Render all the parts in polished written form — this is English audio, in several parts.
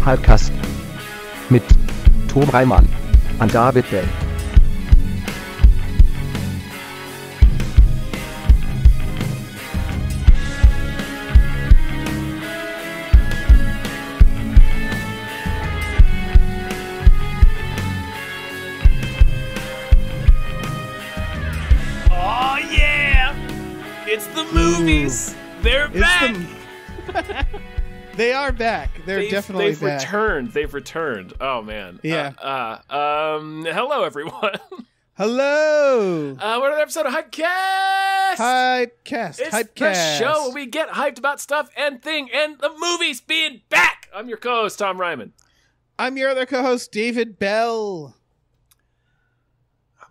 Hypecast mit Tom Reimann und David Bell. Oh yeah! It's the movies! They're back! They are back. They're definitely back. They've returned. Oh man. Yeah. Hello everyone. Hello. We're another episode of Hypecast. Hypecast. It's Hypecast. the show where we get hyped about stuff and the movies being back. I'm your co-host Tom Ryman. I'm your other co-host David Bell.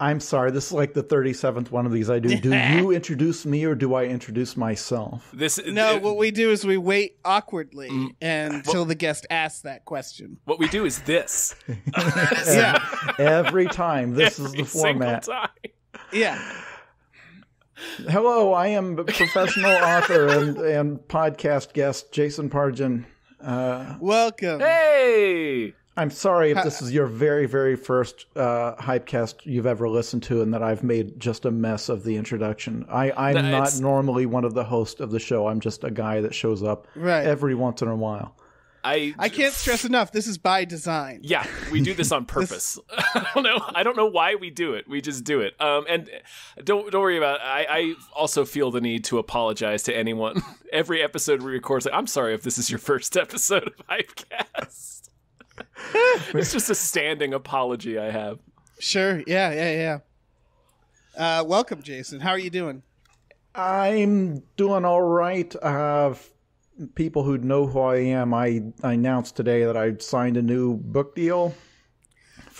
I'm sorry, this is like the 37th one of these I do. Do you introduce me or do I introduce myself? What we do is we wait awkwardly until the guest asks that question. What we do is this. Yeah. Every time. This is the format. Time. Yeah. Hello, I am professional author and podcast guest Jason Pargin. Welcome. Hey! I'm sorry if this is your very, very first Hypecast you've ever listened to and that I've made just a mess of the introduction. I'm not normally one of the hosts of the show. I'm just a guy that shows up every once in a while. I can't stress enough. This is by design. Yeah, we do this on purpose. I don't know why we do it. We just do it. And don't worry about it. I also feel the need to apologize to anyone. Every episode we record, I'm sorry if this is your first episode of Hypecast. It's just a standing apology I have. Sure. Yeah. Welcome, Jason. How are you doing? I'm doing all right. People who know who I am, I announced today that I signed a new book deal.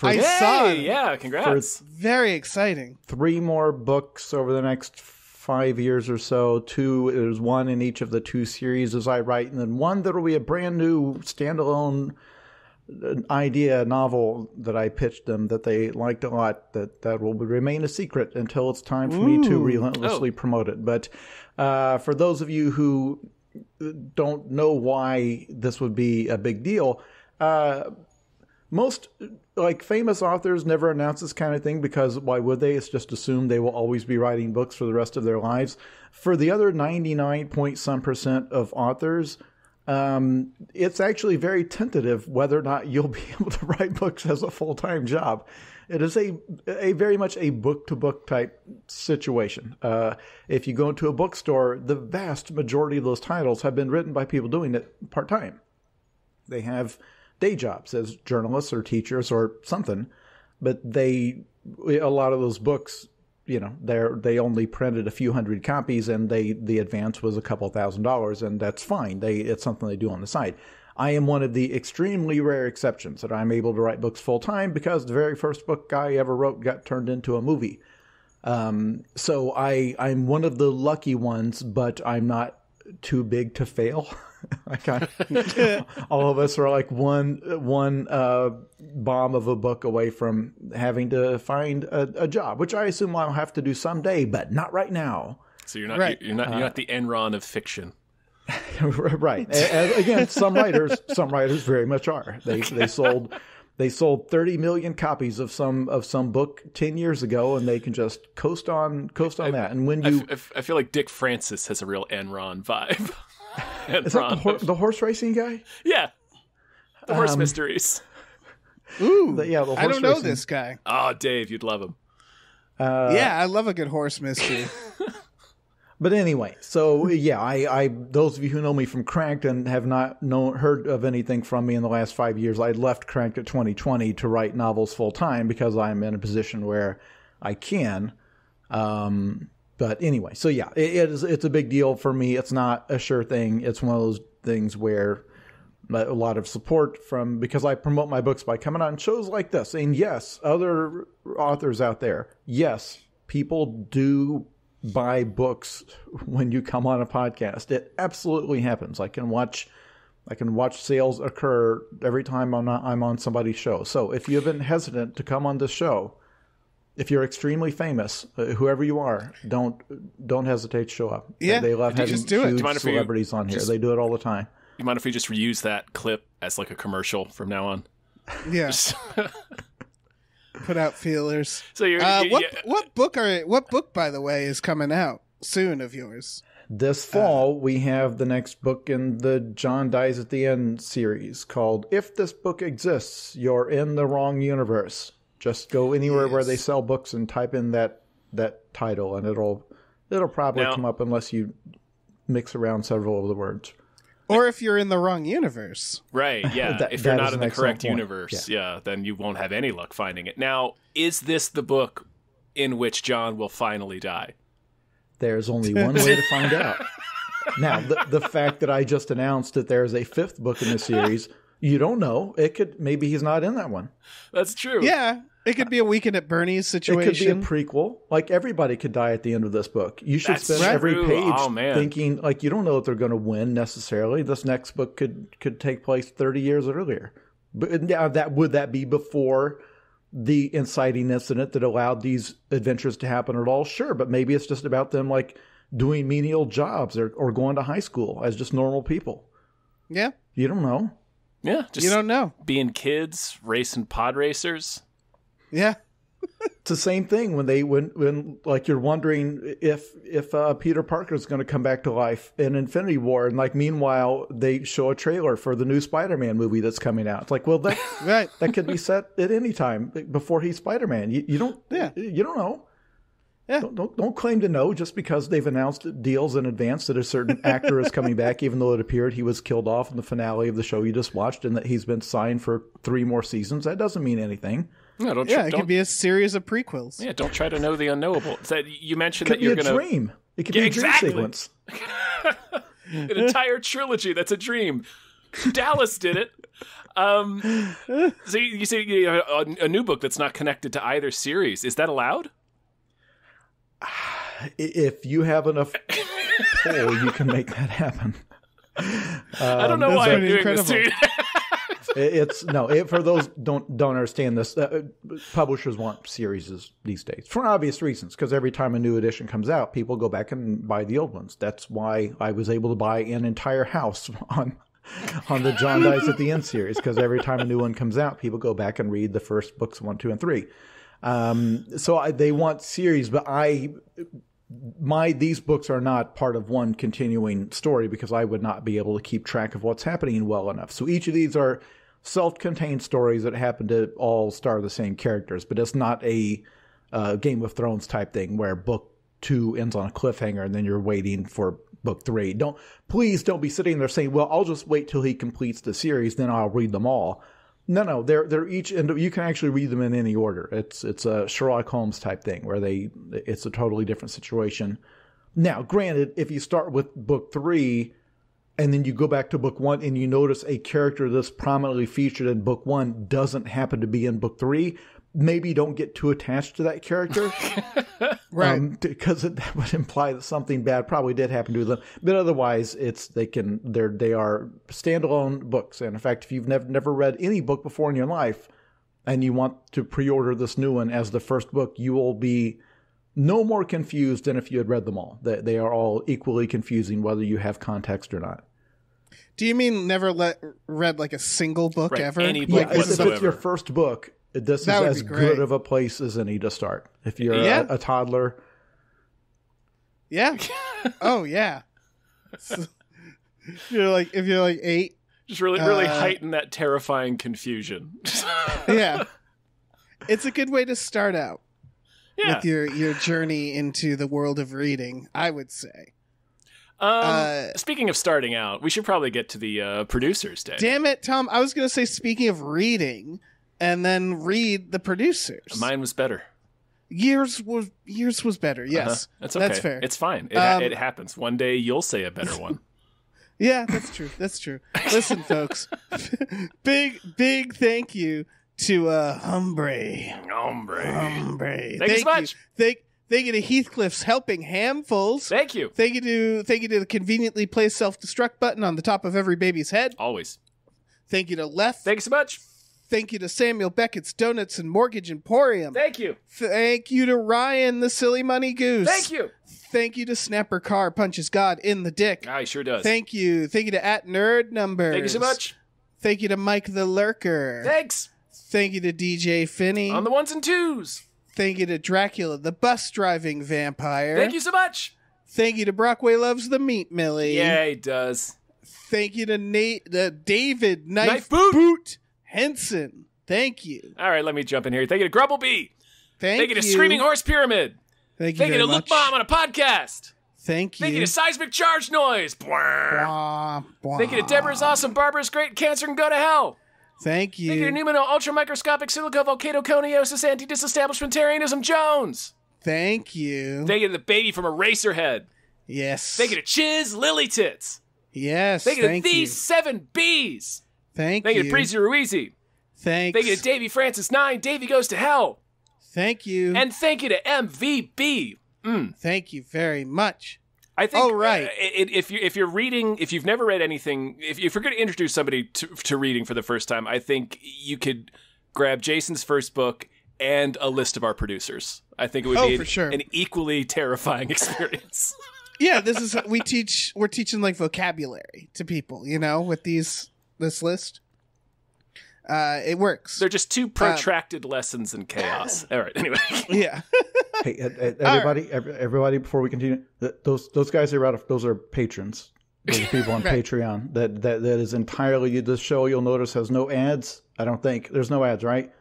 I saw it. Yeah, congrats. Very exciting. 3 more books over the next 5 years or so. There's one in each of the 2 series as I write, and then one that will be a brand new standalone novel that I pitched them that they liked a lot that will remain a secret until it's time for me to relentlessly promote it. But for those of you who don't know why this would be a big deal, most famous authors never announce this kind of thing because why would they? It's just assumed they will always be writing books for the rest of their lives. For the other 99% of authors, it's actually very tentative whether or not you'll be able to write books as a full-time job. It is a very much a book-to-book type situation. If you go into a bookstore, the vast majority of those titles have been written by people doing it part-time. They have day jobs as journalists or teachers or something, but a lot of those books, they only printed a few hundred copies and the advance was a couple $1,000, and that's fine. It's something they do on the side. I am one of the extremely rare exceptions that I'm able to write books full time because the very first book I ever wrote got turned into a movie. So I'm one of the lucky ones, but I'm not too big to fail. All of us are like one bomb of a book away from having to find a job, which I assume I'll have to do someday, but not right now. So you're not the Enron of fiction. Right. And again, some writers very much are. They sold 30 million copies of some book 10 years ago, and they can just coast on that. And when I feel like Dick Francis has a real Enron vibe. Is that the horse racing guy? Yeah, the horse mysteries. Ooh, the horse I don't know racing. this guy. Oh, Dave, you'd love him. Yeah, I love a good horse mystery. But anyway, so yeah, I those of you who know me from Cranked and have not heard of anything from me in the last 5 years, I left Cranked at 2020 to write novels full time because I'm in a position where I can. But anyway, so yeah, it's a big deal for me. It's not a sure thing. It's one of those things where a lot of support because I promote my books by coming on shows like this. And yes, other authors out there, yes, people do buy books when you come on a podcast. It absolutely happens. I can watch sales occur every time I'm on somebody's show. So if you've been hesitant to come on this show, if you're extremely famous, whoever you are, don't hesitate to show up. Yeah, they love having just do it. huge celebrities on here. They do it all the time. You mind if we just reuse that clip as like a commercial from now on. Yeah. Put out feelers. So you're what book, by the way, is coming out soon of yours? This fall, we have the next book in the John Dies at the End series called If This Book Exists, You're in the Wrong Universe. Just go anywhere where they sell books and type in that title, and it'll probably come up unless you mix around several of the words. Or if you're in the wrong universe. Right, yeah. If you're not in the correct universe, then you won't have any luck finding it. Now, is this the book in which John will finally die? There's only one way to find out. Now, the fact that I just announced that there's a 5th book in the series, you don't know. Maybe he's not in that one. That's true. Yeah. It could be a Weekend at Bernie's situation. It could be a prequel. Like, everybody could die at the end of this book. You should spend every page thinking, like, you don't know if they're going to win necessarily. This next book could take place 30 years earlier. But now, would that be before the inciting incident that allowed these adventures to happen at all? Sure, but maybe it's just about them, like, doing menial jobs or going to high school as just normal people. Yeah. You don't know. Yeah. You don't know. Being kids, racing pod racers. Yeah. It's the same thing when like you're wondering if Peter Parker is going to come back to life in Infinity War, and like meanwhile they show a trailer for the new Spider-Man movie that's coming out. It's like, well, that that could be set at any time before he's Spider-Man. You don't know. Yeah. Don't claim to know just because they've announced deals in advance that a certain actor is coming back, even though it appeared he was killed off in the finale of the show you just watched, and that he's been signed for 3 more seasons. That doesn't mean anything. No, it could be a series of prequels. Yeah, don't try to know the unknowable. You mentioned that you're going to... dream. It could be a dream sequence. An entire trilogy. That's a dream. Dallas did it. So you say a new book that's not connected to either series. Is that allowed? If you have enough pull, you can make that happen. I don't know why I'm doing this to you. For those don't understand this, publishers want series these days for obvious reasons, because every time a new edition comes out, people go back and buy the old ones. That's why I was able to buy an entire house on the John Dies at the End series, because every time a new one comes out, people go back and read the first books 1, 2, and 3. They want series, but these books are not part of one continuing story, because I would not be able to keep track of what's happening well enough. So each of these are self-contained stories that happen to all star the same characters, but it's not a Game of Thrones type thing where book 2 ends on a cliffhanger and then you're waiting for book 3. Please don't be sitting there saying, well, I'll just wait till he completes the series, then I'll read them all. No, they're each, and you can actually read them in any order. It's a Sherlock Holmes type thing where it's a totally different situation. Now, granted, if you start with book 3 and then you go back to book 1 and you notice a character that's prominently featured in book 1 doesn't happen to be in book 3, maybe don't get too attached to that character. Right. Because that would imply that something bad probably did happen to them. But otherwise, they are standalone books. And in fact, if you've never read any book before in your life and you want to pre-order this new one as the first book, you will be no more confused than if you had read them all. They are all equally confusing, whether you have context or not. Do you mean never read like a single book ever? Any book whatsoever. If it's your first book, this is as good of a place as any to start. If you're a toddler. Yeah. Oh, yeah. So, if you're like 8. Just really heighten that terrifying confusion. Yeah. It's a good way to start out. Yeah. With your journey into the world of reading, I would say. Speaking of starting out, we should probably get to the producers' day. Damn it, Tom. I was going to say, speaking of reading, and then read the producers. Mine was better. Yours was better, yes. That's okay. That's fair. It's fine. It happens. One day you'll say a better one. Yeah, that's true. That's true. Listen, folks. big thank you to Hombre. Thank you so much. Thank you to Heathcliff's Helping Handfuls. Thank you. Thank you to the conveniently placed self-destruct button on the top of every baby's head. Always. Thank you to Leth. Thank you so much. Thank you to Samuel Beckett's Donuts and Mortgage Emporium. Thank you. Thank you to Ryan, the Silly Money Goose. Thank you. Thank you to Snapper Carr, punches God in the dick. Ah, he sure does. Thank you to @NerdNumbers. Thank you so much. Thank you to Mike the Lurker. Thanks. Thank you to DJ Finney. On the ones and twos. Thank you to Dracula, the bus-driving vampire. Thank you so much. Thank you to Brockway Loves the Meat Millie. Yeah, he does. Thank you to David Knife Boot. Boot Henson. Thank you. All right, let me jump in here. Thank you to Grumblebee. Thank you to Screaming Horse Pyramid. Thank you Thank you very to Luke much. Bomb on a podcast. Thank you. Thank you to Seismic Charge Noise. Bwah, bwah. Thank you to Deborah's Awesome Barbara's Great Cancer Can Go to Hell. Thank you. Thank you to Pneumono Ultramicroscopic Silicovolcanoconiosis Anti-Disestablishmentarianism Jones. Thank you. Thank you to the baby from Eraserhead. Yes. Thank you to Chiz Lily Tits. Yes. Thank you to These 7 Bs. Thank Thank you. you to Breezy Ruizy. Thanks. Thank you to Davey Francis 9. Davey Goes to Hell. Thank you. And thank you to MVB. Thank you very much. I think. All right. If you're reading, if you've never read anything, if you're going to introduce somebody to reading for the first time, I think you could grab Jason's first book and a list of our producers. I think it would be for sure. an equally terrifying experience. Yeah, this is we're teaching like vocabulary to people, with this list. It works. They're just 2 protracted lessons in chaos. All right. Anyway. Yeah. Hey, everybody! Before we continue, those guys are those are patrons. Those are people on Right. Patreon. That is entirely this show. You'll notice has no ads. I don't think there's no ads, right?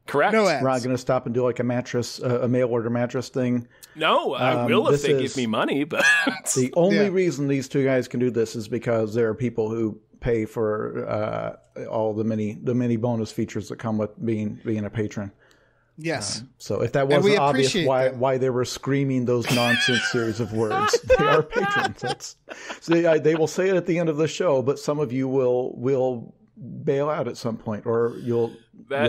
Correct. No ads. We're not going to stop and do like a mattress, a mail order mattress thing. No, I will if this they is- give me money, but The only Yeah. reason these 2 guys can do this is because there are people who pay for all the many bonus features that come with being a patron. Yes. So if that And we wasn't obvious appreciate them. why they were screaming those nonsense series of words, they are patrons. They will say it at the end of the show, but some of you will bail out at some point, or you'll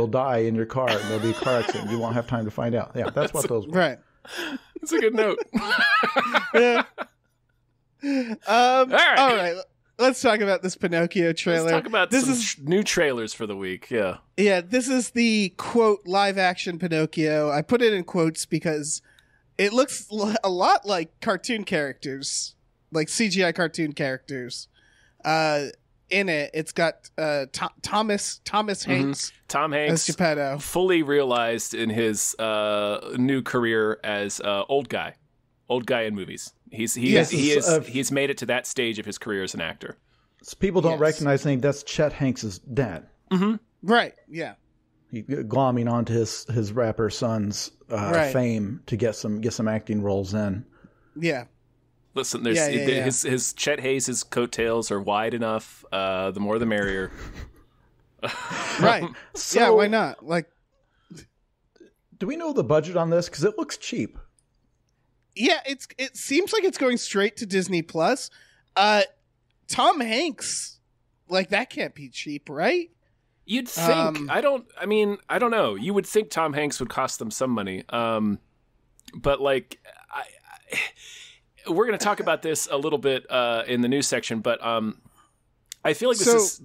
die in your car and there'll be a car accident. You won't have time to find out. Yeah, that's what those were. Right. it's a good note. Yeah. All right. All right. Let's talk about this Pinocchio trailer. Let's talk about this some new trailers for the week. Yeah. Yeah, this is the quote live action Pinocchio. I put it in quotes because it looks a lot like cartoon characters, like CGI cartoon characters. In it, it's got Thomas Hanks Tom as Hanks Geppetto. fully realized in his new career as old guy in movies. He's made it to that stage of his career as an actor. So people don't Yes. recognize the name. That's Chet Hanks' dad. Right. Yeah. He glomming onto his rapper son's Right. fame to get some acting roles in. Yeah. Listen, there's Yeah. his Chet Hayes' coattails are wide enough. The more the merrier. Right. So- yeah. Why not? Like. Do we know the budget on this? Because it looks cheap. Yeah, it seems like it's going straight to Disney Plus. Tom Hanks, like that can't be cheap, right? You'd think. I don't know. You would think Tom Hanks would cost them some money. But like, we're going to talk about this a little bit in the news section. But I feel like this is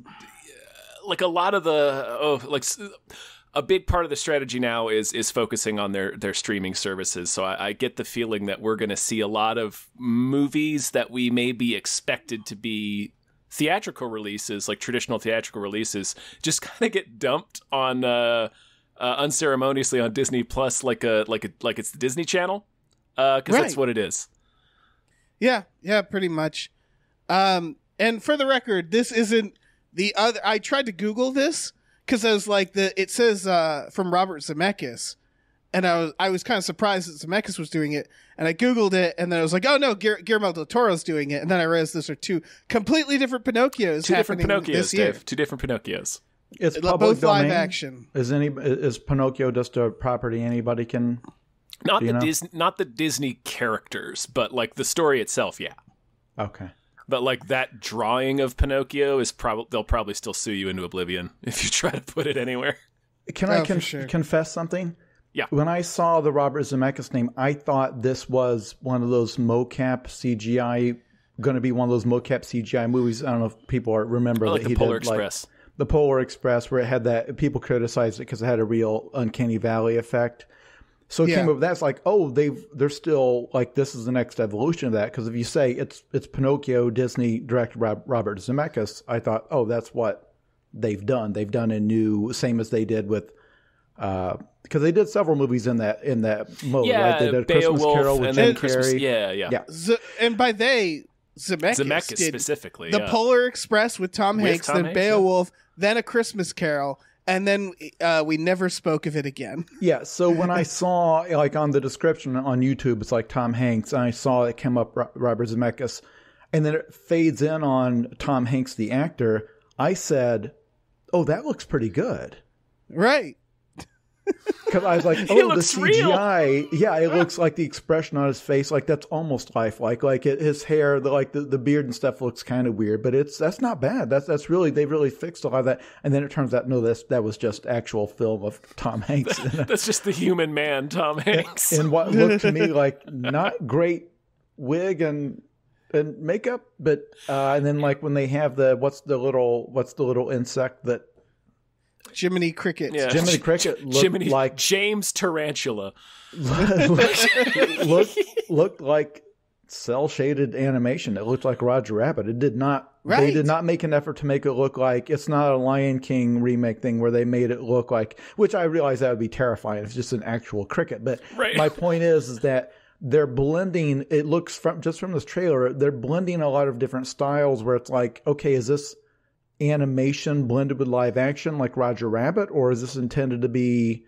like a lot of a big part of the strategy now is focusing on their streaming services. So I get the feeling that we're going to see a lot of movies that we may be expected to be theatrical releases, like traditional theatrical releases, just kind of get dumped on unceremoniously on Disney Plus, like it's the Disney Channel, because that's what it is. Yeah, pretty much. And for the record, this isn't the other. I tried to Google this because I was like, it says from Robert Zemeckis, and I was kind of surprised that Zemeckis was doing it. And I Googled it, and then I was like, oh no, Guillermo del Toro's doing it. And then I realized those are 2 completely different Pinocchios. Two different happening Pinocchios, this year. Dave. 2 different Pinocchios. It's Both public live domain. action. Is Pinocchio just a property anybody can? Not Do you know? not the Disney characters, but like the story itself. Yeah. Okay. But like that drawing of Pinocchio is they'll probably still sue you into oblivion if you try to put it anywhere. Can I for sure. confess something? Yeah. When I saw the Robert Zemeckis name, I thought this was one of those mocap CGI, going to be one of those mocap CGI movies. I don't know if people remember Like that the he Polar did, like, Express. the Polar Express, where it had that, people criticized it because it had a real uncanny valley effect. So it came up, that's like, oh, they're still like, this is the next evolution of that. Because if you say it's Pinocchio, Disney director Robert Zemeckis, I thought, oh, that's what they've done. They've done a new, same as they did with, because they did several movies in that mode, right? They did Christmas Beowulf, Carol with and Jim then Carrey. Yeah. And by they, Zemeckis did specifically. The Polar Express with Tom Hanks, then Hanks, Beowulf, then A Christmas Carol, and then we never spoke of it again. Yeah, so when I saw, like, on the description on YouTube, it's like Tom Hanks, and I saw it come up Robert Zemeckis, and then it fades in on Tom Hanks, the actor, I said, oh, that looks pretty good. Right. Because I was like, oh, the CGI, yeah, it looks like the expression on his face, like that's almost lifelike. Like his hair, the beard and stuff looks kind of weird, but that's not bad. That's really, they've really fixed a lot of that. And then it turns out, no, that was just actual film of Tom Hanks. That's just the human man, Tom Hanks. And what looked to me like not great wig and makeup, but and then like when they have what's the little insect that. Jiminy Cricket. Yeah. Jiminy Cricket looked like James Tarantula. looked like cell shaded animation. It looked like Roger Rabbit. It did not. Right. They did not make an effort to make it look like it's not a Lion King remake thing where they made it look like. Which I realize that would be terrifying. It's just an actual cricket. But my point is that they're blending. It looks from this trailer. They're blending a lot of different styles. Where it's like, okay, is this animation blended with live action like Roger Rabbit, or is this intended to be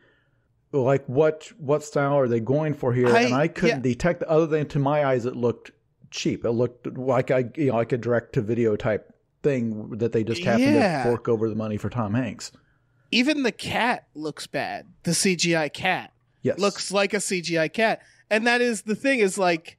like what style are they going for here? And I couldn't detect, other than to my eyes it looked cheap. It looked like like a direct to video type thing that they just happened to fork over the money for Tom Hanks. Even the cat looks bad. The CGI cat looks like a CGI cat, and that is the thing, is like,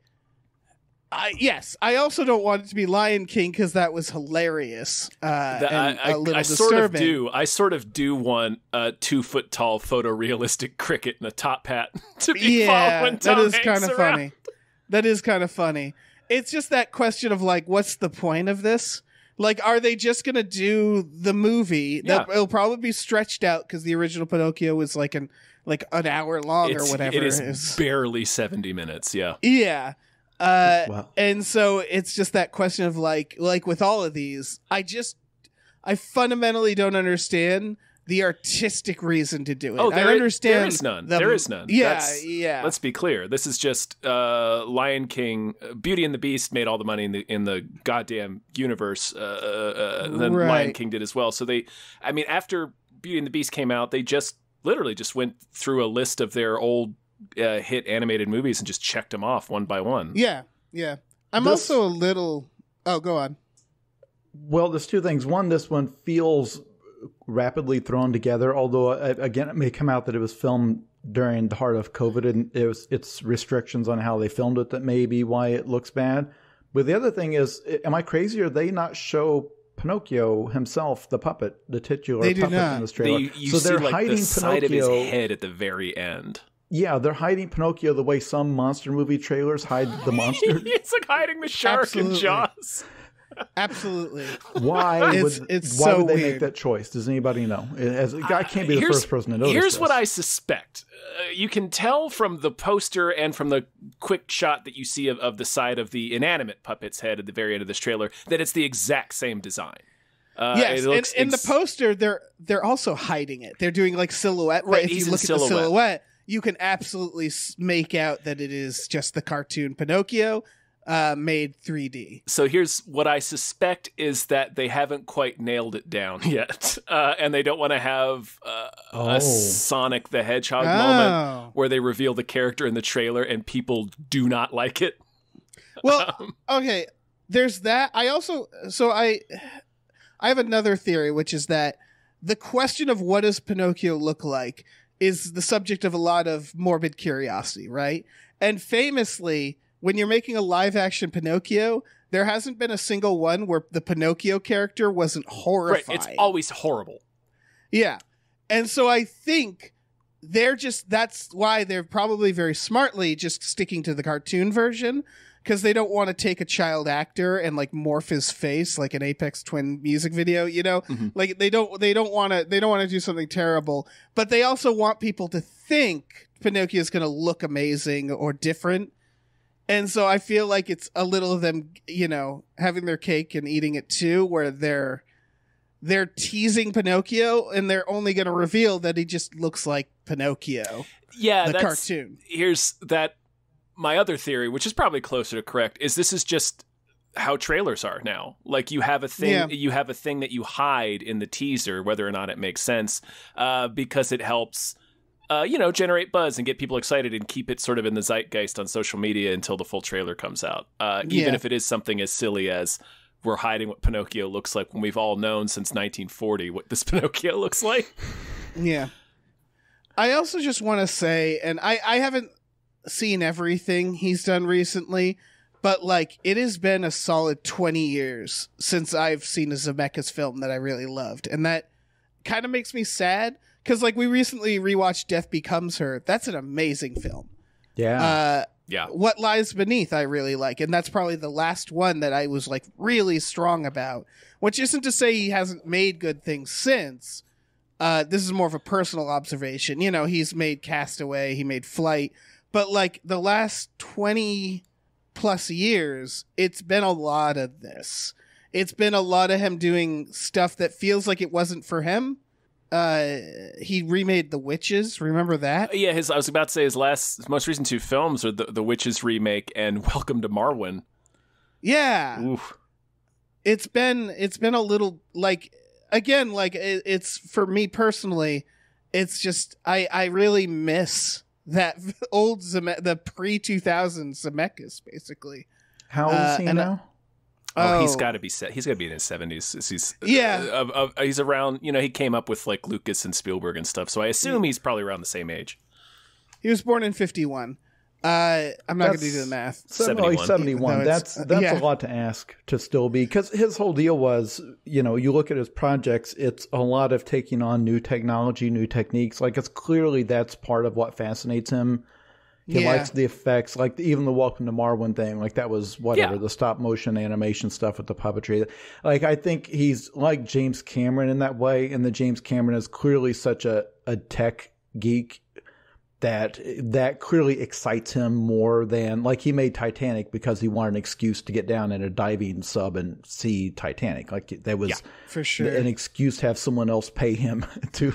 I also don't want it to be Lion King because that was hilarious. And a little disturbing. I sort of do want a 2-foot tall photorealistic cricket in a top hat to be following Tom Hanks kind of around. funny. That is kind of funny. It's just that question of like, what's the point of this? Like, are they just going to do the movie? Yeah. It'll probably be stretched out because the original Pinocchio was like an hour long or whatever. It is barely 70 minutes. Yeah. Yeah. Wow. And so it's just that question of like with all of these, I fundamentally don't understand the artistic reason to do it. I understand there is none. There is none. Yeah. Let's be clear. This is just Lion King. Beauty and the Beast made all the money in the goddamn universe. Then Lion King did as well. So after Beauty and the Beast came out, they just literally just went through a list of their old hit animated movies and just checked them off one by one. Yeah. I'm also a little... Oh, go on. Well, there's two things. One, this one feels rapidly thrown together, although, again, it may come out that it was filmed during the heart of COVID, and it's restrictions on how they filmed it that may be why it looks bad. But the other thing is, am I crazy, or they not show Pinocchio himself, the puppet, the titular puppet in this trailer? You see, they're hiding the side Pinocchio of his head at the very end. Yeah, they're hiding Pinocchio the way some monster movie trailers hide the monster. It's like hiding the shark in Jaws. Absolutely. Why would they make that choice? Does anybody know? I can't be the first person to notice Here's this. what I suspect. You can tell from the poster and from the quick shot that you see of the side of the inanimate puppet's head at the very end of this trailer that it's the exact same design. Yes, and in the poster, they're also hiding it. They're doing like silhouette. But if you look at the silhouette, you can absolutely make out that it is just the cartoon Pinocchio made 3D. So here's what I suspect is that they haven't quite nailed it down yet. And they don't want to have a Sonic the Hedgehog moment where they reveal the character in the trailer and people do not like it. Well, okay, there's that. I have another theory, which is that the question of what does Pinocchio look like is the subject of a lot of morbid curiosity, right? And famously, when you're making a live-action Pinocchio, there hasn't been a single one where the Pinocchio character wasn't horrifying. Right, it's always horrible. Yeah. And so I think that's why they're probably very smartly just sticking to the cartoon version, because they don't want to take a child actor and like morph his face like an Aphex Twin music video, you know? Mm-hmm. Like they don't want to do something terrible, but they also want people to think Pinocchio is going to look amazing or different. And so I feel like it's a little of them, you know, having their cake and eating it too, where they're they're teasing Pinocchio, and they're only going to reveal that he just looks like Pinocchio. Yeah, the cartoon. Here's that. My other theory, which is probably closer to correct, is this is just how trailers are now. Like you have a thing, you have a thing that you hide in the teaser, whether or not it makes sense, because it helps, generate buzz and get people excited and keep it sort of in the zeitgeist on social media until the full trailer comes out. Even if it is something as silly as we're hiding what Pinocchio looks like when we've all known since 1940 what this Pinocchio looks like. Yeah. I also just want to say, and I haven't seen everything he's done recently, but like it has been a solid 20 years since I've seen a Zemeckis film that I really loved, and that kind of makes me sad because like we recently rewatched Death Becomes Her. That's an amazing film. Yeah. What Lies Beneath I really like, and that's probably the last one that I was like really strong about, which isn't to say he hasn't made good things since. This is more of a personal observation. He's made Castaway, he made Flight, but like the last 20 plus years, it's been a lot of this. It's been a lot of him doing stuff that feels like it wasn't for him. He remade The Witches. Remember that? Yeah, I was about to say his most recent 2 films are the Witches remake and Welcome to Marwen. Yeah. Oof. It's been a little like, again, like it's for me personally, it's just I really miss that old the pre-2000 Zemeckis, basically. How old is he now? He's got to be set. He's got to be in his 70s. He's around. He came up with like Lucas and Spielberg and stuff. So I assume he's probably around the same age. He was born in 51. I'm not going to do the math. 71. That's a lot to ask to still be, because his whole deal was, you look at his projects, it's a lot of taking on new technology, new techniques. Like it's clearly that's part of what fascinates him. He likes the effects, like even the Welcome to Marwen thing, like that was the stop motion animation stuff with the puppetry. Like I think he's like James Cameron in that way, and that James Cameron is clearly such a tech geek that clearly excites him more than, like, he made Titanic because he wanted an excuse to get down in a diving sub and see Titanic. Like that was for sure an excuse to have someone else pay him to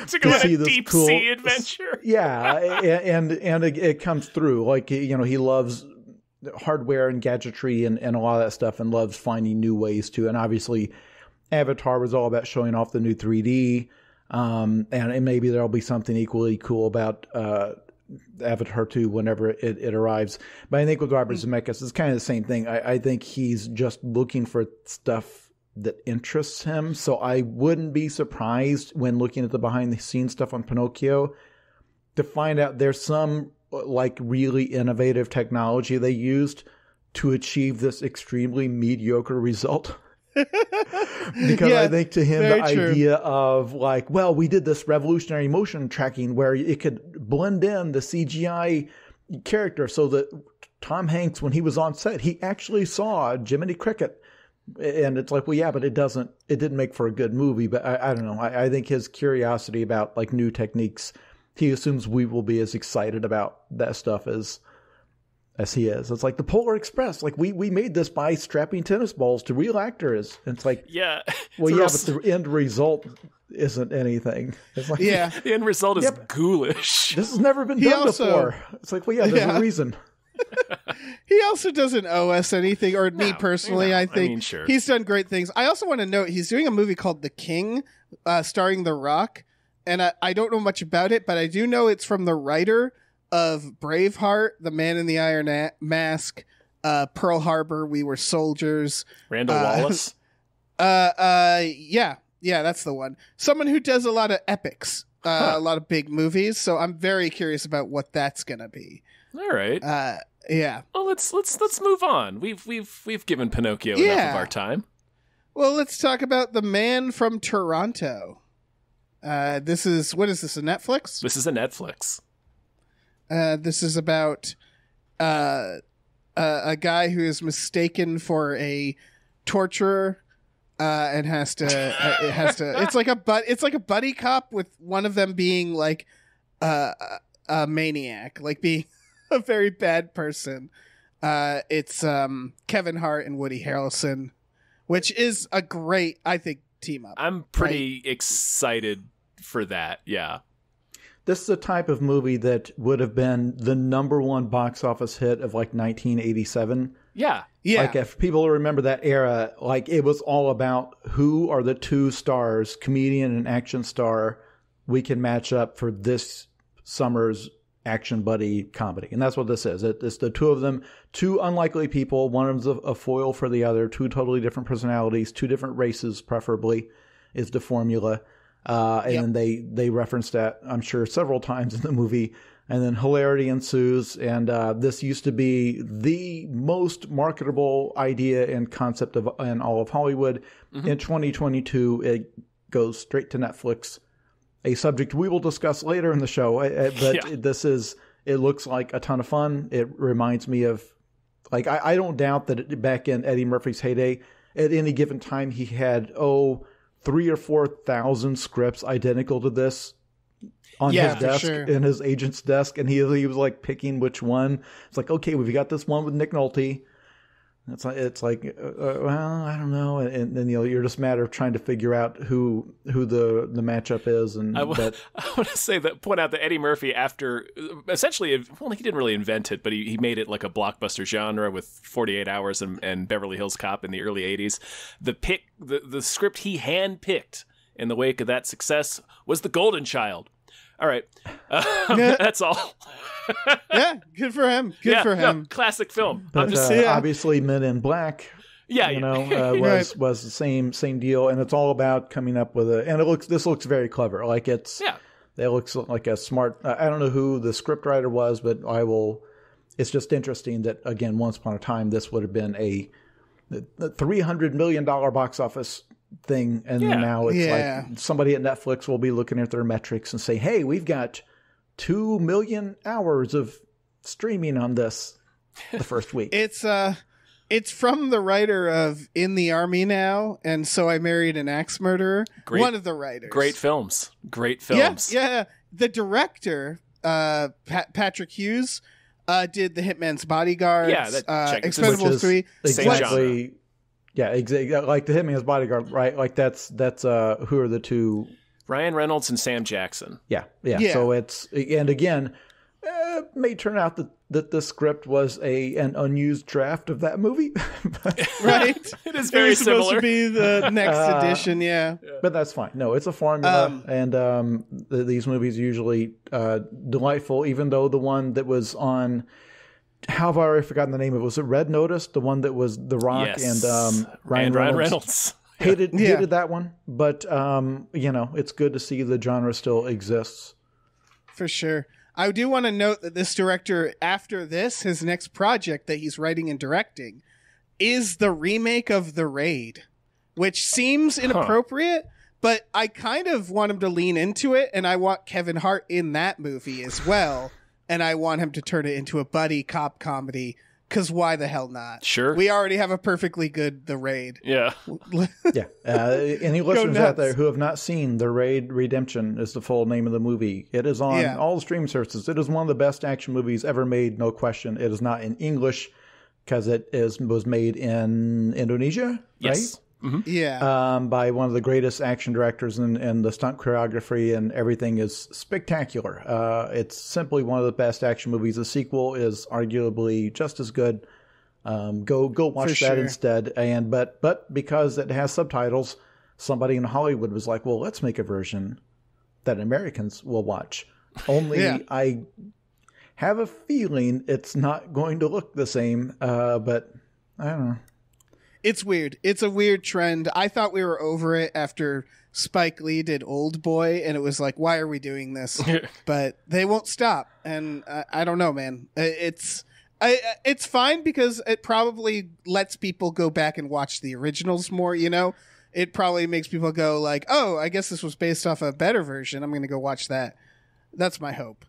to go on a deep sea adventure. And it comes through. Like, he loves hardware and gadgetry and a lot of that stuff, and loves finding new ways to. And obviously, Avatar was all about showing off the new 3D. And maybe there'll be something equally cool about Avatar 2 whenever it arrives. But I think with Robert Zemeckis, it's kind of the same thing. I think he's just looking for stuff that interests him. So I wouldn't be surprised when looking at the behind-the-scenes stuff on Pinocchio to find out there's some like really innovative technology they used to achieve this extremely mediocre result. Because I think to him the idea of like, well, we did this revolutionary motion tracking where it could blend in the CGI character so that Tom Hanks, when he was on set, he actually saw Jiminy Cricket. And it's like, well, yeah, but it didn't make for a good movie. But I don't know. I think his curiosity about like new techniques, he assumes we will be as excited about that stuff as he is. It's like the Polar Express. Like we made this by strapping tennis balls to real actors. And it's like, but the end result isn't anything. It's like, the end result is ghoulish. This has never been done before. It's like, well, there's a reason. He also doesn't owe us anything, or me personally. I think sure. He's done great things. I also want to note he's doing a movie called The King, starring The Rock. And I don't know much about it, but I do know it's from the writer of Braveheart, The Man in the Iron Mask, Pearl Harbor, We Were Soldiers. Randall Wallace? Yeah, that's the one. Someone who does a lot of epics, a lot of big movies. So I'm very curious about what that's going to be. All right. Yeah. Well, let's move on. We've given Pinocchio enough of our time. Well, let's talk about The Man from Toronto. This is, what is this, a Netflix? This is a Netflix. This is about a guy who is mistaken for a torturer and has to it's like a buddy cop, with one of them being like a maniac, like being a very bad person. It's Kevin Hart and Woody Harrelson, which is a great, I think, team up. I'm pretty excited for that. Yeah. This is the type of movie that would have been the #1 box office hit of like 1987. Yeah. Yeah. Like if people remember that era, like it was all about who are the two stars, comedian and action star, we can match up for this summer's action buddy comedy. And that's what this is. It's the two of them, two unlikely people. One of them's a foil for the other, two totally different personalities, two different races, preferably, is the formula. And they referenced that, I'm sure, several times in the movie. And then hilarity ensues. And this used to be the most marketable idea and concept in all of Hollywood. Mm-hmm. In 2022, it goes straight to Netflix, a subject we will discuss later in the show. But it looks like a ton of fun. It reminds me of, like, I don't doubt that back in Eddie Murphy's heyday, at any given time, he had, 3,000 or 4,000 scripts identical to this on his desk, in his agent's desk, and he was like picking which one. It's like, okay, we've got this one with Nick Nolte. It's like, well, I don't know, and then you're just a matter of trying to figure out who the matchup is. And I want to point out that Eddie Murphy, after essentially, he didn't really invent it, but he made it like a blockbuster genre with 48 Hours and Beverly Hills Cop in the early 80s. The script he handpicked in the wake of that success was The Golden Child. All right, that's all. Yeah, good for him. Good for him. No, classic film. But obviously, Men in Black. Was the same deal, and it's all about coming up with this looks very clever. Like it looks like a smart. I don't know who the scriptwriter was, but it's just interesting that, again, once upon a time, this would have been a $300 million box office thing, and now it's like somebody at Netflix will be looking at their metrics and say, hey, we've got 2 million hours of streaming on this the first week. It's from the writer of In the Army Now and So I Married an Axe Murderer. One of the writers. Great films. Yeah. The director, Patrick Hughes, did The Hitman's Bodyguard. Expendables 3. Exactly. Yeah, exactly. Like The Hitman's Bodyguard, right? Like that's who are the two? Ryan Reynolds and Sam Jackson. Yeah. So again, may turn out that the script was an unused draft of that movie. Right? It is very similar. Supposed to be the next edition, yeah. But that's fine. No, it's a formula, and these movies are usually delightful, even though the one that was on... How have I already forgotten the name of it? Was it Red Notice? The one that was The Rock and Ryan Reynolds. Hated that one, but it's good to see the genre still exists. For sure. I do want to note that this director, after this, his next project that he's writing and directing is the remake of The Raid, which seems inappropriate, but I kind of want him to lean into it, and I want Kevin Hart in that movie as well. And I want him to turn it into a buddy cop comedy, because why the hell not? Sure. We already have a perfectly good The Raid. Yeah. Any listeners out there who have not seen The Raid Redemption is the full name of the movie. It is on all the streaming services. It is one of the best action movies ever made, no question. It is not in English because it was made in Indonesia, yes. Right? Mm-hmm. Yeah. By one of the greatest action directors, and the stunt choreography and everything is spectacular. It's simply one of the best action movies. The sequel is arguably just as good. Go watch that instead. But because it has subtitles, somebody in Hollywood was like, well, let's make a version that Americans will watch. Only I have a feeling it's not going to look the same, but I don't know. It's weird. It's a weird trend. I thought we were over it after Spike Lee did Old Boy, and it was like, why are we doing this? But they won't stop, and I don't know, man. It's fine because it probably lets people go back and watch the originals more, It probably makes people go like, oh, I guess this was based off a better version. I'm going to go watch that. That's my hope.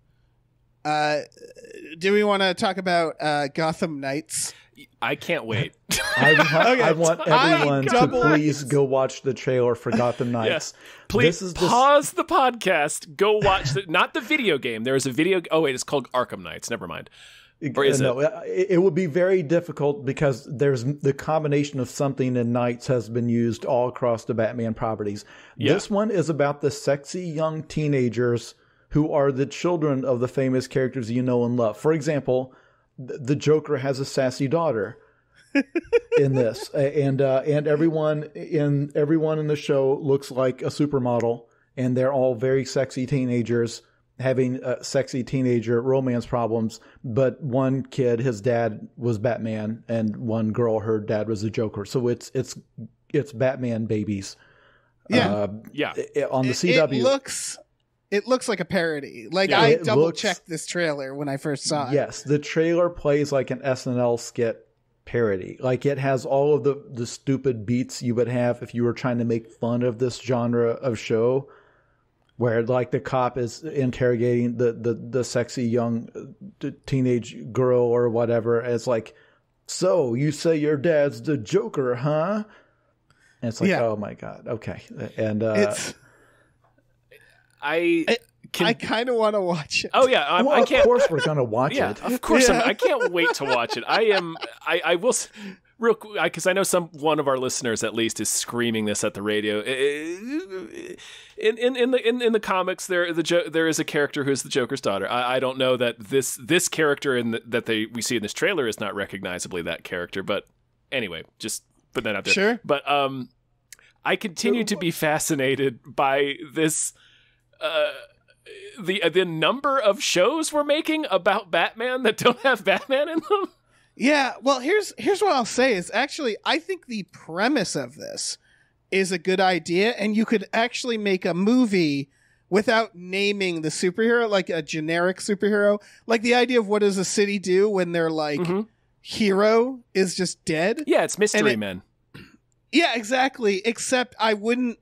Do we want to talk about Gotham Nights? I can't wait. I want everyone to please go watch the trailer for Gotham Nights. Yes. Please pause the podcast. Go watch not the video game. There is a video. Oh wait, it's called Arkham Knights. Never mind. Or is no, it would be very difficult because there's the combination of something and Nights has been used all across the Batman properties. Yeah. This one is about the sexy young teenagers who are the children of the famous characters you know and love. For example, the Joker has a sassy daughter in this, and everyone in the show looks like a supermodel, and they're all very sexy teenagers having sexy teenager romance problems. But one kid, his dad was Batman, and one girl, her dad was the Joker. So it's Batman babies. Yeah. On the CW, it looks like a parody. Like, yeah, I double checked this trailer when I first saw it. Yes, the trailer plays like an SNL skit parody. Like, it has all of the stupid beats you would have if you were trying to make fun of this genre of show, where like the cop is interrogating the sexy young teenage girl or whatever. It's like, so you say your dad's the Joker, huh? And it's like, oh my God, okay. And I kind of want to watch it. Oh yeah, I can't. Of course, we're gonna watch it. Of course, I can't wait to watch it. I will real quick, because I know one of our listeners at least is screaming this at the radio. In the comics, there is a character who is the Joker's daughter. I don't know that this character we see in this trailer is not recognizably that character, but anyway, just put that out there. Sure. But I continue to be fascinated by this. The number of shows we're making about Batman that don't have Batman in them. Yeah, well, here's what I'll say is actually I think the premise of this is a good idea, and you could actually make a movie without naming the superhero, like a generic superhero. Like the idea of what does a city do when their hero is just dead? Yeah, it's Mystery Men. Yeah, exactly. Except I wouldn't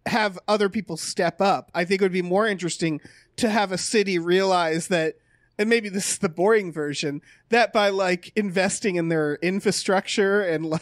have other people step up. I think it would be more interesting to have a city realize that, and maybe this is the boring version, that by like investing in their infrastructure and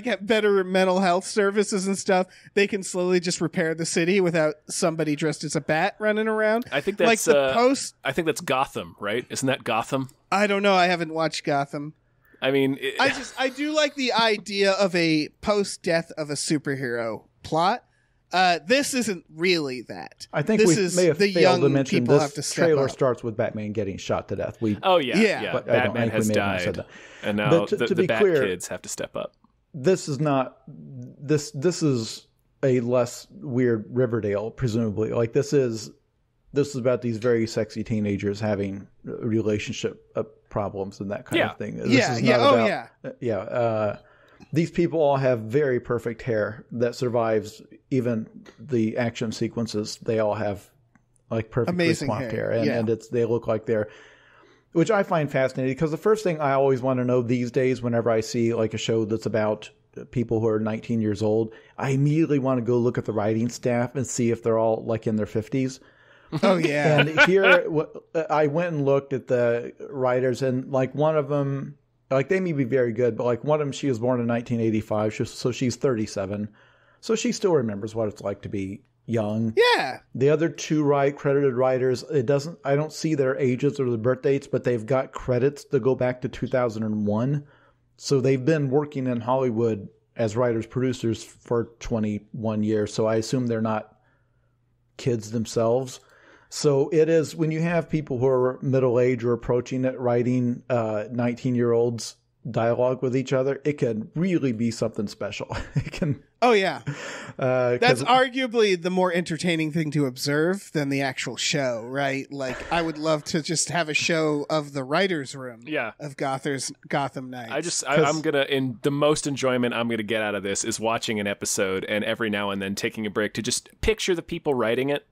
have better mental health services and stuff, they can slowly just repair the city without somebody dressed as a bat running around. I think that's I think that's Gotham, right? Isn't that Gotham? I don't know. I haven't watched Gotham. I mean, I do like the idea of a post-death of a superhero plot. This isn't really that. I think we may have failed to mention this trailer up. Starts with Batman getting shot to death. Yeah. Batman has died, and now the Bat kids have to step up. This is not this. This is a less weird Riverdale, presumably. Like this is about these very sexy teenagers having relationship problems and that kind of thing. These people all have very perfect hair that survives even the action sequences. They all have like perfectly swamped hair. And they look like they're, which I find fascinating because the first thing I always want to know these days whenever I see like a show that's about people who are 19 years old, I immediately want to go look at the writing staff and see if they're all like in their 50s. Oh, yeah. And here I went and looked at the writers, and like one of them, like they may be very good, but like one of them, she was born in 1985, so she's 37. So she still remembers what it's like to be young. Yeah. The other two credited writers, I don't see their ages or their birth dates, but they've got credits that go back to 2001. So they've been working in Hollywood as writers, producers for 21 years. So I assume they're not kids themselves. So it is when you have people who are middle-aged or approaching it writing 19-year-olds dialogue with each other, it can really be something special. It can. Oh yeah, that's arguably the more entertaining thing to observe than the actual show, right? Like I would love to just have a show of the writers' room, of Gotham Nights. I'm gonna, in the most enjoyment I'm gonna get out of this is watching an episode and every now and then taking a break to just picture the people writing it.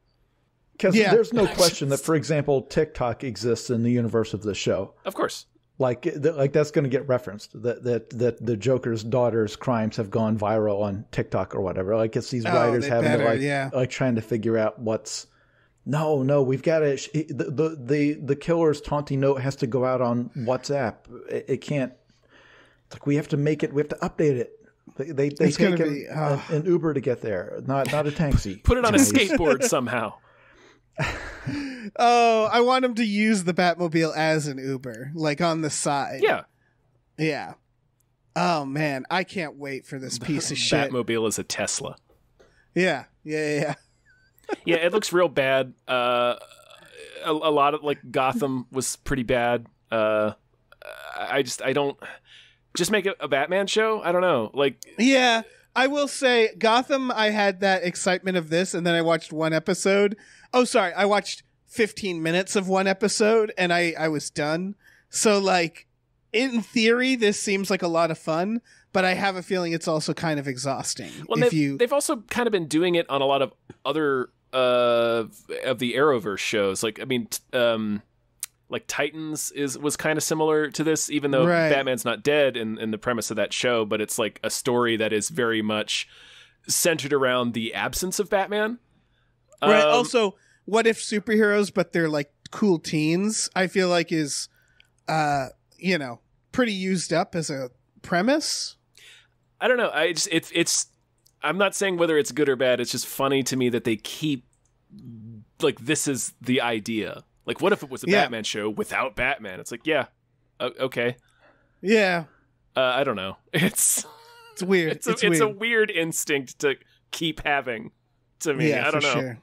Because there's no question that, for example, TikTok exists in the universe of the show. Of course. Like that's going to get referenced, that the Joker's daughter's crimes have gone viral on TikTok or whatever. Like it's these writers having to like trying to figure out what's we've got to the killer's taunting note has to go out on WhatsApp. It can't. It's like we have to update it. They take an Uber to get there, not a taxi. Put it on a skateboard somehow. Oh, I want him to use the Batmobile as an Uber, like on the side. Yeah. Yeah. Oh, man. I can't wait for this piece of shit. Batmobile is a Tesla. Yeah. Yeah. Yeah, it looks real bad. A lot of, like, Gotham was pretty bad. I don't... Just make it a Batman show? I don't know. Like... Yeah. I will say, Gotham, I had that excitement of this, and then I watched one episode. Oh, sorry. I watched 15 minutes of one episode, and I was done. So, like, in theory, this seems like a lot of fun, but I have a feeling it's also kind of exhausting. Well, they've also kind of been doing it on a lot of other of the Arrowverse shows. Like, I mean, like Titans was kind of similar to this, even though Batman's not dead in the premise of that show, but it's like a story that is very much centered around the absence of Batman. Right. Also, what if superheroes, but they're like cool teens? I feel like is, pretty used up as a premise. I don't know. I'm not saying whether it's good or bad. It's just funny to me that they keep like, this is the idea. Like, what if it was a Batman show without Batman? It's like, yeah, okay. Yeah. I don't know. It's weird. It's a weird instinct to keep having to me. Yeah, I don't know. Sure.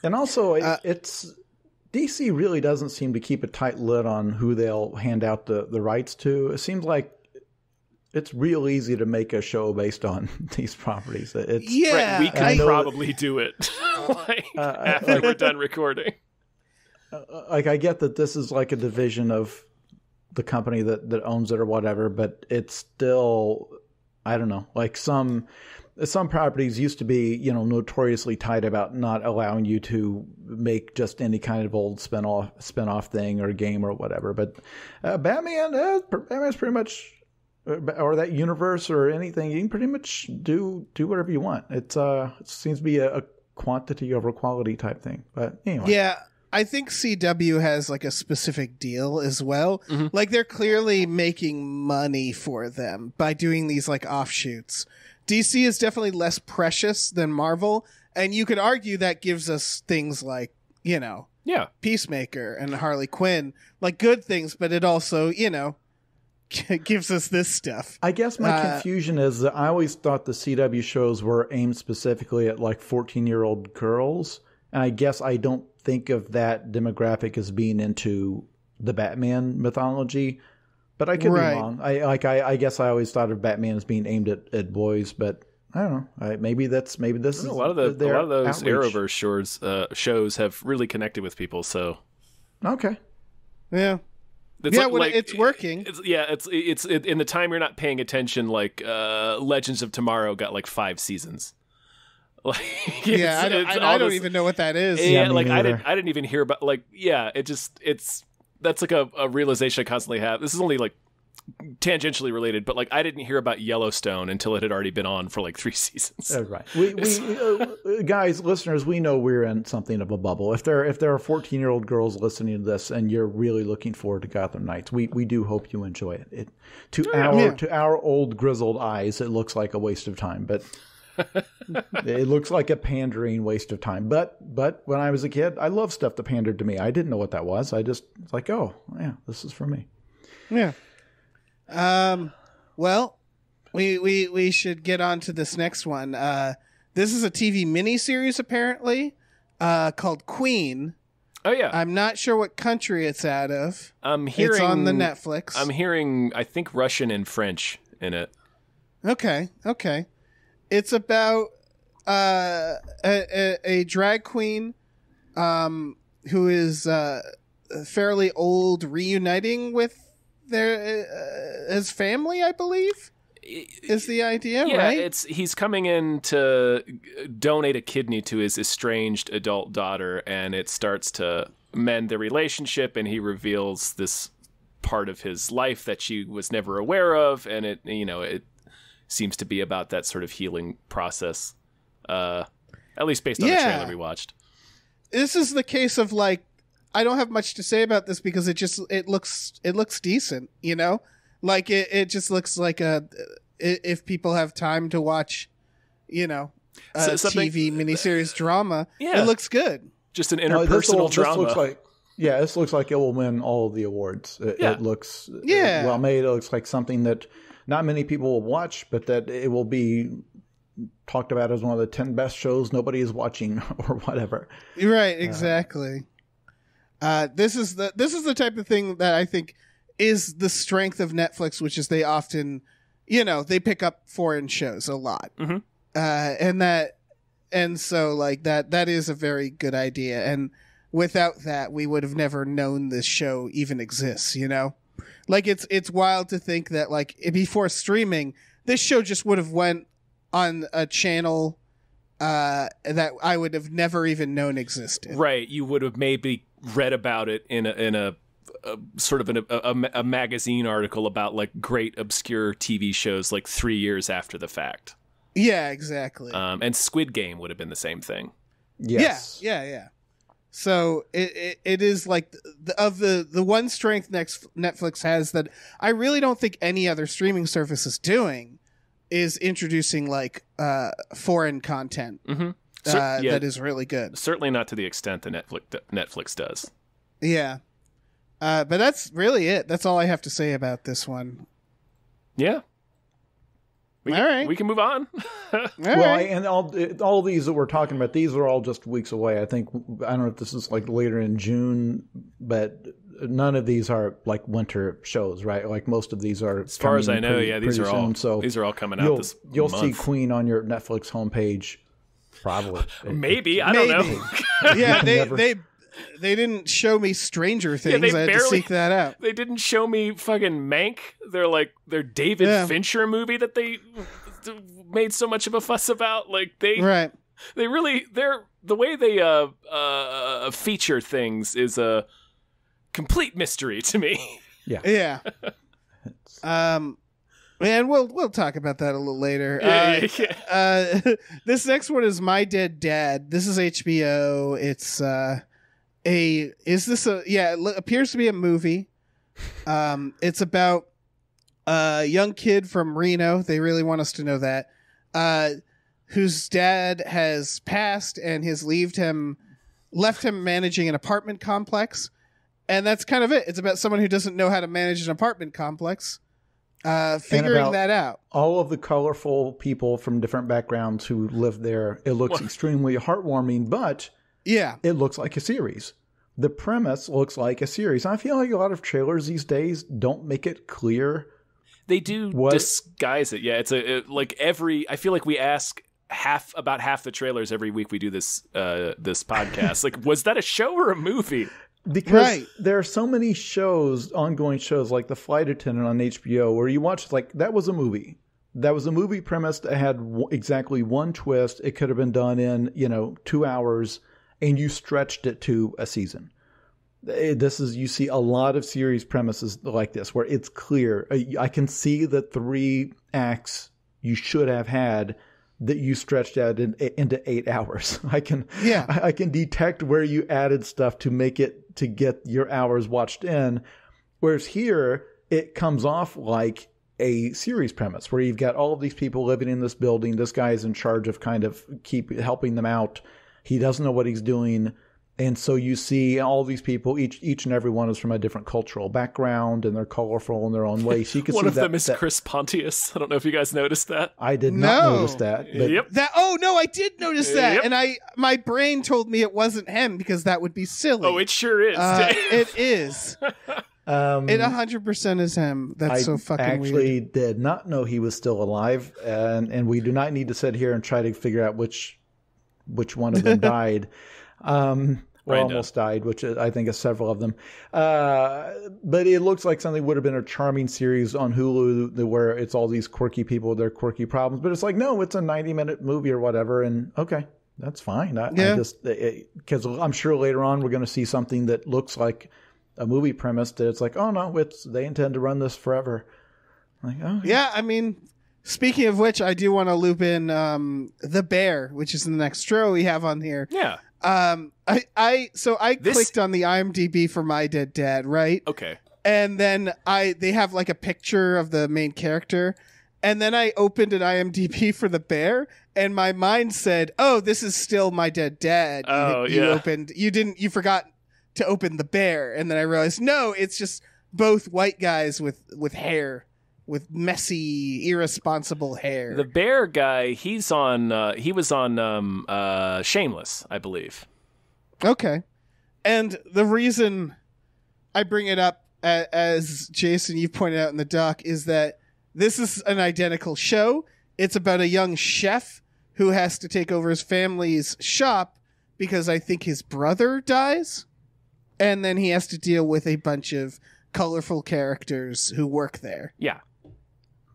And also, it's DC really doesn't seem to keep a tight lid on who they'll hand out the rights to. It seems like it's real easy to make a show based on these properties. We could probably do it after we're done recording. I get that this is like a division of the company that owns it or whatever, but it's still, I don't know, like some properties used to be, notoriously tight about not allowing you to make just any kind of old spin-off thing or game or whatever. But Batman's pretty much, or that universe or anything, you can pretty much do whatever you want. It seems to be a quantity over quality type thing. But anyway. Yeah. I think CW has like a specific deal as well. Mm-hmm. Like they're clearly making money for them by doing these like offshoots. DC is definitely less precious than Marvel, and you could argue that gives us things like, Peacemaker and Harley Quinn, like good things, but it also, gives us this stuff. I guess my confusion is that I always thought the CW shows were aimed specifically at like 14-year-old girls, and I guess I don't think of that demographic as being into the Batman mythology, but I could be wrong. I guess I always thought of Batman as being aimed at boys, but I don't know. Maybe this is a lot of those outreach. Arrowverse shows have really connected with people. So okay, yeah. It's working. It's in the time you're not paying attention. Like Legends of Tomorrow got like 5 seasons. Like, I don't even know what that is. Yeah, like I didn't even hear about. Like, yeah, that's like a realization I constantly have. This is only like tangentially related, but like I didn't hear about Yellowstone until it had already been on for like 3 seasons. Right. We guys, listeners, we know we're in something of a bubble. If there are 14-year-old girls listening to this and you're really looking forward to Gotham Nights, we do hope you enjoy it. To our old grizzled eyes, it looks like a waste of time, but. It looks like a pandering waste of time. But when I was a kid, I loved stuff that pandered to me. I didn't know what that was. I just was like, oh, yeah, this is for me. Yeah. Well, we should get on to this next one. This is a TV miniseries, apparently, called Queen. Oh, yeah. I'm not sure what country it's out of. It's on the Netflix. I'm hearing, I think, Russian and French in it. Okay. It's about a drag queen who is fairly old reuniting with his family, I believe, is the idea, right? He's coming in to donate a kidney to his estranged adult daughter, and it starts to mend the relationship, and he reveals this part of his life that she was never aware of, and it seems to be about that sort of healing process, at least based on the trailer we watched. This is the case of like, I don't have much to say about this because it looks decent, like it just looks like if people have time to watch, TV miniseries drama, it looks good. Just an No, interpersonal drama. This looks like it will win all of the awards. It looks well made. It looks like something that not many people will watch, but that it will be talked about as one of the 10 best shows nobody is watching or whatever. Right, exactly. This is the type of thing that I think is the strength of Netflix, which is they often, they pick up foreign shows a lot. Mm-hmm. And so like that is a very good idea. And without that, we would have never known this show even exists, Like it's wild to think that like before streaming, this show just would have went on a channel that I would have never even known existed. Right. You would have maybe read about it in a sort of a magazine article about like great obscure TV shows like 3 years after the fact. Yeah, exactly. And Squid Game would have been the same thing. Yes. Yeah. So it is like the one strength Netflix has that I really don't think any other streaming service is doing is introducing like foreign content that is really good. Certainly not to the extent that Netflix does. Yeah. But that's really it. That's all I have to say about this one. Yeah. All right. We can move on. And all these that we're talking about, these are all just weeks away. I don't know if this is like later in June, but none of these are like winter shows, right? Like most of these are. As far as I know, these are all coming out this month. You'll see Queen on your Netflix homepage, probably. Maybe. I don't know. Yeah, they didn't show me Stranger Things. I had to seek that out. They didn't show me fucking Mank. Their David Fincher movie that they made so much of a fuss about. Like the way they feature things is a complete mystery to me. Yeah. And we'll talk about that a little later. This next one is My Dead Dad. This is HBO. It's it appears to be a movie. It's about a young kid from Reno. They really want us to know that, whose dad has passed and has left him managing an apartment complex. And that's kind of it. It's about someone who doesn't know how to manage an apartment complex, figuring that out. All of the colorful people from different backgrounds who live there. It looks extremely heartwarming, but it looks like a series. The premise looks like a series. I feel like a lot of trailers these days don't make it clear. They do disguise it. Yeah, I feel like we ask about half the trailers every week we do this podcast. Like, was that a show or a movie? Because there are so many ongoing shows like The Flight Attendant on HBO, where you watch like that was a movie. That was a movie premise that had exactly one twist. It could have been done in 2 hours, and you stretched it to a season. You see a lot of series premises like this where it's clear. I can see the 3 acts you should have had that you stretched out into 8 hours. I can detect where you added stuff to get your hours watched in. Whereas here, it comes off like a series premise where you've got all of these people living in this building. This guy is in charge of kind of keep helping them out. He doesn't know what he's doing. And so you see all these people, each and every one is from a different cultural background, and they're colorful in their own way. So you can one of them is Chris Pontius. I don't know if you guys noticed that. I did not notice that. But I did notice that. Yep. And my brain told me it wasn't him because that would be silly. Oh, it sure is. It is. It 100% is him. That's so fucking weird. I actually did not know he was still alive, and we do not need to sit here and try to figure out which one of them died. Almost died, which I think is several of them. But it looks like something would have been a charming series on Hulu where it's all these quirky people with their quirky problems. But it's like, no, it's a 90-minute movie or whatever. And okay, that's fine. Because I'm sure later on we're going to see something that looks like a movie premise that it's like, oh no, they intend to run this forever. Like, oh yeah. I mean, speaking of which, I do want to loop in The Bear, which is the next show we have on here. Yeah. I clicked on the IMDb for My Dead Dad, right? Okay. And then they have like a picture of the main character, And then I opened an IMDb for the bear, and my mind said, "Oh, this is still My Dead Dad." You forgot to open the bear, and then I realized, no, it's just both white guys with hair, with messy, irresponsible hair. The bear guy, he was on Shameless, I believe. Okay. And the reason I bring it up, as Jason, you've pointed out in the doc, is that this is an identical show. It's about a young chef who has to take over his family's shop because I think his brother dies. And then he has to deal with a bunch of colorful characters who work there. Yeah.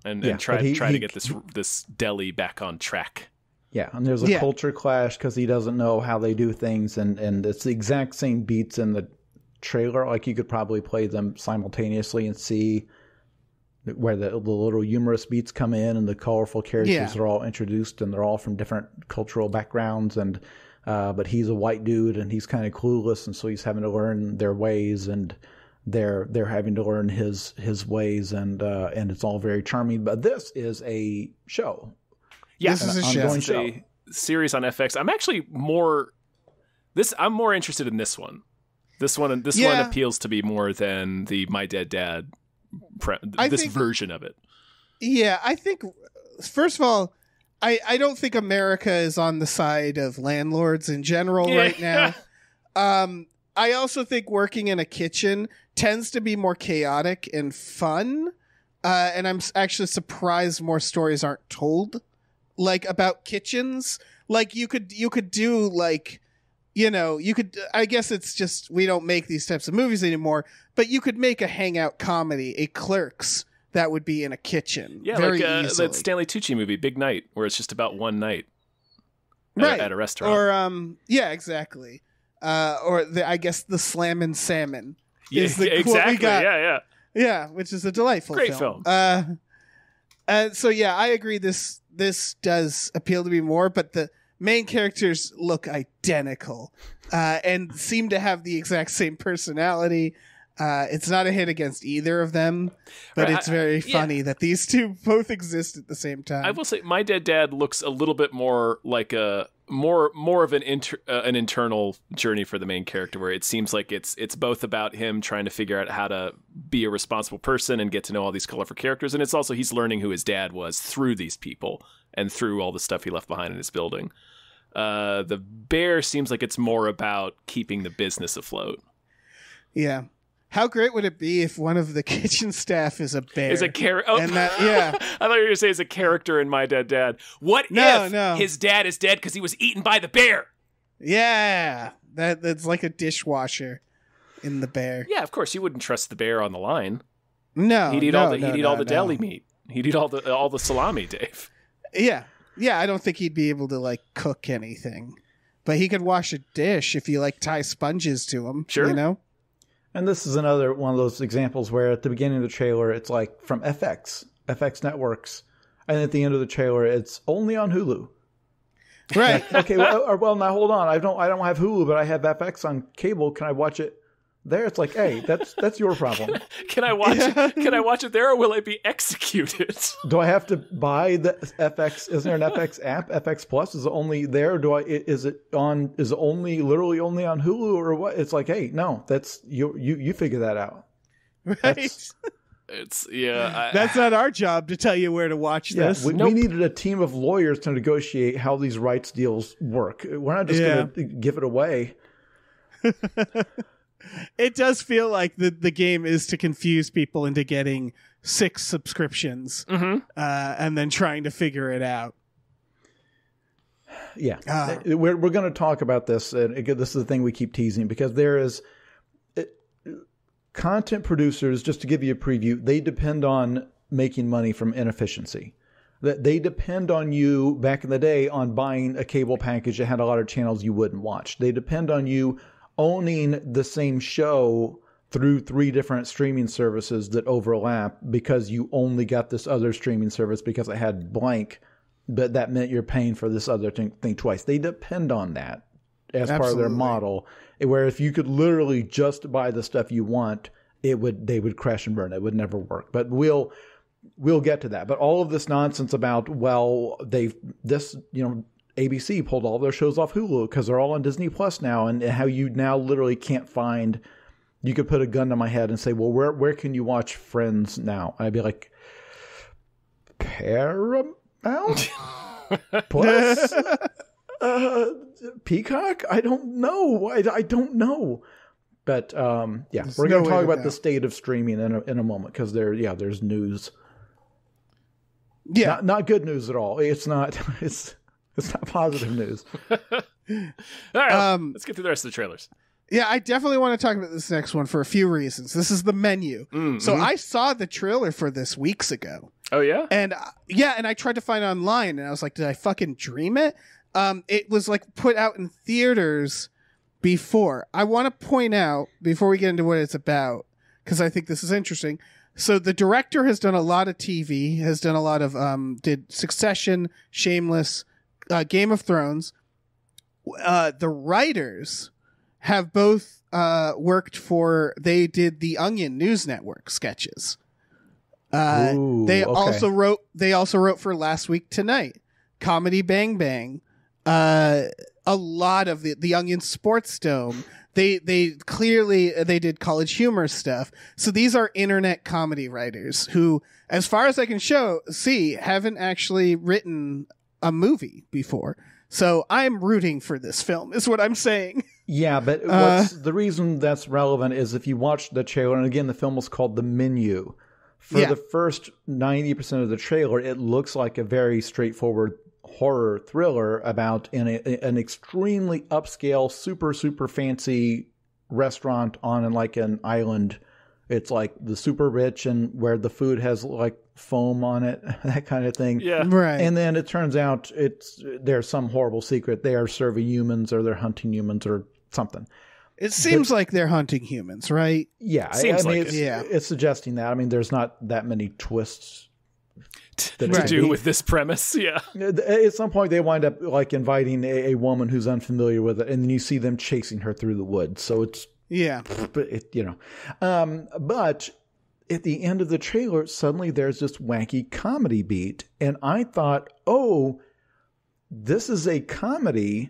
And try to get this deli back on track. Yeah, and there's a culture clash because he doesn't know how they do things, and it's the exact same beats in the trailer. Like, you could probably play them simultaneously and see where the little humorous beats come in, and the colorful characters are all introduced, and they're all from different cultural backgrounds. And but he's a white dude, and he's kind of clueless, and so he's having to learn their ways, and they're having to learn his ways, and it's all very charming. But this is a show. Yeah, this is a show. It's a series on FX. I'm more interested in this one. This one appeals to me more than the My Dead Dad. Version of it. Yeah, I think, first of all, I don't think America is on the side of landlords in general right now. I also think working in a kitchen tends to be more chaotic and fun. And I'm actually surprised more stories aren't told, like, about kitchens. Like, you could do, like, I guess it's just we don't make these types of movies anymore, but you could make a hangout comedy, a Clerks, that would be in a kitchen. Yeah, very like easily. that Stanley Tucci movie, Big Night, where it's just about one night at a restaurant. Or, yeah, exactly. I guess the Slammin' Salmon is the exactly. what we got. Yeah. Yeah, which is a delightful Great film. film. I agree this does appeal to me more, but the main characters look identical and seem to have the exact same personality. It's not a hit against either of them, but it's very funny that these two both exist at the same time. I will say My Dead Dad looks a little bit more like a more of an internal journey for the main character, where it seems like it's both about him trying to figure out how to be a responsible person and get to know all these colorful characters, and it's also he's learning who his dad was through these people and through all the stuff he left behind in his building. The bear seems like it's more about keeping the business afloat. Yeah. How great would it be if one of the kitchen staff is a bear? Is a character? Oh. And that, yeah. I thought you were going to say is a character in My Dead Dad. What if his dad is dead because he was eaten by the bear? Yeah. That's like a dishwasher in the bear. Yeah, of course. You wouldn't trust the bear on the line. No. He'd eat all the deli meat. He'd eat all the salami, Dave. Yeah. Yeah, I don't think he'd be able to, like, cook anything. But he could wash a dish if you, like, tie sponges to him. Sure. You know? And this is another one of those examples where at the beginning of the trailer, it's like from FX Networks. And at the end of the trailer, it's only on Hulu. Right. Like, okay, well, now hold on. I don't have Hulu, but I have FX on cable. Can I watch it there? It's like, hey, that's your problem. Can I watch it? Can I watch it there, or will I be executed? Do I have to buy the FX? Is there an FX app? FX Plus is it only there? Is it literally only on Hulu, or what? It's like, hey, no, that's you figure that out. Right. That's not our job to tell you where to watch this. We needed a team of lawyers to negotiate how these rights deals work. We're not just going to give it away. It does feel like the game is to confuse people into getting 6 subscriptions and then trying to figure it out. Yeah. We're going to talk about this. And again, this is the thing we keep teasing, because there is content producers, just to give you a preview, they depend on making money from inefficiency. That they depend on you back in the day on buying a cable package that had a lot of channels you wouldn't watch. They depend on you owning the same show through 3 different streaming services that overlap, because you only got this other streaming service because it had blank, but that meant you're paying for this other thing twice. They depend on that as part of their model, where if you could literally just buy the stuff you want, they would crash and burn. It would never work. But we'll get to that. But all of this nonsense about, well, ABC pulled all their shows off Hulu because they're all on Disney Plus now, and how you now literally can't find. You could put a gun to my head and say, well, where can you watch Friends now? And I'd be like, Paramount Plus, Peacock. I don't know. I don't know. But we're going to talk about the state of streaming in a moment because there's news. Yeah, not good news at all. It's not. It's not positive news. All right, let's get through the rest of the trailers. Yeah, I definitely want to talk about this next one for a few reasons. This is the menu. Mm-hmm. So I saw the trailer for this weeks ago. Oh, yeah? And I tried to find it online, and I was like, did I fucking dream it? It was like put out in theaters before. I want to point out, before we get into what it's about, because I think this is interesting. So the director has done a lot of TV, has done a lot of, did Succession, Shameless, Game of Thrones. The writers have both they did the Onion News Network sketches. They also wrote for Last Week Tonight, Comedy Bang Bang, a lot of the Onion Sports Dome. They did College Humor stuff. So these are internet comedy writers who, as far as I can see, haven't actually written a movie before. So I'm rooting for this film, is what I'm saying. Yeah, but the reason that's relevant is if you watch the trailer, and again, the film was called The Menu. For the first 90% of the trailer, it looks like a very straightforward horror thriller about an extremely upscale, super, super fancy restaurant on like an island. It's like the super rich and where the food has like foam on it, that kind of thing. Yeah. Right. And then it turns out there's some horrible secret. They are serving humans or they're hunting humans or something. It seems like they're hunting humans, right? Yeah. It's suggesting that. I mean, there's not that many twists to do with this premise. Yeah. At some point they wind up like inviting a woman who's unfamiliar with it, and then you see them chasing her through the woods. So it's, but at the end of the trailer, suddenly there's this wacky comedy beat. And I thought, oh, this is a comedy,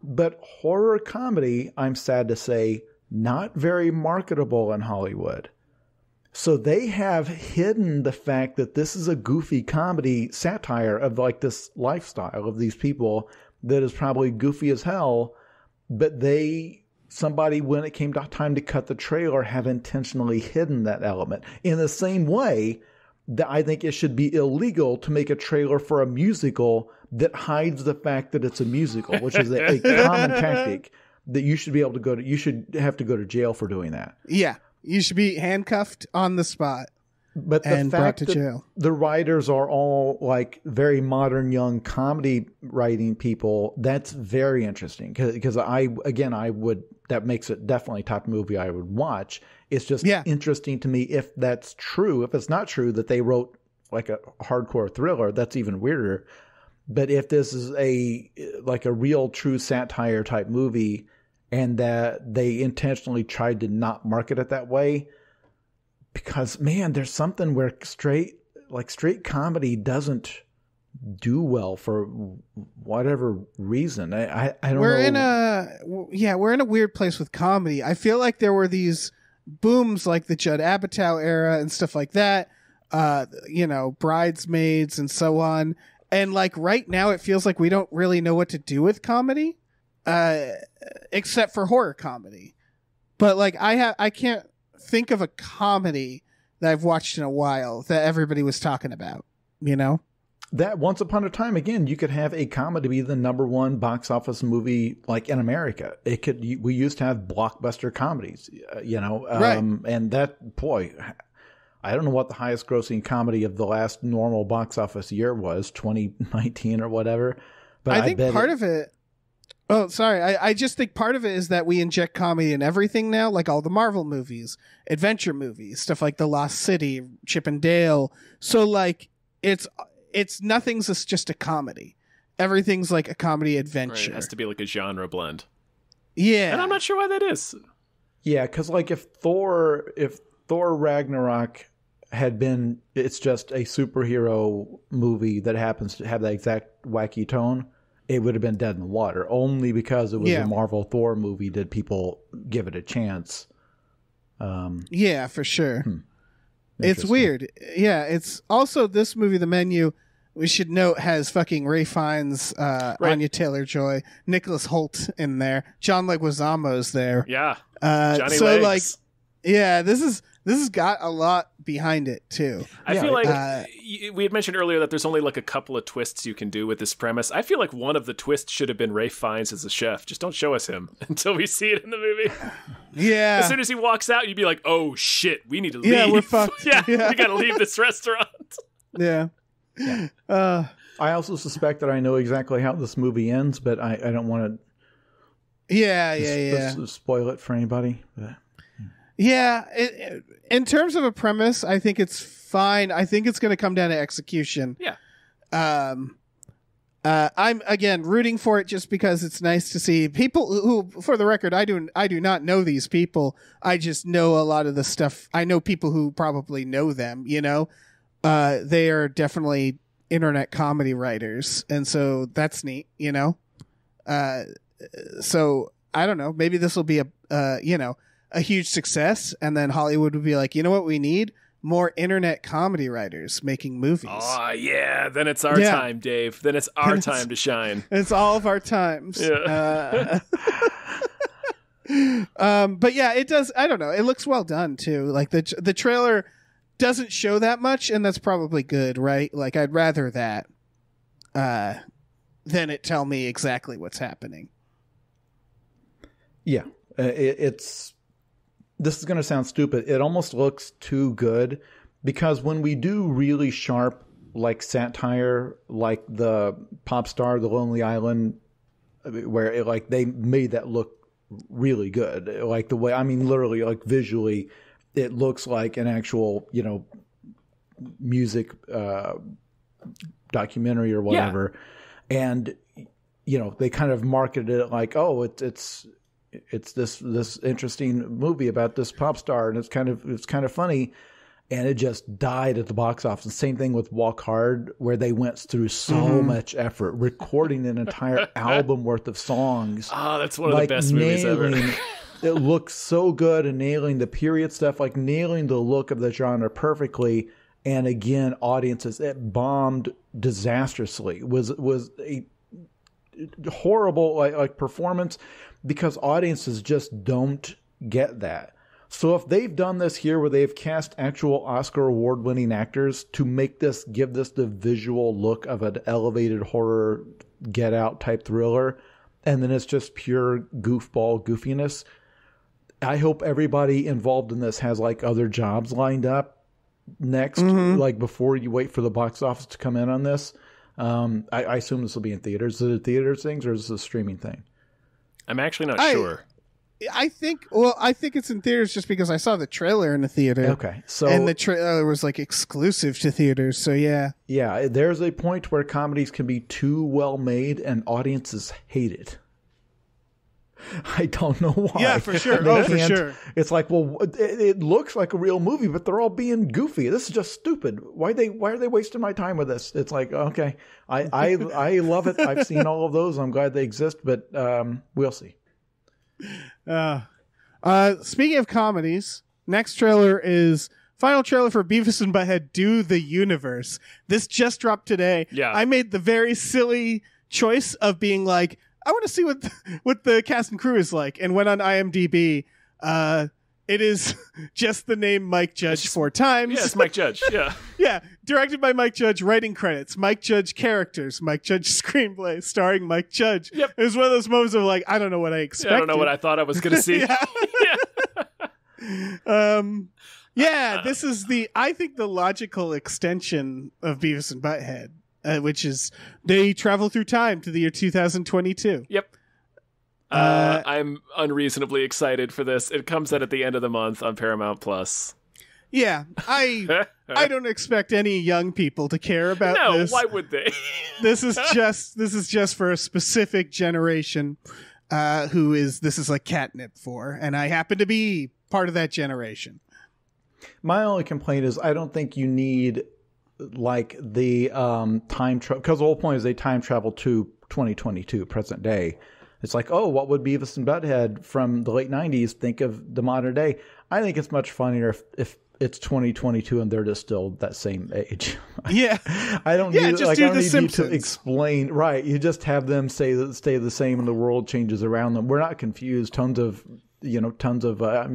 but horror comedy, I'm sad to say, not very marketable in Hollywood. So they have hidden the fact that this is a goofy comedy satire of like this lifestyle of these people that is probably goofy as hell, but somebody, when it came time to cut the trailer, have intentionally hidden that element. In the same way that I think it should be illegal to make a trailer for a musical that hides the fact that it's a musical, which is a common tactic that you should be able to you should have to go to jail for doing that. Yeah. You should be handcuffed on the spot. But the fact that the writers are all like very modern young comedy writing people, that's very interesting because that makes it definitely a type of movie I would watch. It's just interesting to me if that's true. If it's not true that they wrote like a hardcore thriller, that's even weirder. But if this is a real true satire type movie and that they intentionally tried to not market it that way, because, man, there's something where straight comedy doesn't do well for whatever reason. I don't know. We're in a weird place with comedy. I feel like there were these booms like the Judd Apatow era and stuff like that, Bridesmaids and so on. And like right now it feels like we don't really know what to do with comedy, except for horror comedy. But like I can't think of a comedy that I've watched in a while that everybody was talking about, That once upon a time, again, you could have a comedy be the number one box office movie like in America. We used to have blockbuster comedies, right. And that, boy, I don't know what the highest grossing comedy of the last normal box office year was, 2019 or whatever. But I think part of it. Oh, sorry. I just think part of it is that we inject comedy in everything now, like all the Marvel movies, adventure movies, stuff like The Lost City, Chip and Dale. So like it's nothing's just a comedy. Everything's like a comedy adventure. Right, it has to be like a genre blend. Yeah. And I'm not sure why that is. Yeah, because like if Thor Ragnarok had been, it's just a superhero movie that happens to have that exact wacky tone, it would have been dead in the water. Only because it was a Marvel Thor movie did people give it a chance. Yeah, for sure. It's weird. Yeah, it's also this movie, The Menu, we should note, has fucking Ray Fiennes, Anya Taylor-Joy, Nicholas Hoult in there, John Leguizamo's there. Yeah, Johnny so Legs. Like, yeah, this has got a lot behind it too. I feel like we had mentioned earlier that there's only like a couple of twists you can do with this premise. I feel like one of the twists should have been Ray Fiennes as a chef. Just don't show us him until we see it in the movie. Yeah. As soon as he walks out, you'd be like, "Oh shit, we need to leave." Yeah, we're fucked. yeah, we gotta leave this restaurant. Yeah. I also suspect that I know exactly how this movie ends, but I don't want to spoil it for anybody. But. Yeah, in terms of a premise, I think it's fine. I think it's going to come down to execution. Yeah. I'm again rooting for it just because it's nice to see people who, for the record, I do not know these people. I just know a lot of the stuff. I know people who probably know them. You know, they are definitely internet comedy writers, and so that's neat. You know, so I don't know. Maybe this will be a huge success, and then Hollywood would be like, you know what we need? More internet comedy writers making movies. Oh, yeah. Then it's our time, Dave. Then it's our time to shine. It's all of our times. Yeah. But yeah, it does. I don't know. It looks well done, too. Like the trailer doesn't show that much, and that's probably good, right? Like, I'd rather that than it tell me exactly what's happening. Yeah. This is going to sound stupid. It almost looks too good because when we do really sharp, like satire, like the Pop Star, The Lonely Island, where they made that look really good. Like the way, I mean, literally, like visually, it looks like an actual, music documentary or whatever. Yeah. And, they kind of marketed it like, oh, it's this interesting movie about this pop star, and it's kind of funny, and it just died at the box office. Same thing with Walk Hard, where they went through so much effort recording an entire album worth of songs. Oh, that's one of the best movies ever. It looks so good, and nailing the period stuff, like nailing the look of the genre perfectly. And again, audiences, it bombed disastrously. It was a horrible like performance, because audiences just don't get that. So if they've done this here where they've cast actual Oscar award-winning actors to give this the visual look of an elevated horror Get Out type thriller, and then it's just pure goofball goofiness, I hope everybody involved in this has like other jobs lined up next, like before you wait for the box office to come in on this. I assume this will be in theaters. Is it a theaters thing, or is this a streaming thing? I'm actually not sure. I think it's in theaters just because I saw the trailer in the theater. Okay. And the trailer was like exclusive to theaters. So yeah. Yeah. There's a point where comedies can be too well made and audiences hate it. I don't know why. Yeah, for sure. For sure. It's like, well, it looks like a real movie, but they're all being goofy. This is just stupid. Why are they wasting my time with this? It's like, okay, I love it. I've seen all of those. I'm glad they exist, but we'll see. Speaking of comedies, next trailer is final trailer for Beavis and Butthead Do the Universe. This just dropped today. Yeah. I made the very silly choice of being like, I want to see what the cast and crew is like, and went on IMDb. It is just the name Mike Judge 4 times. Yeah, it's Mike Judge. Yeah. Yeah. Directed by Mike Judge, writing credits, Mike Judge characters, Mike Judge screenplay, starring Mike Judge. Yep. It was one of those moments of like, I don't know what I expected. Yeah, I don't know what I thought I was going to see. This is I think the logical extension of Beavis and Butthead. Which is they travel through time to the year 2022. Yep. I'm unreasonably excited for this. It comes out at the end of the month on Paramount Plus. Yeah, I don't expect any young people to care about this. No, why would they? This is just for a specific generation this is like catnip for, and I happen to be part of that generation. My only complaint is I don't think you need like the time travel, because the whole point is they time travel to 2022, present day. It's like, oh, what would Beavis and Butthead from the late 90s think of the modern day? I think it's much funnier if it's 2022 and they're just still that same age. Yeah. I don't Yeah, need, just like, do I don't The need you Simpsons. to explain. Right. You just have them stay the same and the world changes around them. We're not confused. Tons of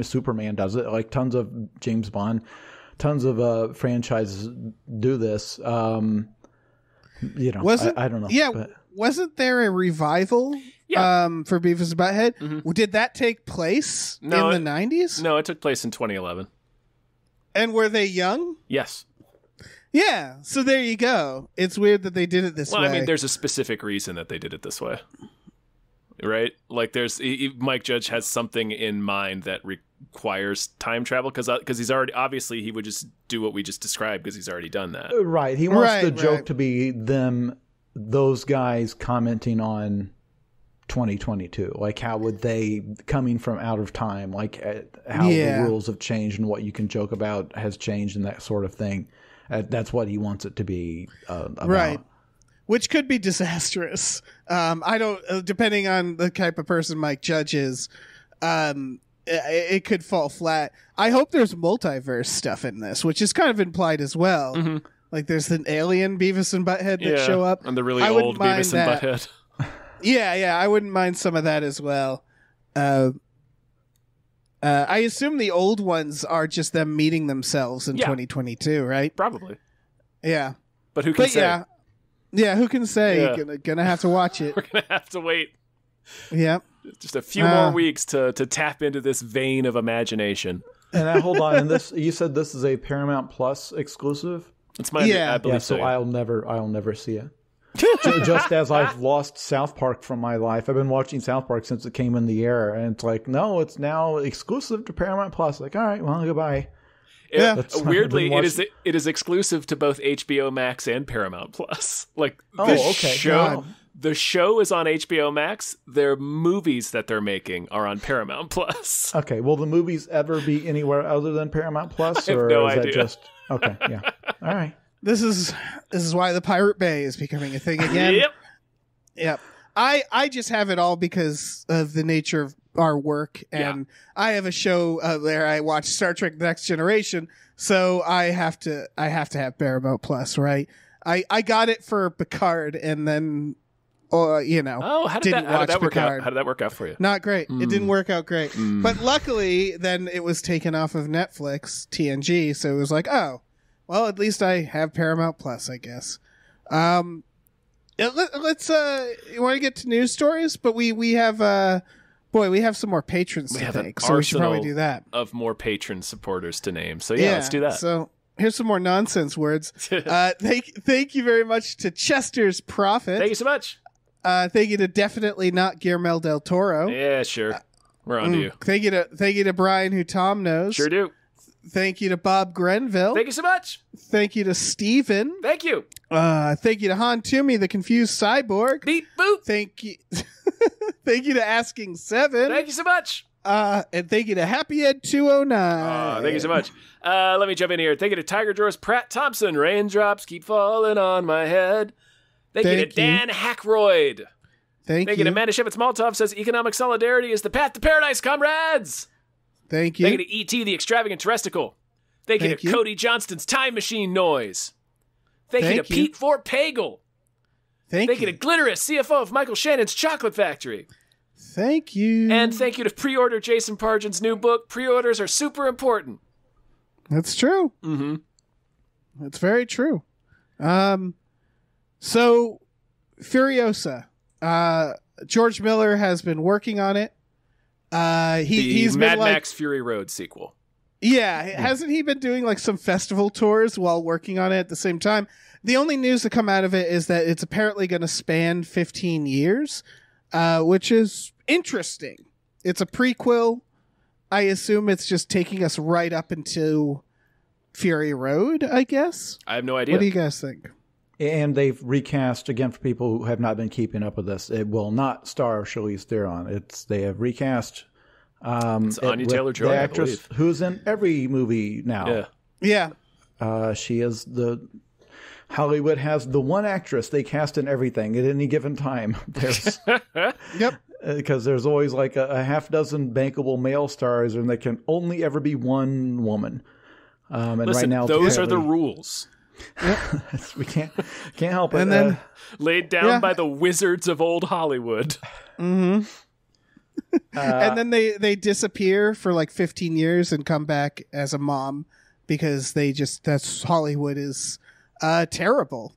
Superman does it. Like tons of James Bond, tons of franchises do this. I don't know. Yeah. But Wasn't there a revival for Beavis and Butthead? Mm-hmm. Did that take place in the 90s? No, it took place in 2011. And were they young? Yes. Yeah. So there you go. It's weird that they did it this way. Well, I mean, there's a specific reason that they did it this way. Right? Like Mike Judge has something in mind that requires time travel because he's already, obviously he would just do what we just described because he's already done that. Right. He wants the joke to be those guys commenting on 2022. Like, how would they, coming from out of time, like how the rules have changed and what you can joke about has changed and that sort of thing. That's what he wants it to be about. Right. Which could be disastrous. I don't, depending on the type of person Mike Judge is, it could fall flat. I hope there's multiverse stuff in this, which is kind of implied as well. Mm-hmm. Like there's an alien Beavis and Butthead that show up. And the really old Beavis and Butthead. Yeah, I wouldn't mind some of that as well. I assume the old ones are just them meeting themselves in 2022, right? Probably. Yeah. But who can say? Yeah, who can say? Yeah. Gonna have to watch it. We're going to have to wait. Yeah. Just a few more weeks to tap into this vein of imagination. And hold on, and you said this is a Paramount Plus exclusive? It's my I believe so. I'll never see it. Just as I've lost South Park from my life. I've been watching South Park since it came in the air, and it's like, no, it's now exclusive to Paramount Plus. Like, all right, well, goodbye. Weirdly, it is exclusive to both HBO Max and Paramount Plus. Like the show is on HBO Max. Their movies that they're making are on Paramount Plus. Okay, will the movies ever be anywhere other than Paramount Plus? I have no idea. That just okay? Yeah, all right. This is why the Pirate Bay is becoming a thing again. Yep. I just have it all because of the nature of our work, and I have a show where I watch Star Trek: The Next Generation, so I have to have Paramount Plus, right? I got it for Picard, and then how did that work out? How did that work out for you? Not great. It didn't work out great, but luckily then it was taken off of Netflix, TNG, so it was like, oh, well, at least I have Paramount Plus, I guess. Let's you want to get to news stories, but we have we have some more patrons to thank, so we should probably do that. Of more patron supporters to name, so let's do that. So here's some more nonsense words. Thank you very much to Chester's Prophet. Thank you so much. Thank you to definitely not Guillermo del Toro. Yeah, sure. We're on to you. Thank you to Brian, who Tom knows. Sure do. Thank you to Bob Grenville. Thank you so much. Thank you to Steven. Thank you. Thank you to Han Toomey, the confused cyborg. Beep boop. Thank you. Thank you to Asking Seven. Thank you so much. And thank you to Happy Ed 209. Thank you so much. Let me jump in here. Thank you to Tiger Drawers Pratt Thompson. Raindrops keep falling on my head. Thank you to Dan Hackroyd. Thank you to Amanda Shepard Maltov says economic solidarity is the path to paradise, comrades. Thank you. Thank you to E.T. the Extravagant Terresticle. Thank you to Cody Johnston's Time Machine Noise. Thank you to Pete Fort Pagel. Thank you to Glitterous, CFO of Michael Shannon's Chocolate Factory. Thank you. And thank you to pre-order Jason Pargin's new book. Pre-orders are super important. That's true. Mm-hmm. That's very true. So, Furiosa. George Miller has been working on it. He's Mad been like, Max Fury Road sequel. Yeah, hasn't he been doing like some festival tours while working on it at the same time? The only news to come out of it is that it's apparently going to span 15 years, which is interesting. It's a prequel. I assume it's just taking us right up into Fury Road, I guess. I have no idea. What do you guys think? And they've recast, again, for people who have not been keeping up with this, it will not star Charlize Theron. They have recast It's Anya Taylor-Joy, the I actress believe. who's in every movie now. Yeah. She is Hollywood has the one actress they cast in everything at any given time. There's Yep. because there's always like a half dozen bankable male stars, and there can only ever be one woman. And Listen, right now, those are the rules. we can't help it. And then Laid down by the wizards of old Hollywood. and then they disappear for like 15 years and come back as a mom because that's Hollywood is terrible.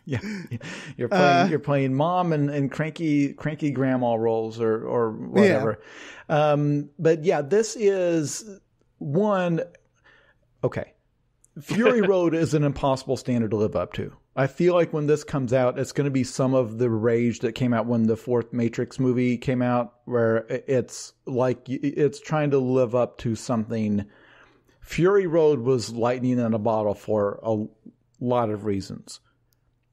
Yeah, you're playing mom and cranky grandma roles or whatever. Yeah. But yeah, this is one. Okay, Fury Road is an impossible standard to live up to. I feel like when this comes out, it's going to be some of the rage that came out when the fourth Matrix movie came out, where it's like it's trying to live up to something. Fury Road was lightning in a bottle for a lot of reasons,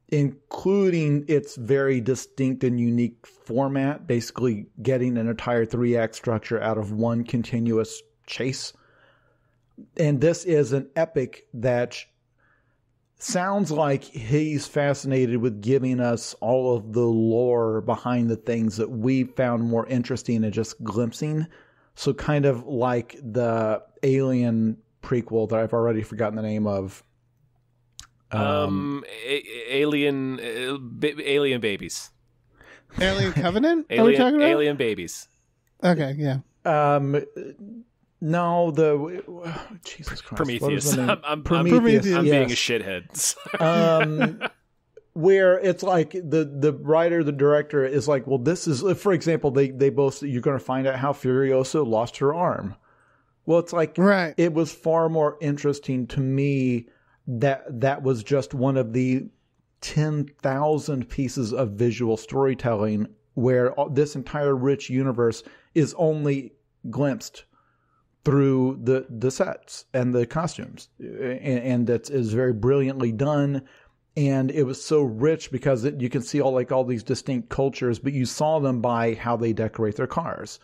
including its very distinct and unique format, basically getting an entire 3-act structure out of one continuous chase. And this is an epic that sounds like he's fascinated with giving us all of the lore behind the things that we found more interesting and just glimpsing. So kind of like the Alien prequel that I've already forgotten the name of. Alien babies. Alien Covenant? Are we talking about? Alien babies. Okay, yeah. No, Jesus Christ. Prometheus. I'm Prometheus. being Yes. a shithead. Where it's like the writer, the director is like, well, this is, for example, they both, you're going to find out how Furiosa lost her arm. Well, it's like, right. It was far more interesting to me that was just one of the 10,000 pieces of visual storytelling where this entire rich universe is only glimpsed through the sets and the costumes. And that is very brilliantly done. And it was so rich because you can see all these distinct cultures, but you saw them by how they decorate their cars.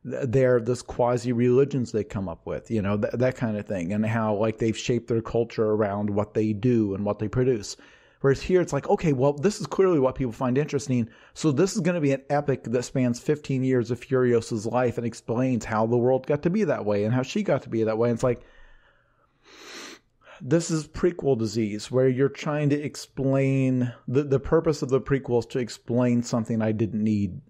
They're this quasi religions they come up with, that kind of thing, and how like they've shaped their culture around what they do and what they produce. Whereas here it's like, okay, well, this is clearly what people find interesting. So this is going to be an epic that spans 15 years of Furiosa's life and explains how the world got to be that way and how she got to be that way. And it's like, this is prequel disease where you're trying to explain the purpose of the prequels to explain something I didn't need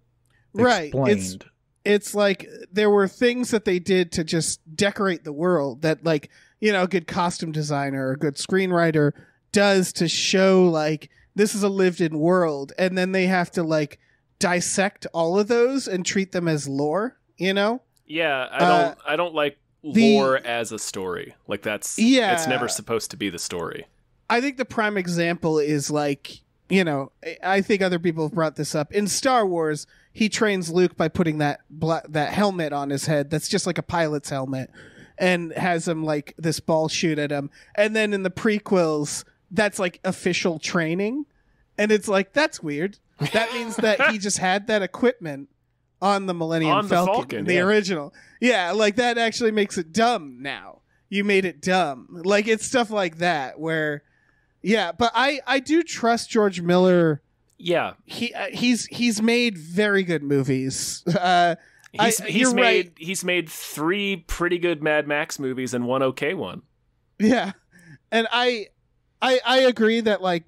explained. Right. It's like there were things that they did to just decorate the world that, like, a good costume designer or a good screenwriter does to show like this is a lived-in world, and then they have to like dissect all of those and treat them as lore. Yeah, I don't like lore as a story. Like it's never supposed to be the story. I think the prime example is like, I think other people have brought this up in Star Wars. He trains Luke by putting that helmet on his head that's just like a pilot's helmet, and has him like this ball shoot at him. And then in the prequels, that's like official training, and it's like, that's weird. That means that he just had that equipment on the Millennium Falcon, the original. Yeah, like that actually makes it dumb now. You made it dumb. Like it's stuff like that where, yeah. But I do trust George Miller. Yeah, he's made very good movies. He's made 3 pretty good Mad Max movies and 1 okay one. Yeah, and I agree that like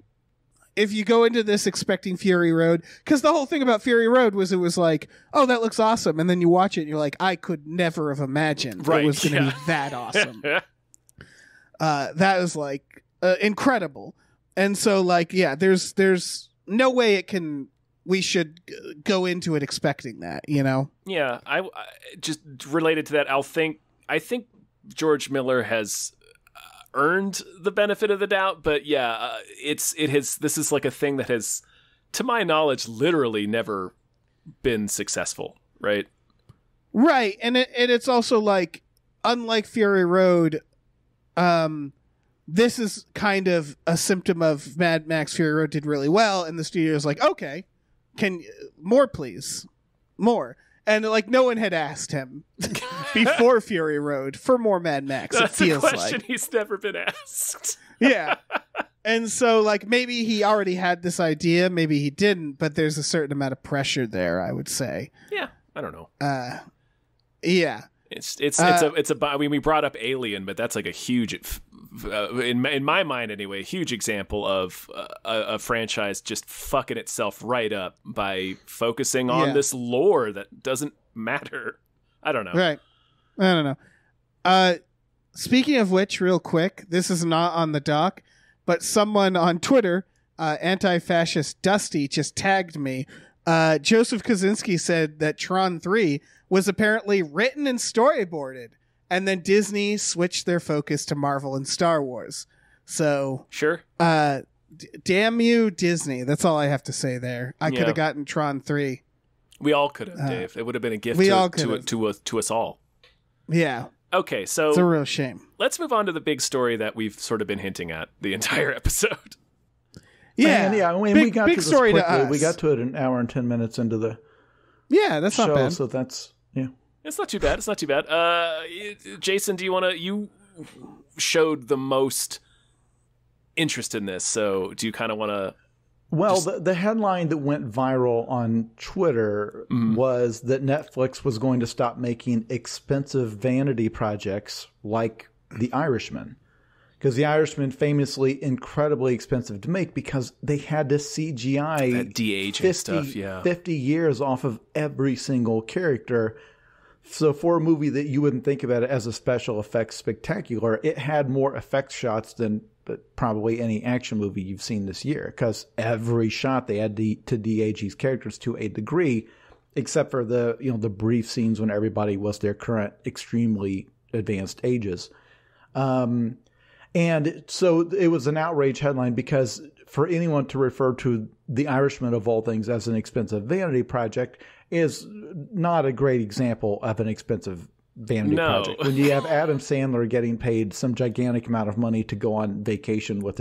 if you go into this expecting Fury Road, because the whole thing about Fury Road was it was like, oh, that looks awesome, and then you watch it and you're like, I could never have imagined it was going to be that awesome. That was like incredible, and so like there's no way we should go into it expecting that, Yeah, I just related to that. I think George Miller has earned the benefit of the doubt, but yeah, this is like a thing that has, to my knowledge, literally never been successful, right? Right, and it's also like, unlike Fury Road, this is kind of a symptom of Mad Max Fury Road did really well, and the studio's like, okay, can more please, more. And like no one had asked him before Fury Road for more Mad Max. That's it feels a question like he's never been asked. Yeah. And so like maybe he already had this idea, maybe he didn't, but there's a certain amount of pressure there, I would say. Yeah, I don't know. Yeah. I mean, we brought up Alien, but that's like a huge, in my mind anyway, huge example of a franchise just fucking itself right up by focusing on this lore that doesn't matter. I don't know. Right. I don't know. Speaking of which, real quick, this is not on the doc, but someone on Twitter, anti-fascist Dusty, just tagged me. Joseph Kosinski said that Tron 3 was apparently written and storyboarded, and then Disney switched their focus to Marvel and Star Wars. So, sure. Damn you, Disney. That's all I have to say there. I could have gotten Tron 3. We all could have, Dave. It would have been a gift to us all. Yeah. Okay, so it's a real shame. Let's move on to the big story that we've sort of been hinting at the entire episode. Yeah, we got big to this story quickly. to us. We got to it an hour and 10 minutes into the that's show, not bad. so that's It's not too bad. It's not too bad. Jason, you showed the most interest in this, so do you kind of want to? Well, the headline that went viral on Twitter was that Netflix was going to stop making expensive vanity projects like The Irishman. Because The Irishman famously incredibly expensive to make because they had to CGI that de-aging stuff, 50 years off of every single character. So for a movie that you wouldn't think about it as a special effects spectacular, it had more effect shots than probably any action movie you've seen this year. Because every shot they had to de-age these characters to a degree, except for the brief scenes when everybody was their current extremely advanced ages. And so it was an outrage headline because for anyone to refer to The Irishman of all things as an expensive vanity project is not a great example of an expensive vanity project. When you have Adam Sandler getting paid some gigantic amount of money to go on vacation with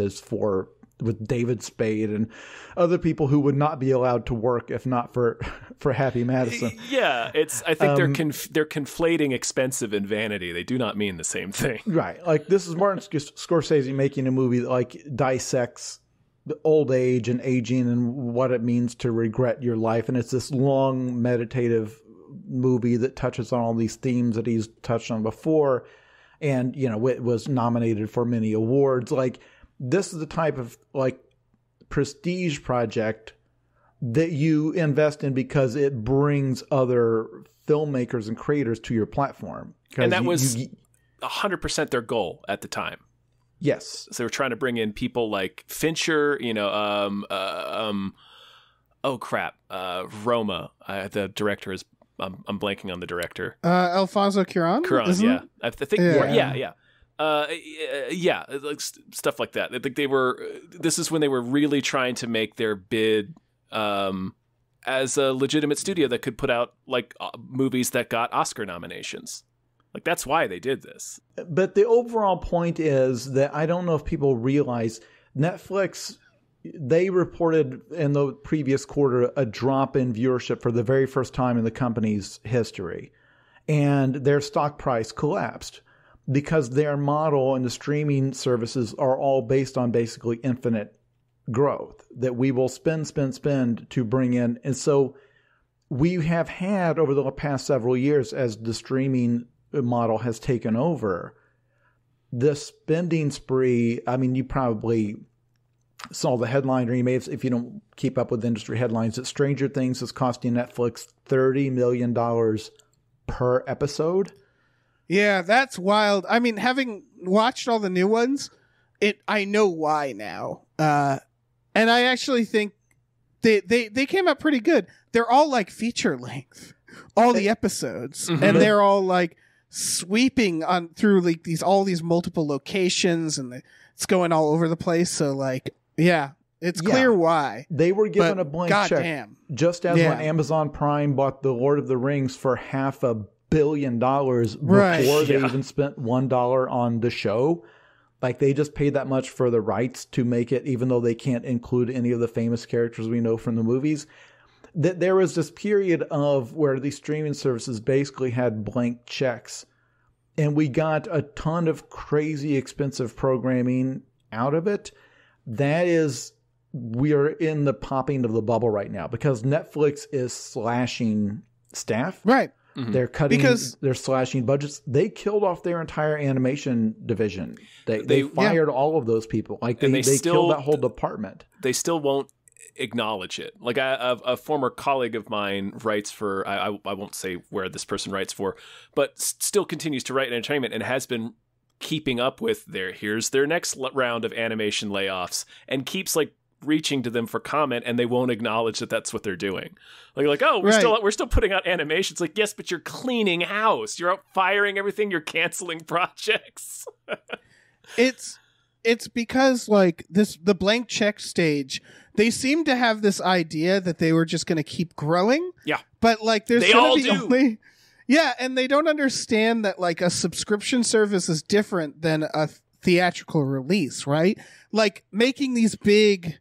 with David Spade and other people who would not be allowed to work if not for Happy Madison. Yeah, I think they're conflating expensive and vanity. They do not mean the same thing. Right. Like this is Martin Scorsese making a movie that like dissects the old age and aging and what it means to regret your life. And it's this long meditative movie that touches on all these themes that he's touched on before. And, it was nominated for many awards. Like, this is the type of like prestige project that you invest in because it brings other filmmakers and creators to your platform. And that was 100% their goal at the time. Yes. So they were trying to bring in people like Fincher, Roma. The director is, I'm blanking on the director. Alfonso Cuarón? Yeah. I think, like stuff like that. I think this is when they were really trying to make their bid as a legitimate studio that could put out like movies that got Oscar nominations. Like that's why they did this. But the overall point is that I don't know if people realize Netflix, they reported in the previous quarter a drop in viewership for the very first time in the company's history. And their stock price collapsed because their model and the streaming services are all based on basically infinite growth that we will spend to bring in. And so we have had over the past several years as the streaming model has taken over, the spending spree. I mean, you probably saw the headline, or you may have, if you don't keep up with industry headlines, that Stranger Things is costing Netflix $30 million per episode. Yeah, that's wild. I mean, having watched all the new ones, I know why now. And I actually think they came out pretty good. They're all like feature length, all the episodes, and they're all like sweeping on through like all these multiple locations, and it's going all over the place. So like, it's clear why they were given a blank check. Damn. Just as when Amazon Prime bought The Lord of the Rings for $500 million before they even spent $1 on the show. Like they just paid that much for the rights to make it, even though they can't include any of the famous characters we know from the movies. There was this period of where these streaming services basically had blank checks, and we got a ton of crazy expensive programming out of it. We are in the popping of the bubble right now because Netflix is slashing staff. Right. Mm-hmm. They're slashing budgets. They killed off their entire animation division. They fired all of those people. Like they killed that whole department. They still won't acknowledge it. Like a former colleague of mine writes for, I won't say where this person writes for, but still continues to write in entertainment and has been keeping up with here's their next round of animation layoffs, and keeps like reaching to them for comment, and they won't acknowledge that that's what they're doing. Like, oh, we're still putting out animations. Like, yes, but you're cleaning house. You're out firing everything. You're canceling projects. It's because like the blank check stage, they seem to have this idea that they were just going to keep growing. Yeah, but like there's they all do. And they don't understand that like a subscription service is different than a theatrical release, right? Like making these big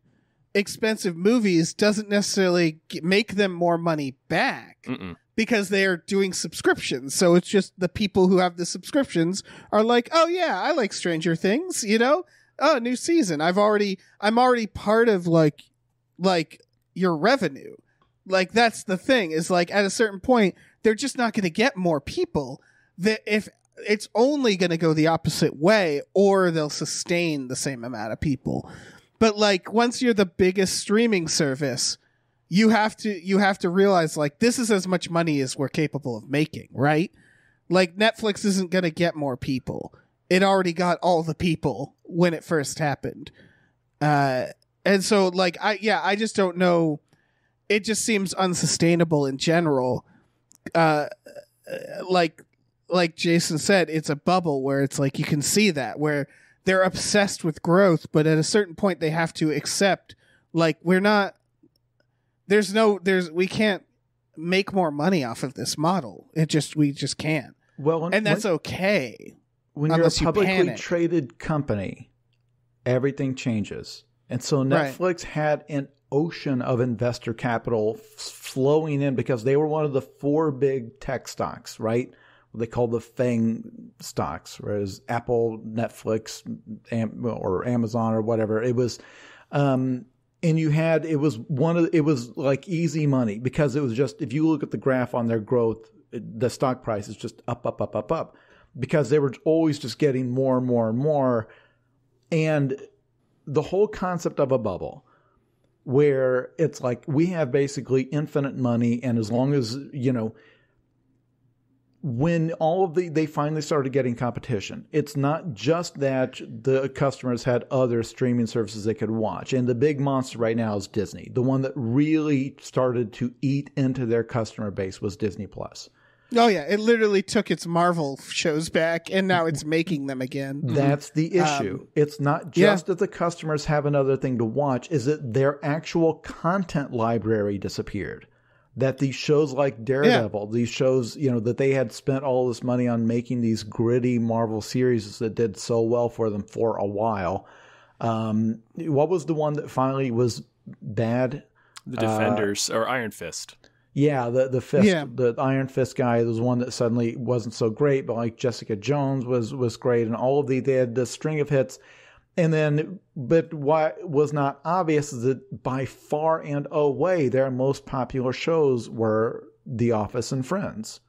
expensive movies doesn't necessarily make them more money back. Mm-mm. Because they are doing subscriptions. So it's just the people who have the subscriptions are like, oh yeah, I like Stranger Things, you know? Oh, new season. I'm already part of like your revenue. Like that's the thing, is like at a certain point, they're just not going to get more people. That if it's only going to go the opposite way, or they'll sustain the same amount of people. But like once you're the biggest streaming service, you have to realize like this is as much money as we're capable of making, right? Like Netflix isn't going to get more people. It already got all the people when it first happened. And so like I just don't know. It just seems unsustainable in general. Like Jason said, it's a bubble where it's like you can see that where they're obsessed with growth, but at a certain point they have to accept like we can't make more money off of this model. We just can't. Well, and that's okay. When you're a publicly traded company, everything changes. And so Netflix had an ocean of investor capital flowing in because they were one of the 4 big tech stocks, right? What they call the FANG stocks, whereas Apple, Netflix, or Amazon or whatever. It was, and it was like easy money because it was just, if you look at the graph on their growth, the stock price is just up, because they were always just getting more and more and more. And the whole concept of a bubble where it's like we have basically infinite money, and as long as, when they finally started getting competition, it's not just that the customers had other streaming services they could watch. And the big monster right now is Disney. The one that really started to eat into their customer base was Disney Plus. Oh yeah, it literally took its Marvel shows back, and now it's making them again. That's the issue. It's not just that the customers have another thing to watch, is that their actual content library disappeared. That these shows like Daredevil, these shows, that they had spent all this money on making these gritty Marvel series that did so well for them for a while. What was the one that finally was bad? The Defenders, or Iron Fist. Yeah, the Fist, the Iron Fist guy was one that suddenly wasn't so great, but like Jessica Jones was great, and all of they had the string of hits. And then, but what was not obvious is that by far and away, their most popular shows were The Office and Friends.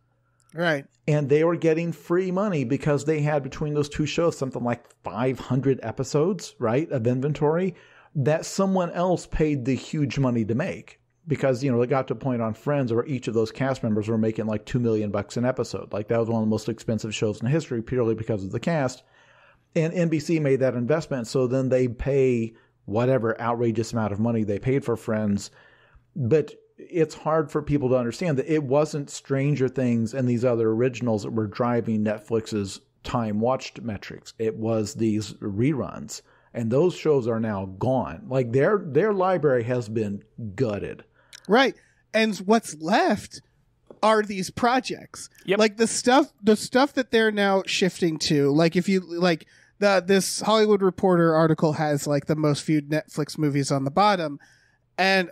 Right. And they were getting free money because they had between those two shows something like 500 episodes, right, of inventory that someone else paid the huge money to make. Because, it got to a point on Friends where each of those cast members were making like $2 million an episode. Like that was one of the most expensive shows in history purely because of the cast. And NBC made that investment. So then they pay whatever outrageous amount of money they paid for Friends. But it's hard for people to understand that it wasn't Stranger Things and these other originals that were driving Netflix's time watched metrics. It was these reruns. And those shows are now gone. Like their library has been gutted. Right. And what's left are these projects. Yep. Like the stuff that they're now shifting to. Like if you like this Hollywood Reporter article has like the most viewed Netflix movies on the bottom. And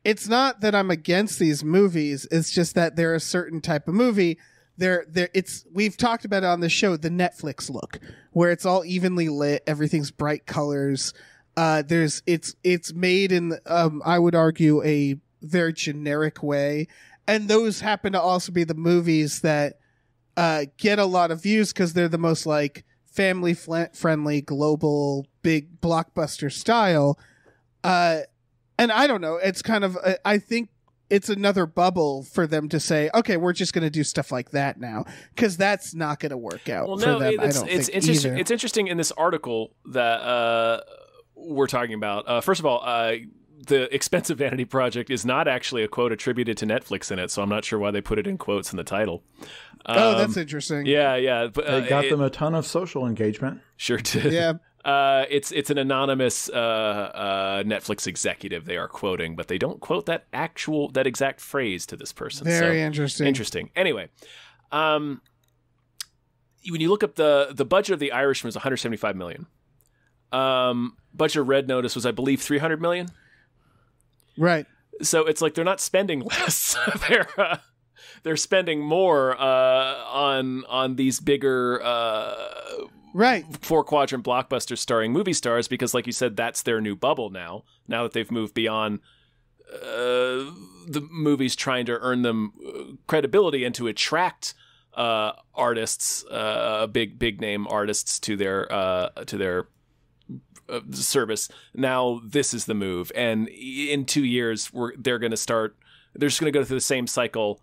it's not that I'm against these movies. It's just that they're a certain type of movie. We've talked about it on the show, the Netflix look, where it's all evenly lit, everything's bright colors. It's made in I would argue a very generic way, and those happen to also be the movies that get a lot of views because they're the most like family friendly, global, big blockbuster style. And I don't know, it's kind of I think it's another bubble for them to say, okay, we're just going to do stuff like that now, because that's not going to work out for them. It's interesting. It's interesting in this article that we're talking about. First of all, the expensive vanity project is not actually a quote attributed to Netflix in it, so I'm not sure why they put it in quotes in the title. That's interesting. Yeah. But, they got them a ton of social engagement. Sure did. Yeah. It's an anonymous Netflix executive they are quoting, but they don't quote that exact phrase to this person. Very interesting. Interesting. Anyway, when you look up the budget of The Irishman was $175 million. Budget of Red Notice was, I believe, $300 million. Right. So it's like they're not spending less. They're spending more on these bigger right 4-quadrant blockbusters starring movie stars, because like you said, that's their new bubble now that they've moved beyond the movies trying to earn them credibility and to attract artists, big name artists to their service. Now this is the move, and in 2 years they're just going to go through the same cycle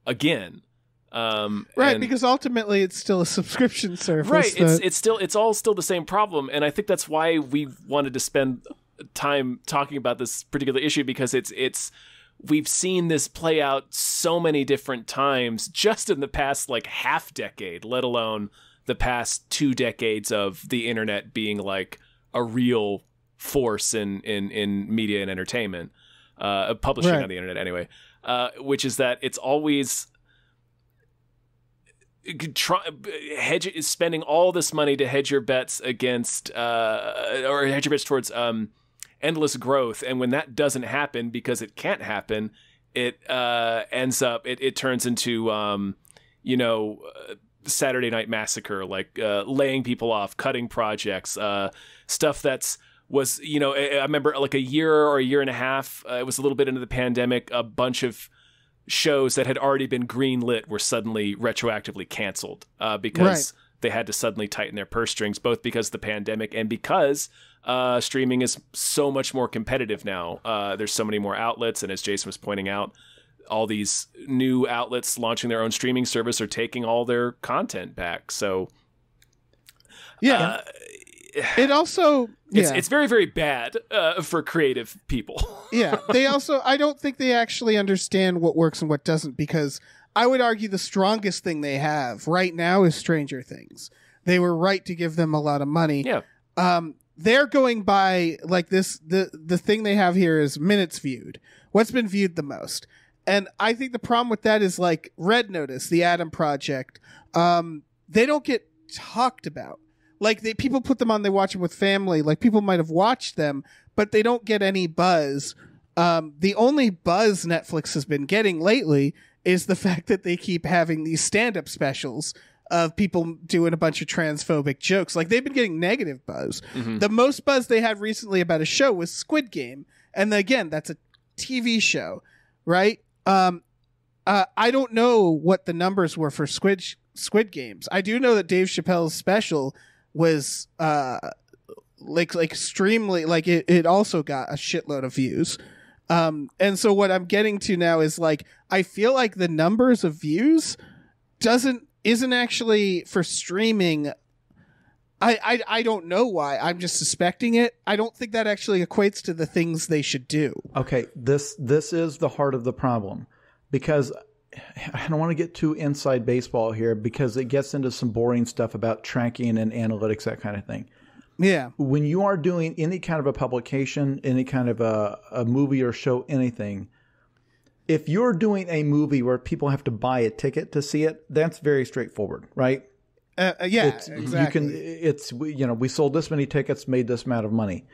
again. Because ultimately it's still a subscription service. Right, it's all still the same problem, and I think that's why we wanted to spend time talking about this particular issue, because we've seen this play out so many different times just in the past like half decade, let alone the past 2 decades of the internet being like a real force in media and entertainment, publishing on the internet anyway, which is that it's always spending all this money to hedge your bets against or hedge your bets towards endless growth, and when that doesn't happen, because it can't happen, it turns into Saturday Night Massacre, like laying people off, cutting projects, stuff I remember like a year or a year and a half, it was a little bit into the pandemic, a bunch of shows that had already been greenlit were suddenly retroactively canceled because they had to suddenly tighten their purse strings, both because of the pandemic and because streaming is so much more competitive now. There's so many more outlets, and as Jason was pointing out, all these new outlets launching their own streaming service are taking all their content back. So it also it's very, very bad for creative people. I don't think they actually understand what works and what doesn't, because I would argue the strongest thing they have right now is Stranger Things. They were right to give them a lot of money. They're going by like this, the thing they have here is minutes viewed, what's been viewed the most. And I think the problem with that is like Red Notice, the Adam Project, they don't get talked about. Like people put them on, they watch them with family. Like people might have watched them, but they don't get any buzz. The only buzz Netflix has been getting lately is the fact that they keep having these stand-up specials of people doing a bunch of transphobic jokes. Like they've been getting negative buzz. Mm-hmm. The most buzz they had recently about a show was Squid Game. And again, that's a TV show, right? I don't know what the numbers were for Squid Games. I do know that Dave Chappelle's special was like extremely, like it also got a shitload of views. And so what I'm getting to now is like I feel like the numbers of views isn't actually for streaming. I don't know why. I'm just suspecting it. I don't think that actually equates to the things they should do. Okay, this is the heart of the problem, because I don't want to get too inside baseball here, because it gets into some boring stuff about tracking and analytics, that kind of thing. Yeah. When you are doing any kind of a publication, any kind of a movie or show, anything, if you're doing a movie where people have to buy a ticket to see it, that's very straightforward, right? Exactly. We sold this many tickets, made this amount of money.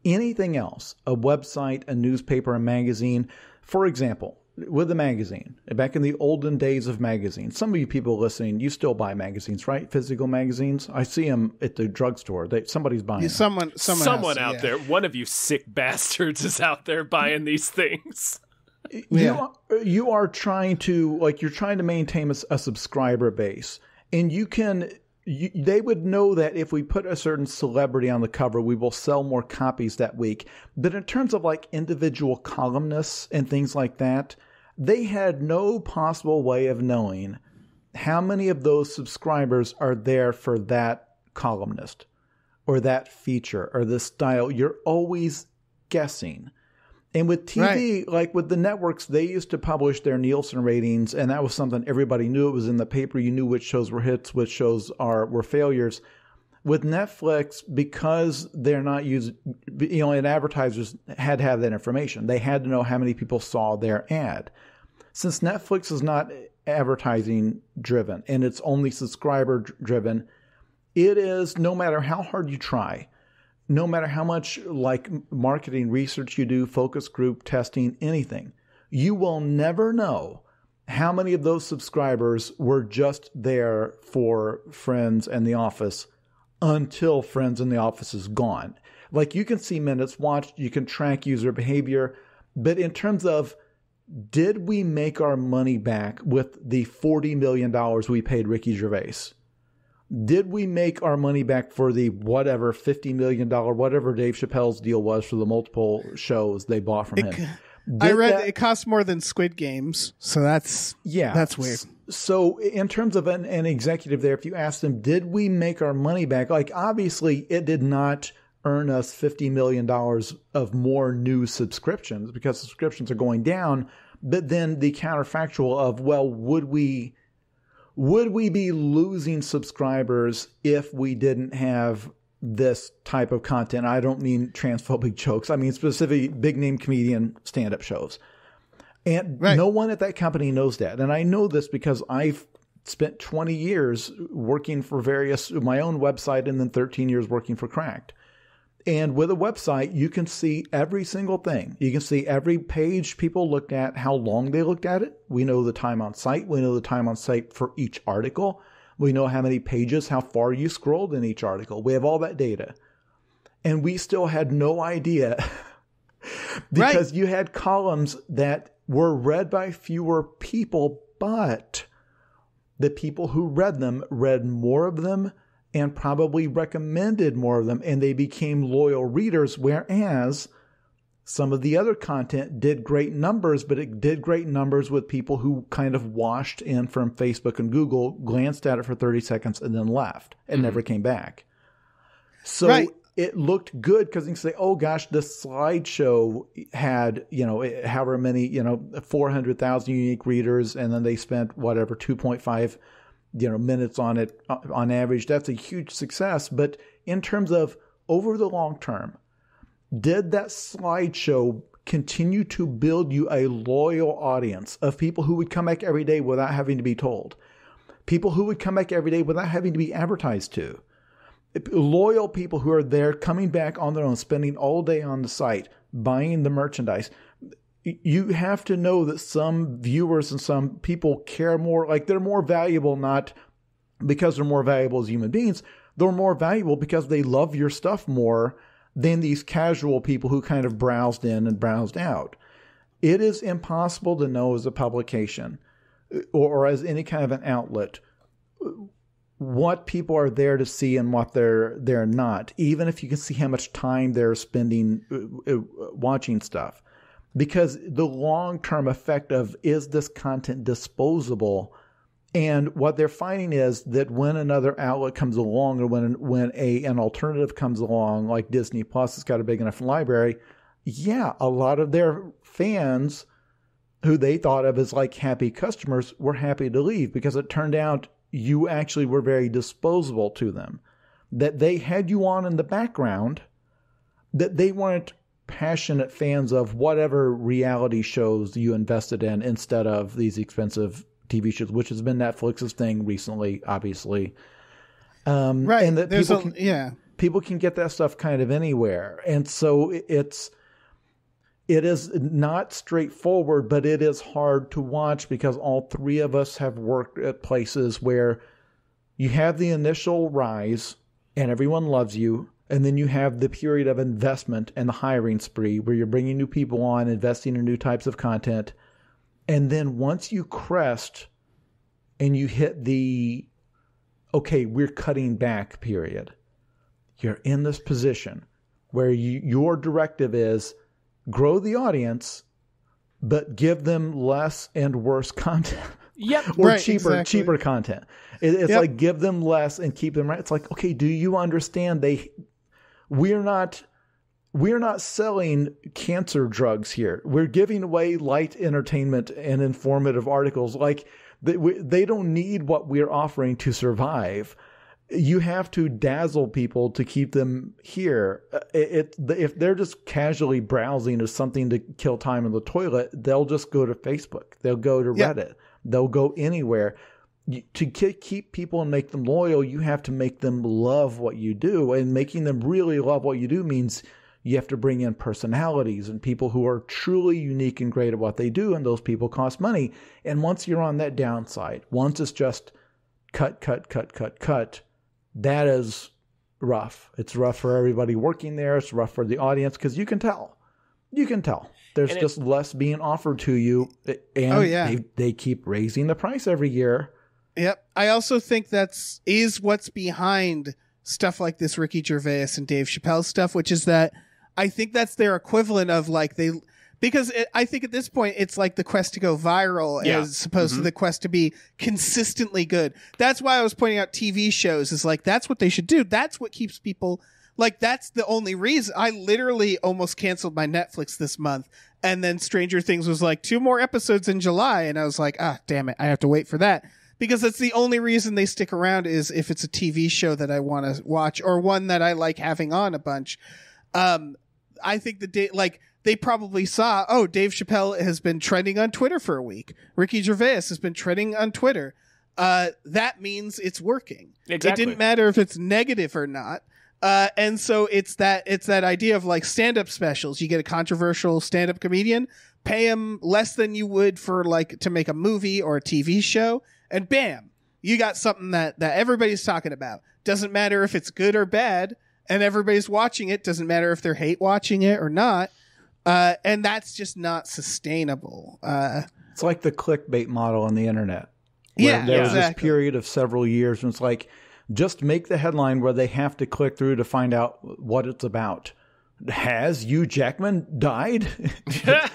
anything else, a website, a newspaper, a magazine, for example, with a magazine, back in the olden days of magazines, some of you people listening, you still buy magazines, right? Physical magazines. I see them at the drugstore. Somebody's buying them. Someone out there, one of you sick bastards is out there buying these things. You are trying to, you're trying to maintain a subscriber base, and they would know that if we put a certain celebrity on the cover, we will sell more copies that week. But in terms of individual columnists and things like that, they had no possible way of knowing how many of those subscribers are there for that columnist or that feature or the style. You're always guessing. And with TV, like with the networks, they used to publish their Nielsen ratings, and that was something everybody knew. It was in the paper. You knew which shows were hits, which shows were failures. With Netflix, because they're not using, and advertisers had to have that information. They had to know how many people saw their ad. Since Netflix is not advertising driven and it's only subscriber driven, it is, no matter how hard you try, no matter how much marketing research you do, focus group testing, anything, you will never know how many of those subscribers were just there for Friends and The Office until Friends and The Office is gone. You can see minutes watched, you can track user behavior, but in terms of, did we make our money back with the $40 million we paid Ricky Gervais? Did we make our money back for the $50 million, whatever Dave Chappelle's deal was for the multiple shows they bought from him? I read it costs more than Squid Games, so that's weird. So in terms of an executive there, if you ask them, did we make our money back? Obviously it did not earn us $50 million of more new subscriptions because subscriptions are going down. But then the counterfactual of, would we be losing subscribers if we didn't have this type of content? I don't mean transphobic jokes. I mean specifically big name comedian stand-up shows. And no one at that company knows that. And I know this because I've spent 20 years working for my own website and then 13 years working for Cracked. And with a website, you can see every single thing. You can see every page people looked at, how long they looked at it. We know the time on site. We know the time on site for each article. We know how many pages, how far you scrolled in each article. We have all that data. And we still had no idea because you had columns that were read by fewer people, but the people who read them read more of them and probably recommended more of them, and they became loyal readers, whereas some of the other content did great numbers, but it did great numbers with people who kind of washed in from Facebook and Google, glanced at it for 30 seconds, and then left and never came back. So it looked good because you can say, oh gosh, this slideshow had, however many, 400,000 unique readers, and then they spent 2.5 minutes on it on average. That's a huge success. But in terms of over the long term, did that slideshow continue to build you a loyal audience of people who would come back every day without having to be told? People who would come back every day without having to be advertised to? Loyal people who are there coming back on their own, spending all day on the site, buying the merchandise. You have to know that some viewers and some people care more, they're more valuable, not because they're more valuable as human beings. They're more valuable because they love your stuff more than these casual people who kind of browsed in and browsed out. It is impossible to know as a publication or as any kind of an outlet what people are there to see and what they're not, even if you can see how much time they're spending watching stuff. Because the long-term effect of, is this content disposable? And what they're finding is that when another outlet comes along, or when an alternative comes along, like Disney Plus has got a big enough library, a lot of their fans who they thought of as happy customers were happy to leave because it turned out you actually were very disposable to them. That they had you on in the background, that they weren't passionate fans of whatever reality shows you invested in instead of these expensive TV shows, which has been Netflix's thing recently, obviously. And that People can get that stuff kind of anywhere. And so it is not straightforward, but it is hard to watch because all three of us have worked at places where you have the initial rise and everyone loves you. And then you have the period of investment and the hiring spree where you're bringing new people on, investing in new types of content. And then once you crest and you hit the, okay, we're cutting back period, you're in this position where your directive is grow the audience, but give them less and worse content. Yep. Or Right, cheaper content. It's Yep. like give them less and keep them right. It's like, okay, do you understand we're not selling cancer drugs here. We're giving away light entertainment and informative articles. Like they don't need what we're offering to survive. You have to dazzle people to keep them here. If they're just casually browsing as something to kill time in the toilet, they'll just go to Facebook. They'll go to Reddit. They'll go anywhere. To keep people and make them loyal, you have to make them love what you do. And making them really love what you do means you have to bring in personalities and people who are truly unique and great at what they do. And those people cost money. And once you're on that downside, once it's just cut, that is rough. It's rough for everybody working there. It's rough for the audience because you can tell. There's just less being offered to you. And they keep raising the price every year. Yep. I also think is what's behind stuff like this Ricky Gervais and Dave Chappelle stuff, which is that I think that's their equivalent of like I think at this point it's like the quest to go viral as opposed to the quest to be consistently good. That's why I was pointing out TV shows is like, that's what they should do. That's what keeps people like, that's the only reason. I literally almost canceled my Netflix this month. And then Stranger Things was like 2 more episodes in July. And I was like, damn it. I have to wait for that. Because that's the only reason they stick around is if it's a TV show that I want to watch or one that I like having on a bunch. I think they probably saw, Dave Chappelle has been trending on Twitter for a week. Ricky Gervais has been trending on Twitter. That means it's working. Exactly. It didn't matter if it's negative or not. And so it's that idea of like stand-up specials. You get a controversial stand-up comedian, pay him less than you would for like to make a movie or a TV show. And bam, you got something that everybody's talking about. Doesn't matter if it's good or bad, and everybody's watching it. Doesn't matter if they're hate watching it or not. And that's just not sustainable. It's like the clickbait model on the internet. There was this period of several years when it's like, just make the headline where they have to click through to find out what it's about. Has Hugh Jackman died?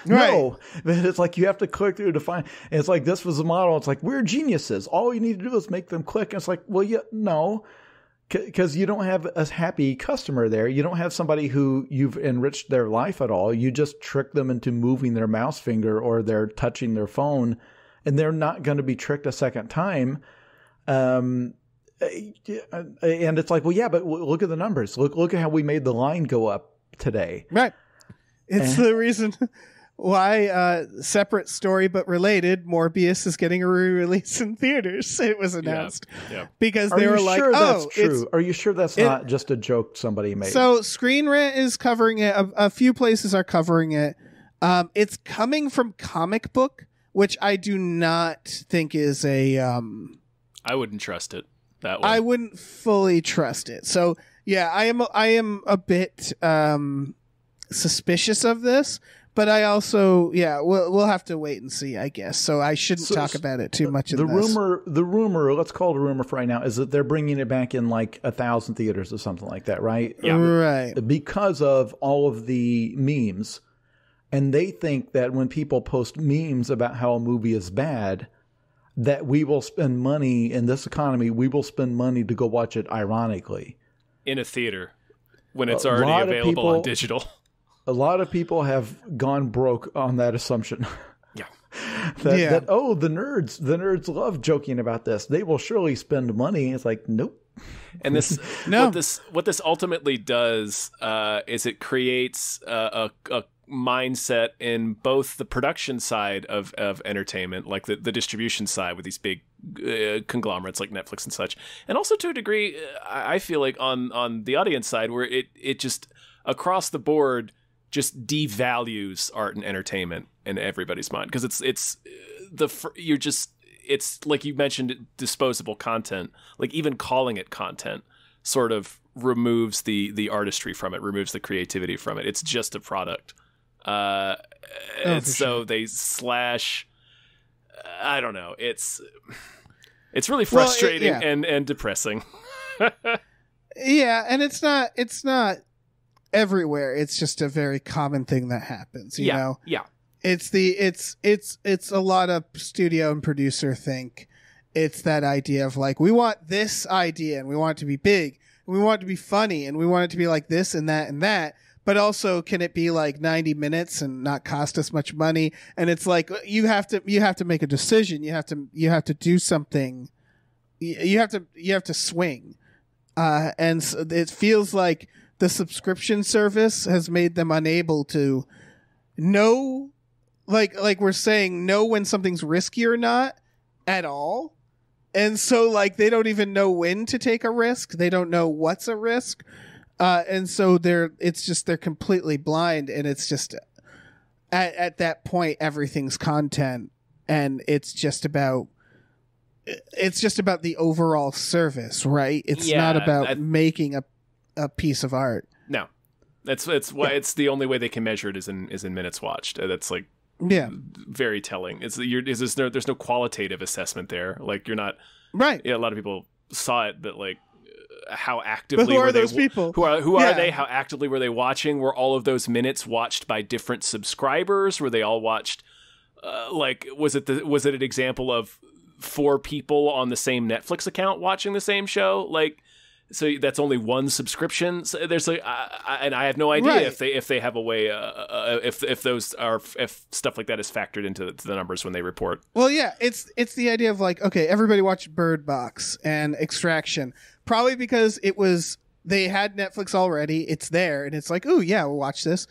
No. But it's like you have to click through to find. And it's like this was a model. It's like we're geniuses. All you need to do is make them click. And it's like, well, no, because you don't have a happy customer there. You don't have somebody who you've enriched their life at all. You just trick them into moving their mouse finger or they're touching their phone, and they're not going to be tricked a second time. And it's like, well, yeah, but look at the numbers. Look at how we made the line go up today. Right. It's the reason why, separate story but related, Morbius is getting a re-release in theaters. It was announced. Yeah. Because they were like, sure that's true? Are you sure that's not just a joke somebody made? So Screen Rant is covering it. A few places are covering it. It's coming from Comic Book, which I do not think is a... I wouldn't trust it that way. I wouldn't fully trust it. So yeah, I am a bit suspicious of this, but I also we'll have to wait and see, I guess. So I shouldn't talk about it too much. The rumor, let's call it a rumor for right now, is that they're bringing it back in like 1,000 theaters or something like that, right? Yeah, right. Because of all of the memes, and they think that when people post memes about how a movie is bad, that we will spend money in this economy. We will spend money to go watch it ironically in a theater when it's already available on digital. A lot of people have gone broke on that assumption. Yeah. that the nerds love joking about this. They will surely spend money. It's like, nope. And what this ultimately does is it creates mindset in both the production side of entertainment, like the distribution side with these big conglomerates like Netflix and such, and also to a degree, I feel like on the audience side, where it just across the board just devalues art and entertainment in everybody's mind, because it's like you mentioned, disposable content. Like even calling it content sort of removes the artistry from it, removes the creativity from it. It's just a product. And so they slash. I don't know. It's really frustrating and depressing. Yeah, and it's not everywhere. It's just a very common thing that happens. You know. Yeah. It's a lot of studio and producer think. It's that idea of like, we want this idea and we want it to be big and we want it to be funny and we want it to be like this and that and that. But also, can it be like 90 minutes and not cost us much money? And it's like, you have to make a decision. You have to do something. You have to swing. And so it feels like the subscription service has made them unable to know, like we're saying, know when something's risky or not at all. And so like they don't even know when to take a risk. They don't know what's a risk. And so they're completely blind, and it's just at that point everything's content, and it's just about the overall service, right? It's not about making a piece of art. No, it's why it's the only way they can measure it is in minutes watched. That's like very telling. There's no qualitative assessment there. Like you're not right. Yeah, a lot of people saw it, but like. How actively but who are those people? Who are they? How actively were they watching? Were all of those minutes watched by different subscribers? Were they all watched? Like, was it an example of 4 people on the same Netflix account watching the same show? Like, so that's only one subscription. So there's like, and I have no idea if they have a way, if stuff like that is factored into the numbers when they report. Well, yeah, it's the idea of like, okay, everybody watched Bird Box and Extraction. Probably because they had Netflix already. It's there, and it's like, oh yeah, we'll watch this.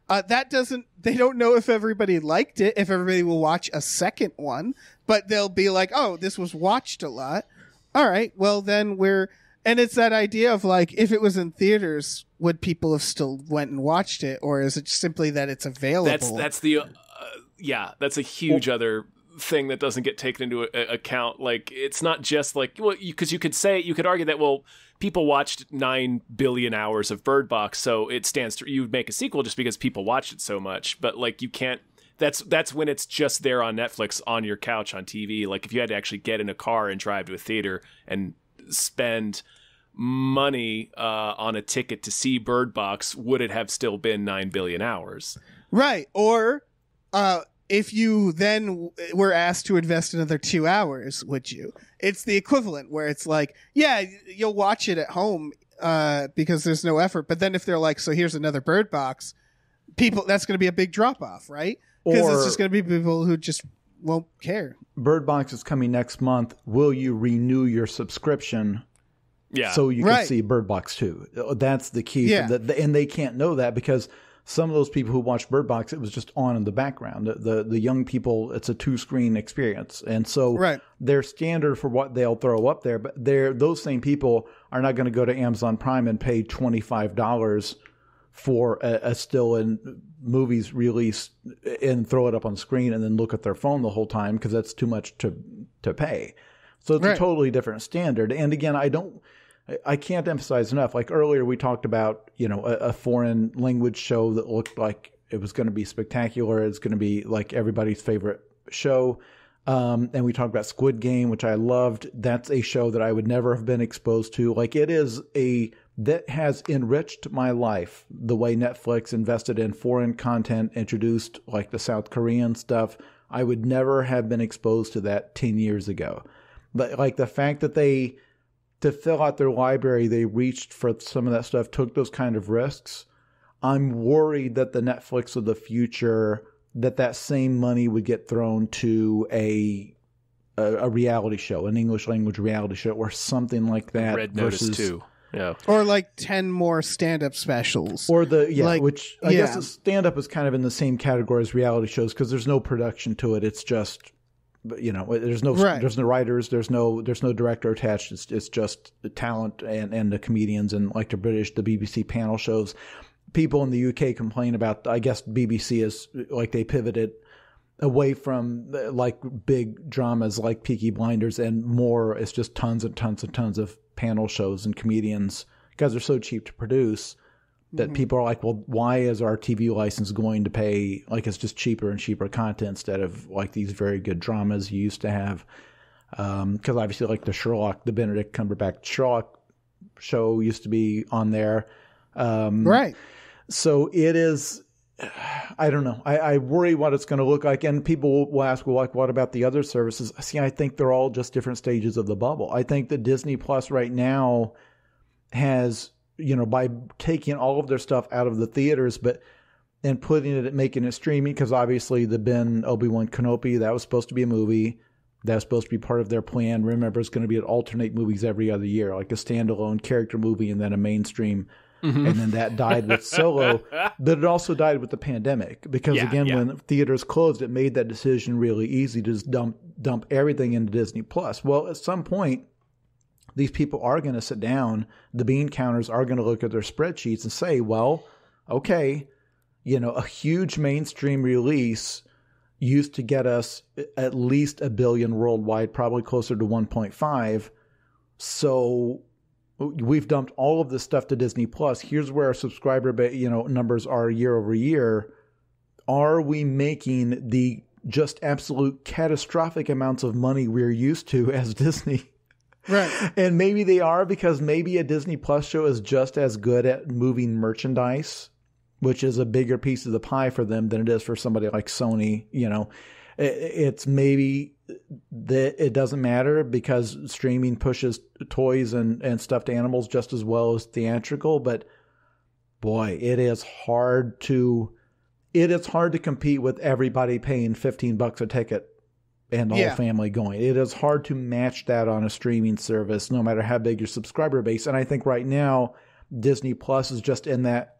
They don't know if everybody liked it, if everybody will watch a second one, but they'll be like, oh, this was watched a lot. All right, well then and it's that idea of like, if it was in theaters, would people have still went and watched it, or is it simply that it's available? That's a huge other thing that doesn't get taken into account. Like, it's not just like, well, because you could argue that, well, people watched 9 billion hours of Bird Box, so it stands to, you would make a sequel just because people watched it so much. But like, you can't, that's when it's just there on Netflix on your couch on TV. Like, if you had to actually get in a car and drive to a theater and spend money on a ticket to see Bird Box, would it have still been 9 billion hours? Right. Or if you then were asked to invest another 2 hours, would you? It's the equivalent where it's like, yeah, you'll watch it at home because there's no effort. But then if they're like, so here's another Bird Box, that's going to be a big drop off, right? Because it's just going to be people who just won't care. Bird Box is coming next month. Will you renew your subscription? Yeah. So you can see Bird Box 2. That's the key. Yeah. And they can't know that because some of those people who watched Bird Box, it was just on in the background. The young people, it's a 2-screen experience. And so their standard for what they'll throw up there, but those same people are not going to go to Amazon Prime and pay $25 for a still in movies release and throw it up on screen and then look at their phone the whole time because that's too much to pay. So it's a totally different standard. And again, I can't emphasize enough. Like earlier, we talked about, a foreign language show that looked like it was going to be spectacular. It's going to be like everybody's favorite show. And we talked about Squid Game, which I loved. That's a show that I would never have been exposed to. Like it is that has enriched my life the way Netflix invested in foreign content, introduced like the South Korean stuff. I would never have been exposed to that 10 years ago. But like the fact that to fill out their library, they reached for some of that stuff, took those kind of risks. I'm worried that the Netflix of the future, that same money would get thrown to a reality show, an English language reality show or something like that. Red Notice 2. Yeah. Or like 10 more stand-up specials. Or Like, which I guess the stand-up is kind of in the same category as reality shows because there's no production to it. It's just, there's no writers, there's no director attached. It's just the talent and the comedians and like the BBC panel shows. People in the UK complain about, I guess BBC is like they pivoted away from like big dramas like Peaky Blinders and more. It's just tons and tons and tons of panel shows and comedians because they're so cheap to produce that people are like, well, why is our TV license going to pay? Like it's just cheaper and cheaper content instead of like these very good dramas you used to have. Because obviously like the Benedict Cumberbatch Sherlock show used to be on there. Right. So it is, I don't know. I worry what it's going to look like. And people will ask, well, like, what about the other services? See, I think they're all just different stages of the bubble. I think that Disney Plus right now has, by taking all of their stuff out of the theaters, and making it streaming, because obviously the Obi-Wan Kenobi, that was supposed to be a movie. That was supposed to be part of their plan. Remember, it's going to be an alternate movies every other year, like a standalone character movie and then a mainstream. And then that died with Solo, but it also died with the pandemic because when theaters closed, it made that decision really easy to just dump everything into Disney Plus. Well, at some point, these people are going to sit down. The bean counters are going to look at their spreadsheets and say, well, okay, a huge mainstream release used to get us at least 1 billion worldwide, probably closer to 1.5. So we've dumped all of this stuff to Disney Plus. Here's where our subscriber, numbers are year over year. Are we making the just absolute catastrophic amounts of money we're used to as Disney? Right. And maybe they are, because maybe a Disney Plus show is just as good at moving merchandise, which is a bigger piece of the pie for them than it is for somebody like Sony. It's maybe that it doesn't matter because streaming pushes toys and stuffed animals just as well as theatrical. But boy, it is hard to compete with everybody paying $15 a ticket and the whole family going. It is hard to match that on a streaming service, no matter how big your subscriber base. And I think right now Disney Plus is just in that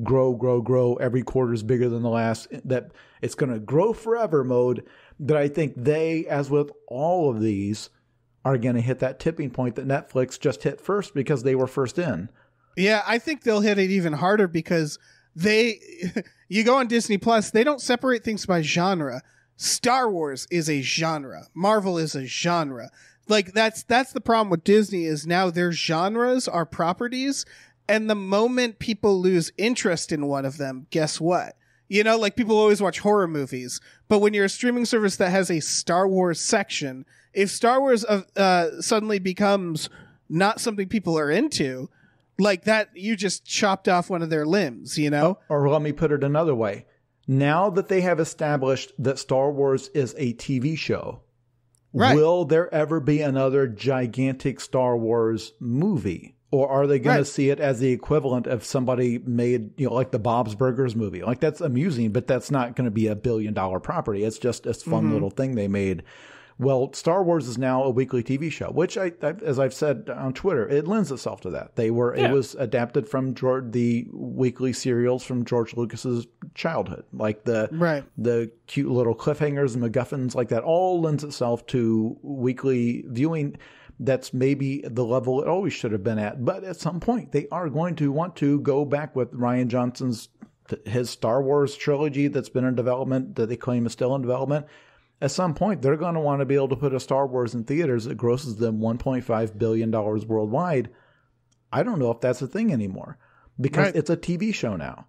grow. Every quarter is bigger than the last, that it's going to grow forever mode. That I think they, as with all of these, are going to hit that tipping point that Netflix just hit first because they were first in. Yeah, I think they'll hit it even harder because you go on Disney Plus, they don't separate things by genre. Star Wars is a genre. Marvel is a genre. Like that's the problem with Disney is now their genres are properties. And the moment people lose interest in one of them, guess what? Like people always watch horror movies, but when you're a streaming service that has a Star Wars section, if Star Wars suddenly becomes not something people are into, like that, you just chopped off one of their limbs, Or let me put it another way. Now that they have established that Star Wars is a TV show, right, will there ever be another gigantic Star Wars movie? Or are they going to see it as the equivalent of somebody made, like the Bob's Burgers movie? Like that's amusing, but that's not going to be $1 billion property. It's just a fun little thing they made. Well, Star Wars is now a weekly TV show, which as I've said on Twitter, it lends itself to that. It was adapted from the weekly serials from George Lucas's childhood, like the cute little cliffhangers and MacGuffins, like that all lends itself to weekly viewing. That's maybe the level it always should have been at. But at some point, they are going to want to go back with Rian Johnson's his Star Wars trilogy that's been in development, that they claim is still in development. At some point, they're going to want to be able to put a Star Wars in theaters that grosses them $1.5 billion worldwide. I don't know if that's a thing anymore because it's a TV show now.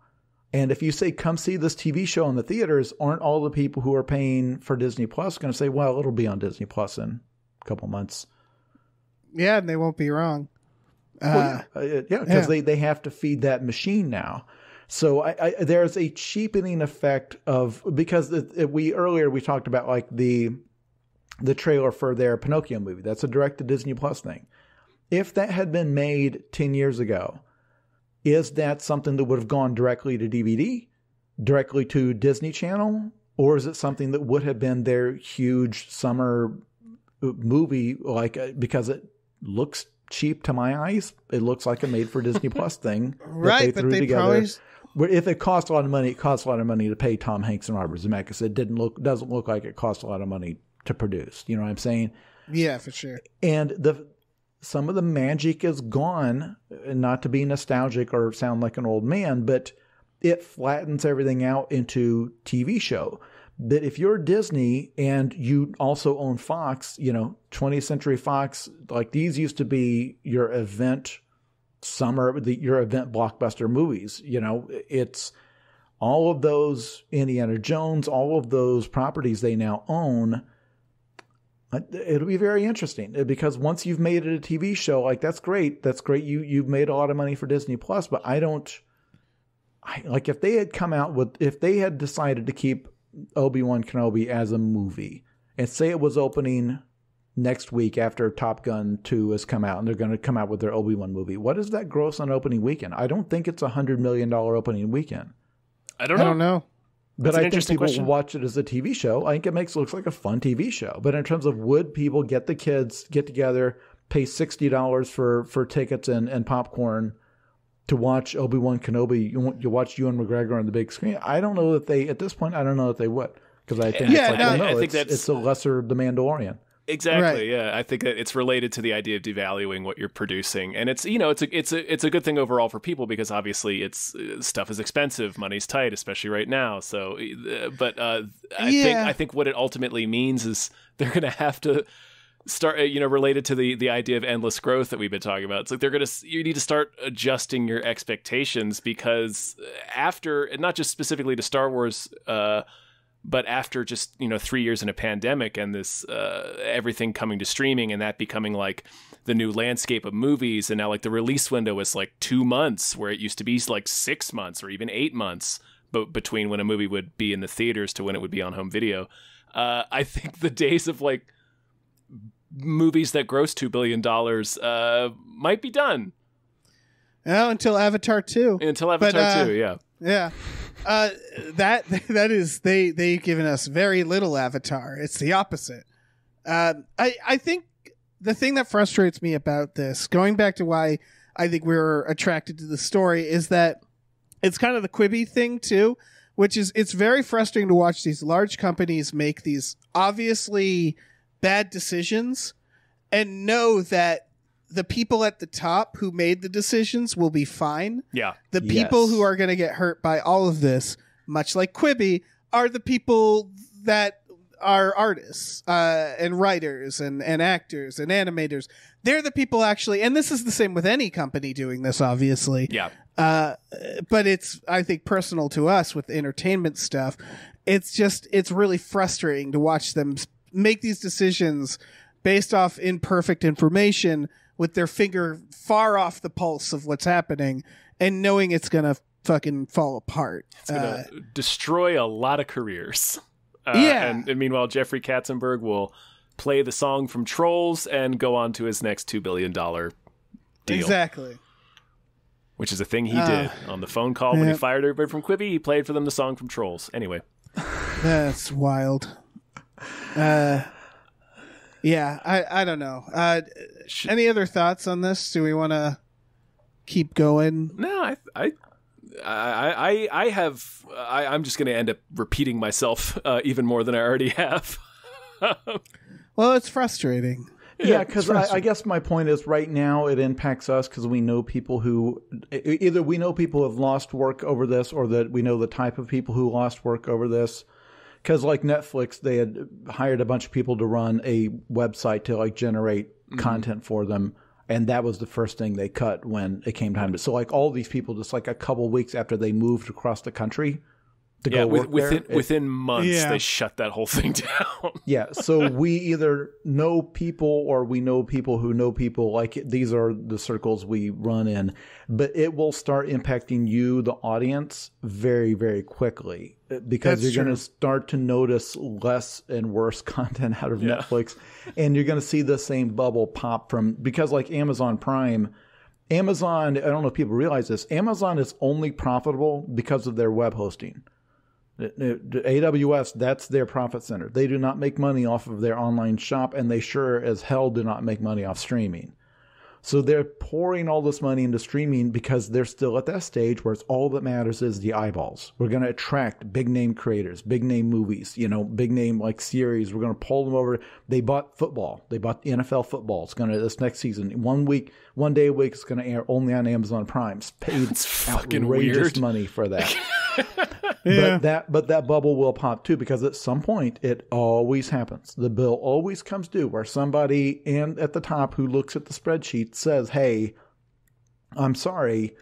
And if you say, come see this TV show in the theaters, aren't all the people who are paying for Disney Plus going to say, well, it'll be on Disney Plus in a couple months? Yeah, and they won't be wrong. Because they have to feed that machine now. So there's a cheapening effect because we talked about like the trailer for their Pinocchio movie. That's a direct to Disney Plus thing. If that had been made 10 years ago, is that something that would have gone directly to DVD, directly to Disney Channel, or is it something that would have been their huge summer movie, like because it looks cheap to my eyes. It looks like a made for Disney Plus thing. Right, but they probably... Where if it costs a lot of money, it costs a lot of money to pay Tom Hanks and Robert Zemeckis. It doesn't look like it costs a lot of money to produce. You know what I'm saying? Yeah, for sure. And some of the magic is gone, not to be nostalgic or sound like an old man, but it flattens everything out into TV show. That if you're Disney and you also own Fox, 20th Century Fox, like these used to be your event your event blockbuster movies. It's all of those Indiana Jones, all of those properties they now own. It'll be very interesting because once you've made it a TV show, like that's great. That's great. You've made a lot of money for Disney Plus, but if they had decided to keep Obi-Wan Kenobi as a movie and say it was opening next week after Top Gun 2 has come out and they're going to come out with their Obi-Wan movie, what is that gross on opening weekend? I don't think it's $100 million opening weekend. I don't know. But I think people will watch it as a TV show. I think it looks like a fun TV show. But in terms of would people get the kids, get together, pay $60 for tickets and popcorn to watch Obi-Wan Kenobi, you watch Ewan McGregor on the big screen? I don't know that they, at this point, I don't know that they would. Because I think it's a lesser The Mandalorian. Exactly. Right. Yeah, I think that it's related to the idea of devaluing what you're producing, and it's a good thing overall for people because obviously stuff is expensive, money's tight, especially right now. So, I think what it ultimately means is they're going to have to start, related to the idea of endless growth that we've been talking about. It's like you need to start adjusting your expectations because after, not just specifically to Star Wars. But after just 3 years in a pandemic and this everything coming to streaming and that becoming like the new landscape of movies, and now like the release window is like 2 months where it used to be like 6 months or even 8 months between when a movie would be in the theaters to when it would be on home video. I think the days of like movies that gross $2 billion might be done. Oh, until Avatar 2. Until Avatar 2, yeah. Yeah. That is they've given us very little Avatar. It's the opposite. I think the thing that frustrates me about this, going back to why I think we're attracted to the story, is that it's kind of the Quibi thing too, which is it's very frustrating to watch these large companies make these obviously bad decisions and know that the people at the top who made the decisions will be fine. Yeah. The people who are going to get hurt by all of this, much like Quibi, are the people that are artists and writers and actors and animators. They're the people actually, and this is the same with any company doing this, obviously. Yeah. But it's, I think, personal to us with entertainment stuff. It's really frustrating to watch them make these decisions based off imperfect information with their finger far off the pulse of what's happening and knowing it's going to fucking fall apart. It's going to destroy a lot of careers. Yeah. And meanwhile, Jeffrey Katzenberg will play the song from Trolls and go on to his next $2 billion deal. Exactly. Which is a thing he did on the phone call when he fired everybody from Quibi. He played for them the song from Trolls. Anyway. That's wild. Yeah, I don't know. Any other thoughts on this? Do we want to keep going? No, I'm just going to end up repeating myself even more than I already have. Well, it's frustrating. Yeah, because I guess my point is right now it impacts us because we know people who either we know people who have lost work over this or that we know the type of people who lost work over this. Because like Netflix, they had hired a bunch of people to run a website to like generate content for them. And that was the first thing they cut when it came time to. So like all these people, just like a couple weeks after they moved across the country to go work within months, they shut that whole thing down. Yeah. So we either know people or we know people who know people. Like these are the circles we run in. But it will start impacting you, the audience, very, very quickly. Because you're going to start to notice less and worse content out of Netflix. And you're going to see the same bubble pop from, because like Amazon Prime, I don't know if people realize this, Amazon is only profitable because of their web hosting. AWS, that's their profit center. They do not make money off of their online shop, and they sure as hell do not make money off streaming. So they're pouring all this money into streaming because they're still at that stage where it's all that matters is the eyeballs. We're going to attract big name creators, big name movies, big name like series. We're going to pull them over. They bought football. They bought NFL football. It's going to, this next season, 1 day a week, it's going to air only on Amazon Prime. It's paid outrageous weird. money for that. Yeah. But that bubble will pop too, because at some point it always happens. The bill always comes due where somebody at the top who looks at the spreadsheet says, "Hey, I'm sorry,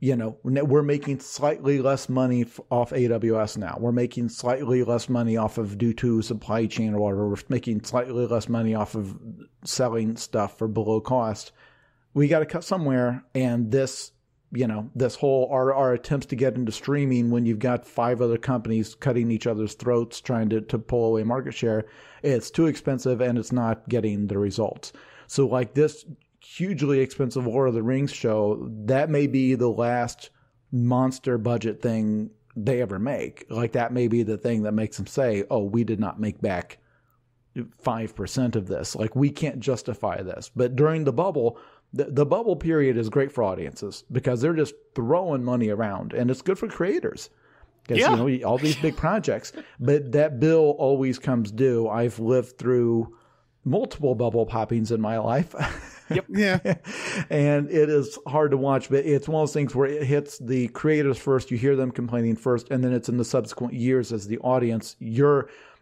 we're making slightly less money off AWS now. We're making slightly less money off of due to supply chain or whatever. We're making slightly less money off of selling stuff for below cost. We got to cut somewhere." And this whole our attempts to get into streaming when you've got 5 other companies cutting each other's throats trying to pull away market share, it's too expensive and it's not getting the results. So like this hugely expensive Lord of the Rings show, that may be the last monster budget thing they ever make. Like that may be the thing that makes them say, "Oh, we did not make back 5% of this. Like we can't justify this." But during the bubble, the bubble period is great for audiences because they're just throwing money around, and it's good for creators because all these big projects. But that bill always comes due. I've lived through multiple bubble poppings in my life. Yep. Yeah. And it is hard to watch, but it's one of those things where it hits the creators first. You hear them complaining first, and then it's in the subsequent years as the audience.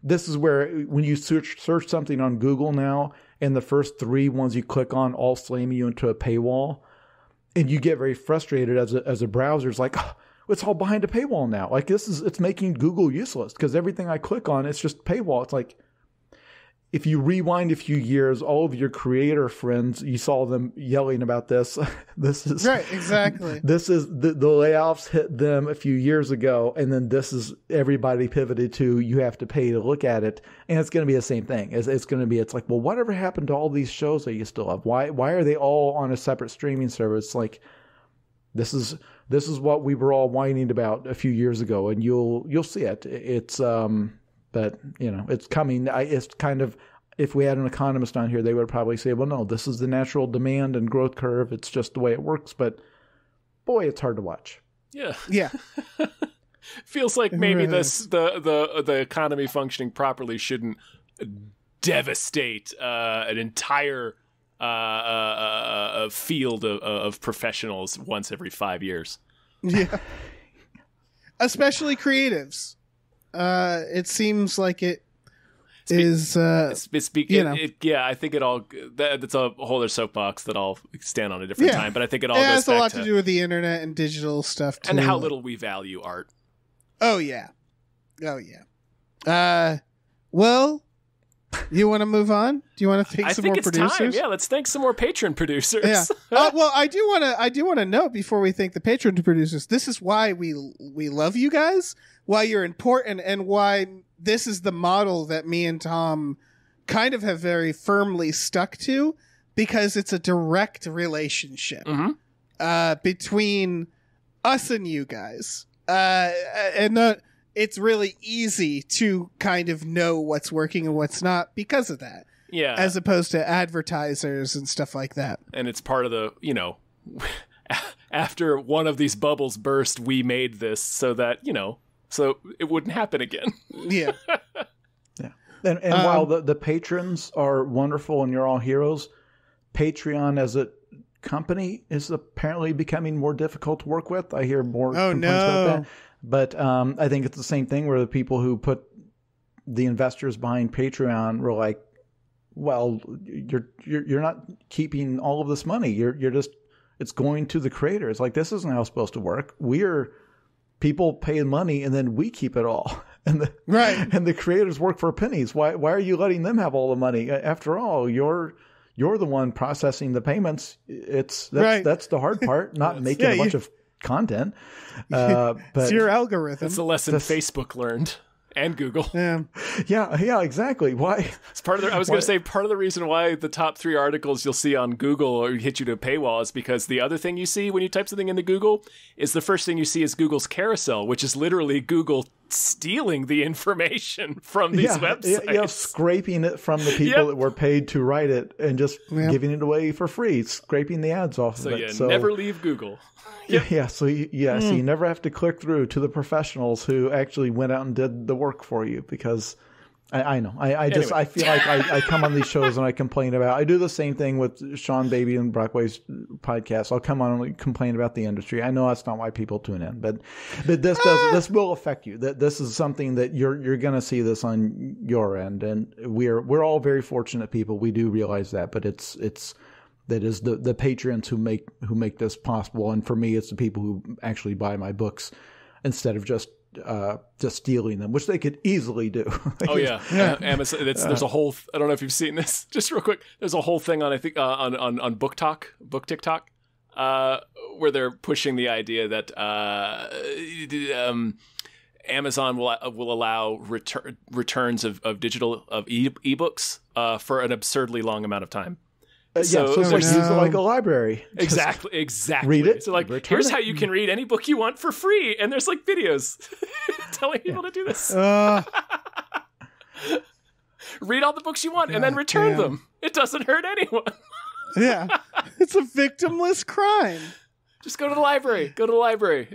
This is where when you search something on Google now, and the first 3 ones you click on all slam you into a paywall, and you get very frustrated as a browser. It's like, oh, it's all behind a paywall now. Like it's making Google useless because everything I click on, it's just paywall. It's like, if you rewind a few years, all of your creator friends, you saw them yelling about this. This is Right, exactly. This is the layoffs hit them a few years ago, and then this is everybody pivoted to you have to pay to look at it, and it's going to be the same thing. It's going to be it's like, well, whatever happened to all these shows that you still have? Why are they all on a separate streaming service? Like this is what we were all whining about a few years ago, and you'll see it. It's but it's coming. It's kind of, if we had an economist on here, they would probably say, well, no, this is the natural demand and growth curve. It's just the way it works. But boy, it's hard to watch. Yeah. Yeah. Feels like maybe Really. the economy functioning properly shouldn't devastate an entire field of professionals once every 5 years. Yeah. Especially creatives. It seems like it is. I think it all. That's a whole other soapbox that I'll stand on a different time. But I think it all it goes has a back lot to do with the internet and digital stuff too. and how little we value art. Oh yeah. Well, you want to move on? Do you want to thank some more producers? Time. Yeah, let's thank some more patron producers. Yeah. Well, I do want to note before we thank the patron producers, this is why we love you guys, why you're important, and why this is the model that me and Tom kind of have very firmly stuck to, because it's a direct relationship between us and you guys, it's really easy to kind of know what's working and what's not because of that. Yeah. As opposed to advertisers and stuff like that. And it's part of the, after one of these bubbles burst, we made this so that, so it wouldn't happen again. Yeah. Yeah. And while the patrons are wonderful and you're all heroes, Patreon as a company is apparently becoming more difficult to work with. I hear more complaints about that. But I think it's the same thing where the people who put the investors behind Patreon were like, well, you're not keeping all of this money. You're just, it's going to the creators. Like, this isn't how it's supposed to work. We're people paying money and then we keep it all. And the creators work for pennies. Why are you letting them have all the money? After all, you're the one processing the payments. That's the hard part, not making a bunch of content. But it's your algorithm. It's a lesson Facebook learned. And Google. Yeah, exactly. Why? It's part of I was going to say part of the reason why the top 3 articles you'll see on Google or hit you to a paywall is because the other thing you see when you type something into Google is the first thing you see is Google's carousel, which is literally Google stealing the information from these websites. Yeah, scraping it from the people that were paid to write it and just giving it away for free, scraping the ads off of it. So never leave Google. So you never have to click through to the professionals who actually went out and did the work for you, because I know. I feel like I come on these shows and I complain about. I do the same thing with Sean Baby and Brockway's podcast. I'll come on and complain about the industry. I know that's not why people tune in, but this will affect you. That this is something that you're going to see this on your end, and we're all very fortunate people. We do realize that, but it's that is the patrons who make this possible, and for me, it's the people who actually buy my books instead of just stealing them, which they could easily do. Amazon. There's a whole. I don't know if you've seen this. Just real quick, there's a whole thing on on Book TikTok, where they're pushing the idea that Amazon will allow returns of digital ebooks for an absurdly long amount of time. So it's like use it like a library. Exactly. Read it. So here's how you can read any book you want for free, and there's like videos telling people to do this. Read all the books you want and then return them. It doesn't hurt anyone. It's a victimless crime. Just go to the library.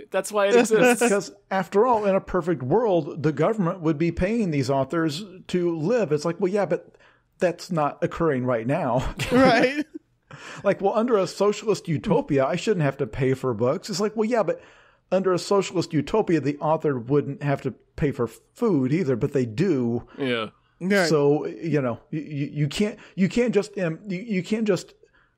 That's why it exists. Because after all, in a perfect world, the government would be paying these authors to live. It's like, well, yeah, but that's not occurring right now. Right. Like, well, under a socialist utopia, I shouldn't have to pay for books. It's like, well, yeah, but under a socialist utopia, the author wouldn't have to pay for food either, but they do. Yeah. Right. So, you can't just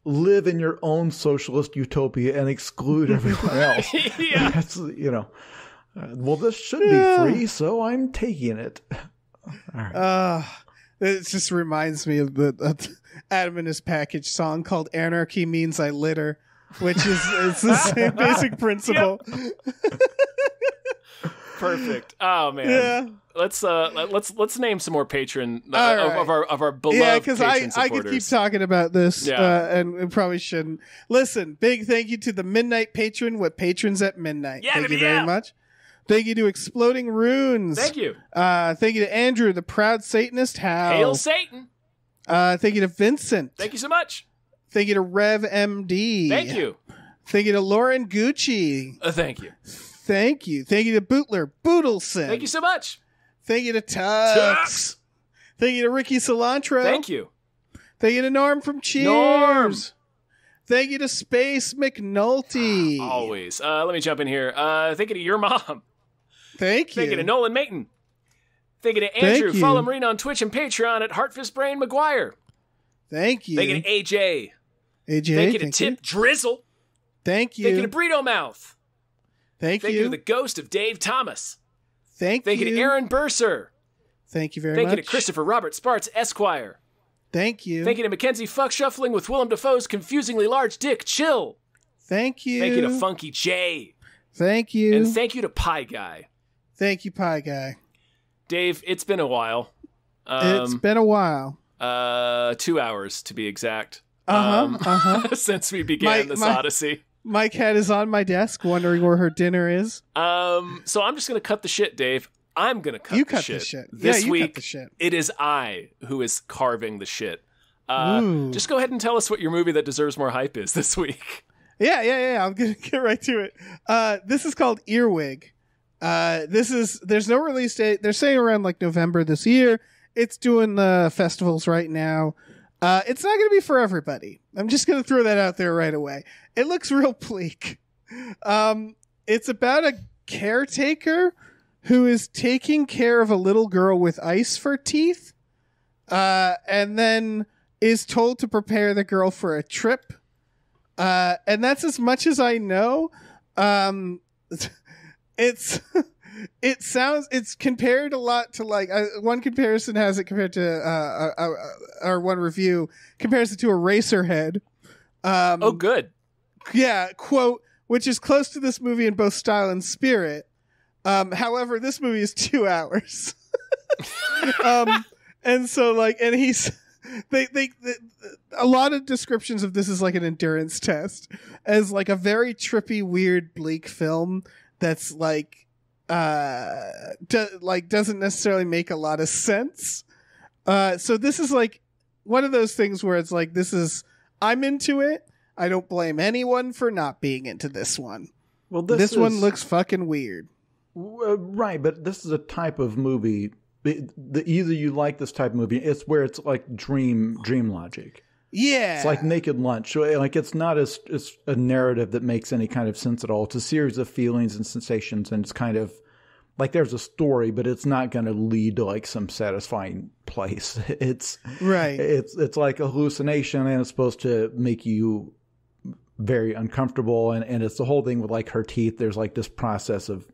live in your own socialist utopia and exclude everyone else. That's, well, this should be free, so I'm taking it. All right. It just reminds me of the Adam and His Package song called "Anarchy Means I Litter," which is it's the same basic principle. Perfect. Oh man. Yeah. Let's name some more patron of our beloved. Yeah, because I could keep talking about this, and we probably shouldn't. Listen, big thank you to the Midnight Patron with Patrons at Midnight. Thank you very much. Thank you to Exploding Runes. Thank you. Thank you to Andrew, the Proud Satanist. Hail Satan. Thank you to Vincent. Thank you so much. Thank you to Rev MD. Thank you. Thank you to Lauren Gucci. Thank you. Thank you. Thank you to Bootler Boodleson. Thank you so much. Thank you to Tux. Thank you to Ricky Cilantro. Thank you. Thank you to Norm from Cheers. Norm. Thank you to Space McNulty. Always. Let me jump in here. Thank you to your mom. Thank you. Thank you to Nolan Mayton. Thank you to Andrew. Follow Marina on Twitch and Patreon at Heartfist Brain McGuire. Thank you. Thank you to AJ. Thank you to Tip Drizzle. Thank you. Thank you to Burrito Mouth. Thank you. Thank you to the ghost of Dave Thomas. Thank you to Aaron Burser. Thank you very much. Thank you to Christopher Robert Sparts, Esquire. Thank you. Thank you to Mackenzie Fuck Shuffling with Willem Dafoe's confusingly large dick. Chill. Thank you. Thank you to Funky J. Thank you. And thank you to Pie Guy. Thank you, Pie Guy. Dave, it's been a while. It's been a while. 2 hours to be exact. Since we began this odyssey. My cat is on my desk wondering where her dinner is. So I'm just going to cut the shit, Dave. I'm going to cut the shit. This week, cut the shit. It is I who is carving the shit. Just go ahead and tell us what your movie that deserves more hype is this week. Yeah. I'm going to get right to it. This is called Earwig. There's no release date. They're saying around like November this year. It's doing the festivals right now. It's not going to be for everybody. I'm just going to throw that out there right away. It looks real bleak. It's about a caretaker who is taking care of a little girl with ice for teeth, and then is told to prepare the girl for a trip. And that's as much as I know. It's compared a lot to like one comparison has it compared to or one review compares it to Eraserhead. Oh, good. Yeah, quote, which is close to this movie in both style and spirit. However, this movie is 2 hours. And so like, and he's they a lot of descriptions of this is like an endurance test as like a very trippy, weird, bleak film that's like doesn't necessarily make a lot of sense. So this is like one of those things where it's like, I'm into it. I don't blame anyone for not being into this one. Well, this one looks fucking weird. Right, but this is a type of movie. Either you like this type of movie, it's where it's like dream logic. Yeah. It's like Naked Lunch. Like, it's not it's a narrative that makes any kind of sense at all. It's a series of feelings and sensations, and it's kind of like there's a story, but it's not going to lead to like some satisfying place. It's right. It's like a hallucination, and it's supposed to make you very uncomfortable. And it's the whole thing with like her teeth. There's like this process of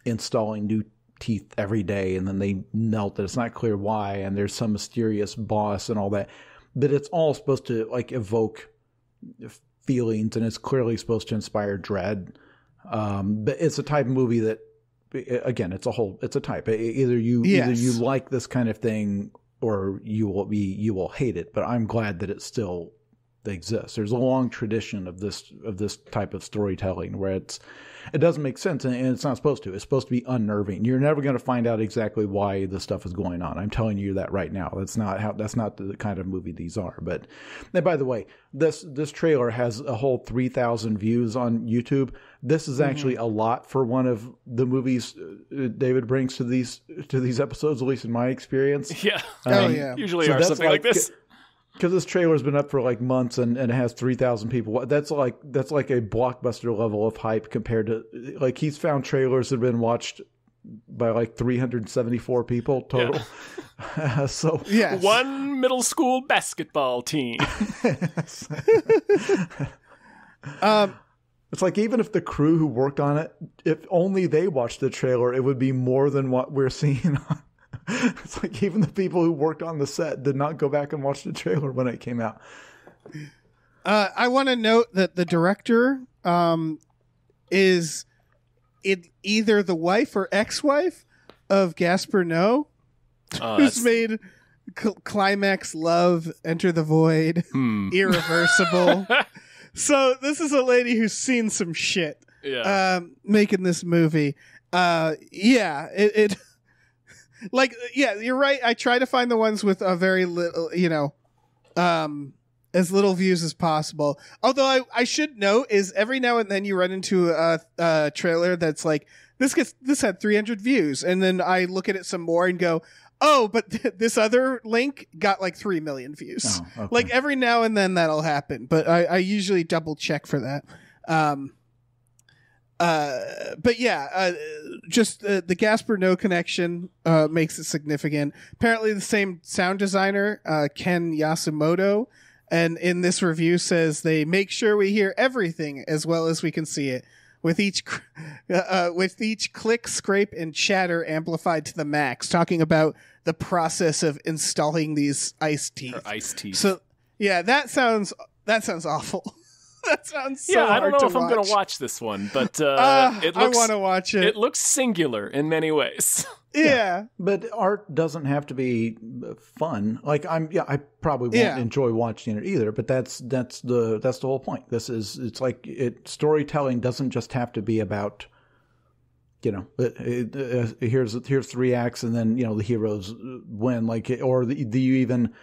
installing new teeth every day, and then they melt, and it's not clear why. And there's some mysterious boss and all that. But it's all supposed to like evoke feelings, and it's clearly supposed to inspire dread. But it's a type of movie that, again, it's a type. Either you like this kind of thing, or you will hate it. But I'm glad that it still exists. There's a long tradition of this type of storytelling where it doesn't make sense, and it's not supposed to. It's supposed to be unnerving. You're never going to find out exactly why this stuff is going on. I'm telling you that right now. That's not the kind of movie these are. But and by the way, this trailer has a whole 3,000 views on YouTube. This is actually a lot for one of the movies David brings to these episodes, at least in my experience. Yeah. Yeah. Usually are something like this. Because this trailer's been up for like months, and it has 3,000 people. That's like a blockbuster level of hype compared to, like, he's found trailers that have been watched by like 374 people total. Yeah. So yes. One middle school basketball team. It's like, even if the crew who worked on it, if only they watched the trailer, it would be more than what we're seeing on. It's like even the people who worked on the set did not go back and watch the trailer when it came out. I want to note that the director is either the wife or ex-wife of Gaspar Noé, who's made Climax, Love, Enter the Void, Irreversible. So this is a lady who's seen some shit making this movie. Like, yeah, you're right. I try to find the ones with a very little, as little views as possible. Although I should note is every now and then you run into a trailer that's like, this had 300 views. And then I look at it some more and go, oh, but this other link got like 3 million views. Oh, okay. Like every now and then that'll happen. But I usually double check for that. But yeah, just the Gaspar Noé connection makes it significant. Apparently, the same sound designer, Ken Yasumoto, and in this review says they make sure we hear everything as well as we can see it, with each click, scrape, and chatter amplified to the max. Talking about the process of installing these ice teeth. So yeah, that sounds awful. That sounds so I don't know if watch. I'm going to watch this one, but I want to watch it. It looks singular in many ways. Yeah. But art doesn't have to be fun. Like I probably won't enjoy watching it either, but that's the whole point. Storytelling doesn't just have to be about, here's 3 acts and then, the heroes win, do you even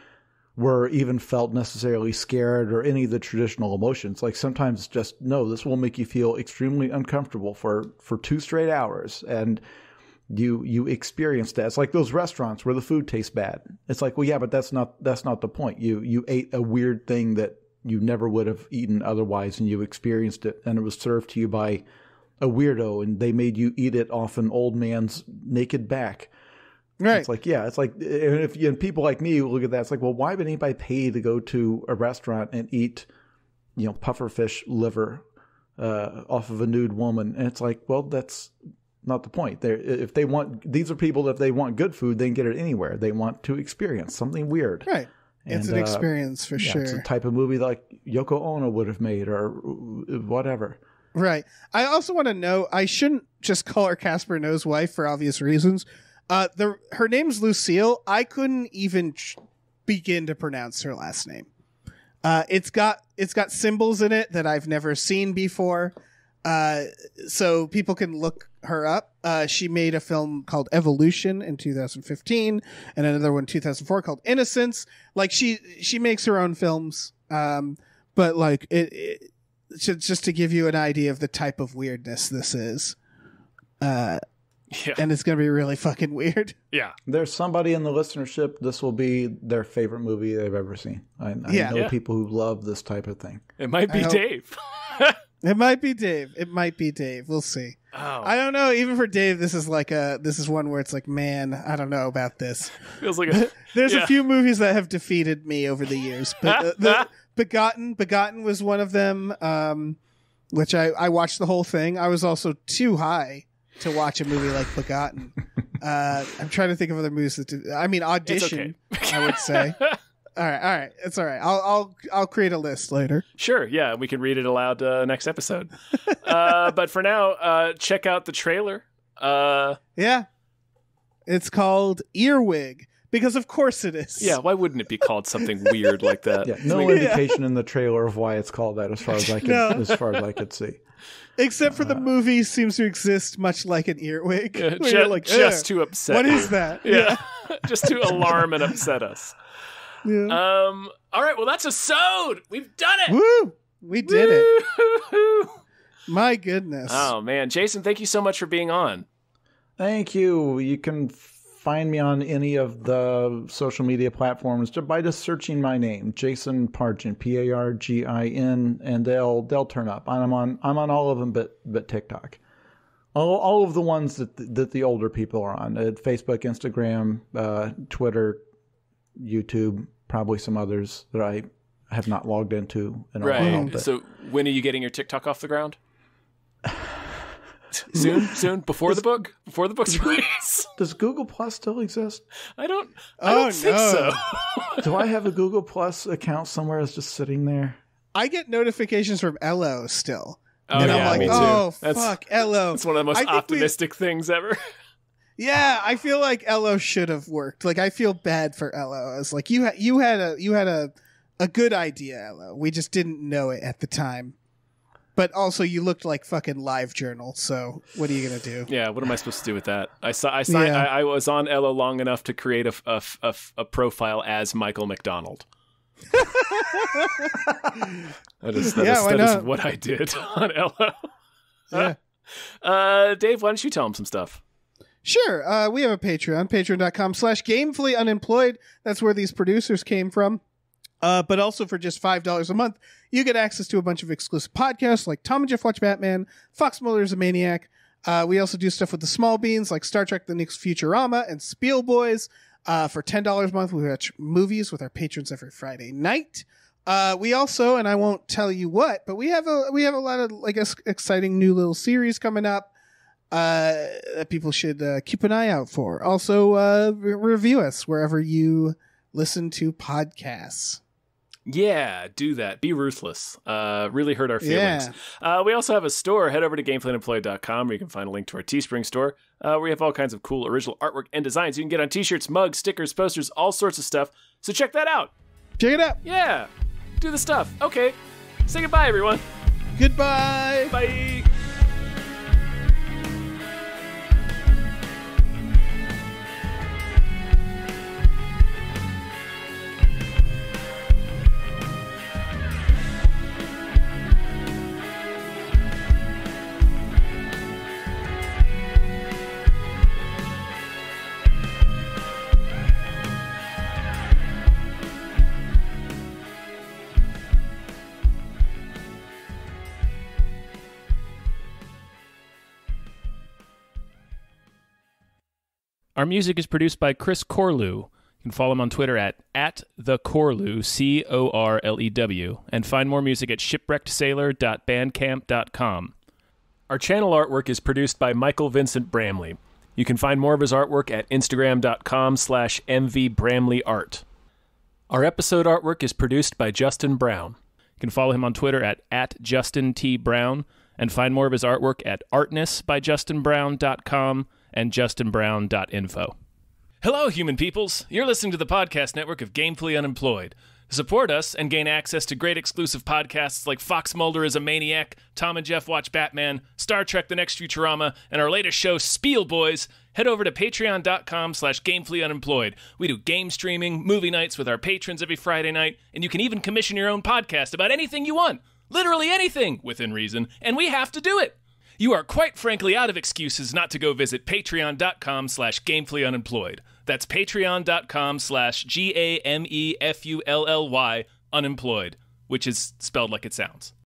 felt necessarily scared or any of the traditional emotions. Like sometimes it's just, no, this will make you feel extremely uncomfortable for 2 straight hours. And you experience that. It's like those restaurants where the food tastes bad. It's like, well, yeah, but that's not the point. You ate a weird thing that you never would have eaten otherwise, and you experienced it, and it was served to you by a weirdo, and they made you eat it off an old man's naked back. Right. It's like, and people like me look at that, it's like, well, why would anybody pay to go to a restaurant and eat, pufferfish liver off of a nude woman? And it's like, well, that's not the point. These are people that if they want good food, they can get it anywhere. They want to experience something weird. Right. It's an experience for sure. It's a type of movie like Yoko Ono would have made or whatever. Right. I also want to know, I shouldn't just call her Gaspar Noé's wife for obvious reasons. Her name's Lucille. I couldn't even begin to pronounce her last name. It's got symbols in it that I've never seen before. So people can look her up. She made a film called Evolution in 2015 and another one in 2004 called Innocence. Like she makes her own films. But like it just to give you an idea of the type of weirdness this is. Yeah. And it's going to be really fucking weird. Yeah. There's somebody in the listenership, this will be their favorite movie they've ever seen. I know people who love this type of thing. It might be Dave. It might be Dave. It might be Dave. We'll see. Oh. I don't know. Even for Dave, this is one where it's like, man, I don't know about this. Feels like There's a few movies that have defeated me over the years, but the Begotten was one of them, which I watched the whole thing. I was also too high to watch a movie like Begotten. I'm trying to think of other movies that do. I mean, Audition. Okay. I would say. All right, it's all right. I'll create a list later. Sure, yeah, we can read it aloud next episode. But for now, check out the trailer. Yeah, it's called Earwig because of course it is. Yeah, why wouldn't it be called something weird like that? Yeah, no indication in the trailer of why it's called that, as far as I could see. Except for the movie seems to exist much like an earwig. Just to upset. What you. is that? Yeah, just to alarm and upset us. Yeah. All right. Well, that's a sewed. We've done it. Woo! We did it. Woo-hoo-hoo. My goodness. Oh man, Jason, thank you so much for being on. Thank you. You can find me on any of the social media platforms by just searching my name, Jason Pargin, Pargin, and they'll turn up. I'm on all of them, but TikTok. All of the ones that the older people are on: Facebook, Instagram, Twitter, YouTube, probably some others that I have not logged into in a while. But... So when are you getting your TikTok off the ground? Soon? Before the book's release? Does Google Plus still exist? I don't think so. Do I have a Google Plus account somewhere that's just sitting there? I get notifications from Ello still. Oh, and yeah, I'm like, me too. oh, fuck, Ello. It's one of the most optimistic things ever. Yeah, I feel like Ello should have worked. Like, I feel bad for Ello. I was like, you had a good idea, Ello. We just didn't know it at the time. But also, you looked like fucking LiveJournal. So, what are you gonna do? Yeah, what am I supposed to do with that? I was on Ello long enough to create a profile as Michael McDonald. That is what I did on Ello. Yeah. Dave, why don't you tell him some stuff? Sure. We have a Patreon, patreon.com/gamefullyunemployed. That's where these producers came from. But also for just $5 a month, you get access to a bunch of exclusive podcasts like Tom and Jeff Watch Batman, Fox Mulder's a Maniac. We also do stuff with the small beans like Star Trek The Next Futurama and Spiel Boys. For $10 a month, we watch movies with our patrons every Friday night. We also, and I won't tell you what, but we have a lot of exciting new little series coming up that people should keep an eye out for. Also, review us wherever you listen to podcasts. Yeah, do that. Be ruthless. Really hurt our feelings. Yeah. We also have a store. Head over to gamefullyunemployed.com where you can find a link to our Teespring store, where we have all kinds of cool original artwork and designs you can get on t-shirts, mugs, stickers, posters, all sorts of stuff. So check that out. Check it out. Yeah. Do the stuff. Okay. Say goodbye, everyone. Goodbye. Bye. Our music is produced by Chris Corlew. You can follow him on Twitter at @thecorlew, Corlew, and find more music at shipwreckedsailor.bandcamp.com. Our channel artwork is produced by Michael Vincent Bramley. You can find more of his artwork at instagram.com/mvbramleyart. Our episode artwork is produced by Justin Brown. You can follow him on Twitter at @JustinTBrown and find more of his artwork at artnessbyjustinbrown.com and justinbrown.info. Hello, human peoples. You're listening to the podcast network of Gamefully Unemployed. Support us and gain access to great exclusive podcasts like Fox Mulder is a Maniac, Tom and Jeff Watch Batman, Star Trek The Next Futurama, and our latest show, Spiel Boys. Head over to patreon.com/gamefullyunemployed. We do game streaming, movie nights with our patrons every Friday night, and you can even commission your own podcast about anything you want. Literally anything, within reason, and we have to do it. You are quite frankly out of excuses not to go visit patreon.com/gamefullyunemployed. That's patreon.com/GAMEFULLY unemployed, which is spelled like it sounds.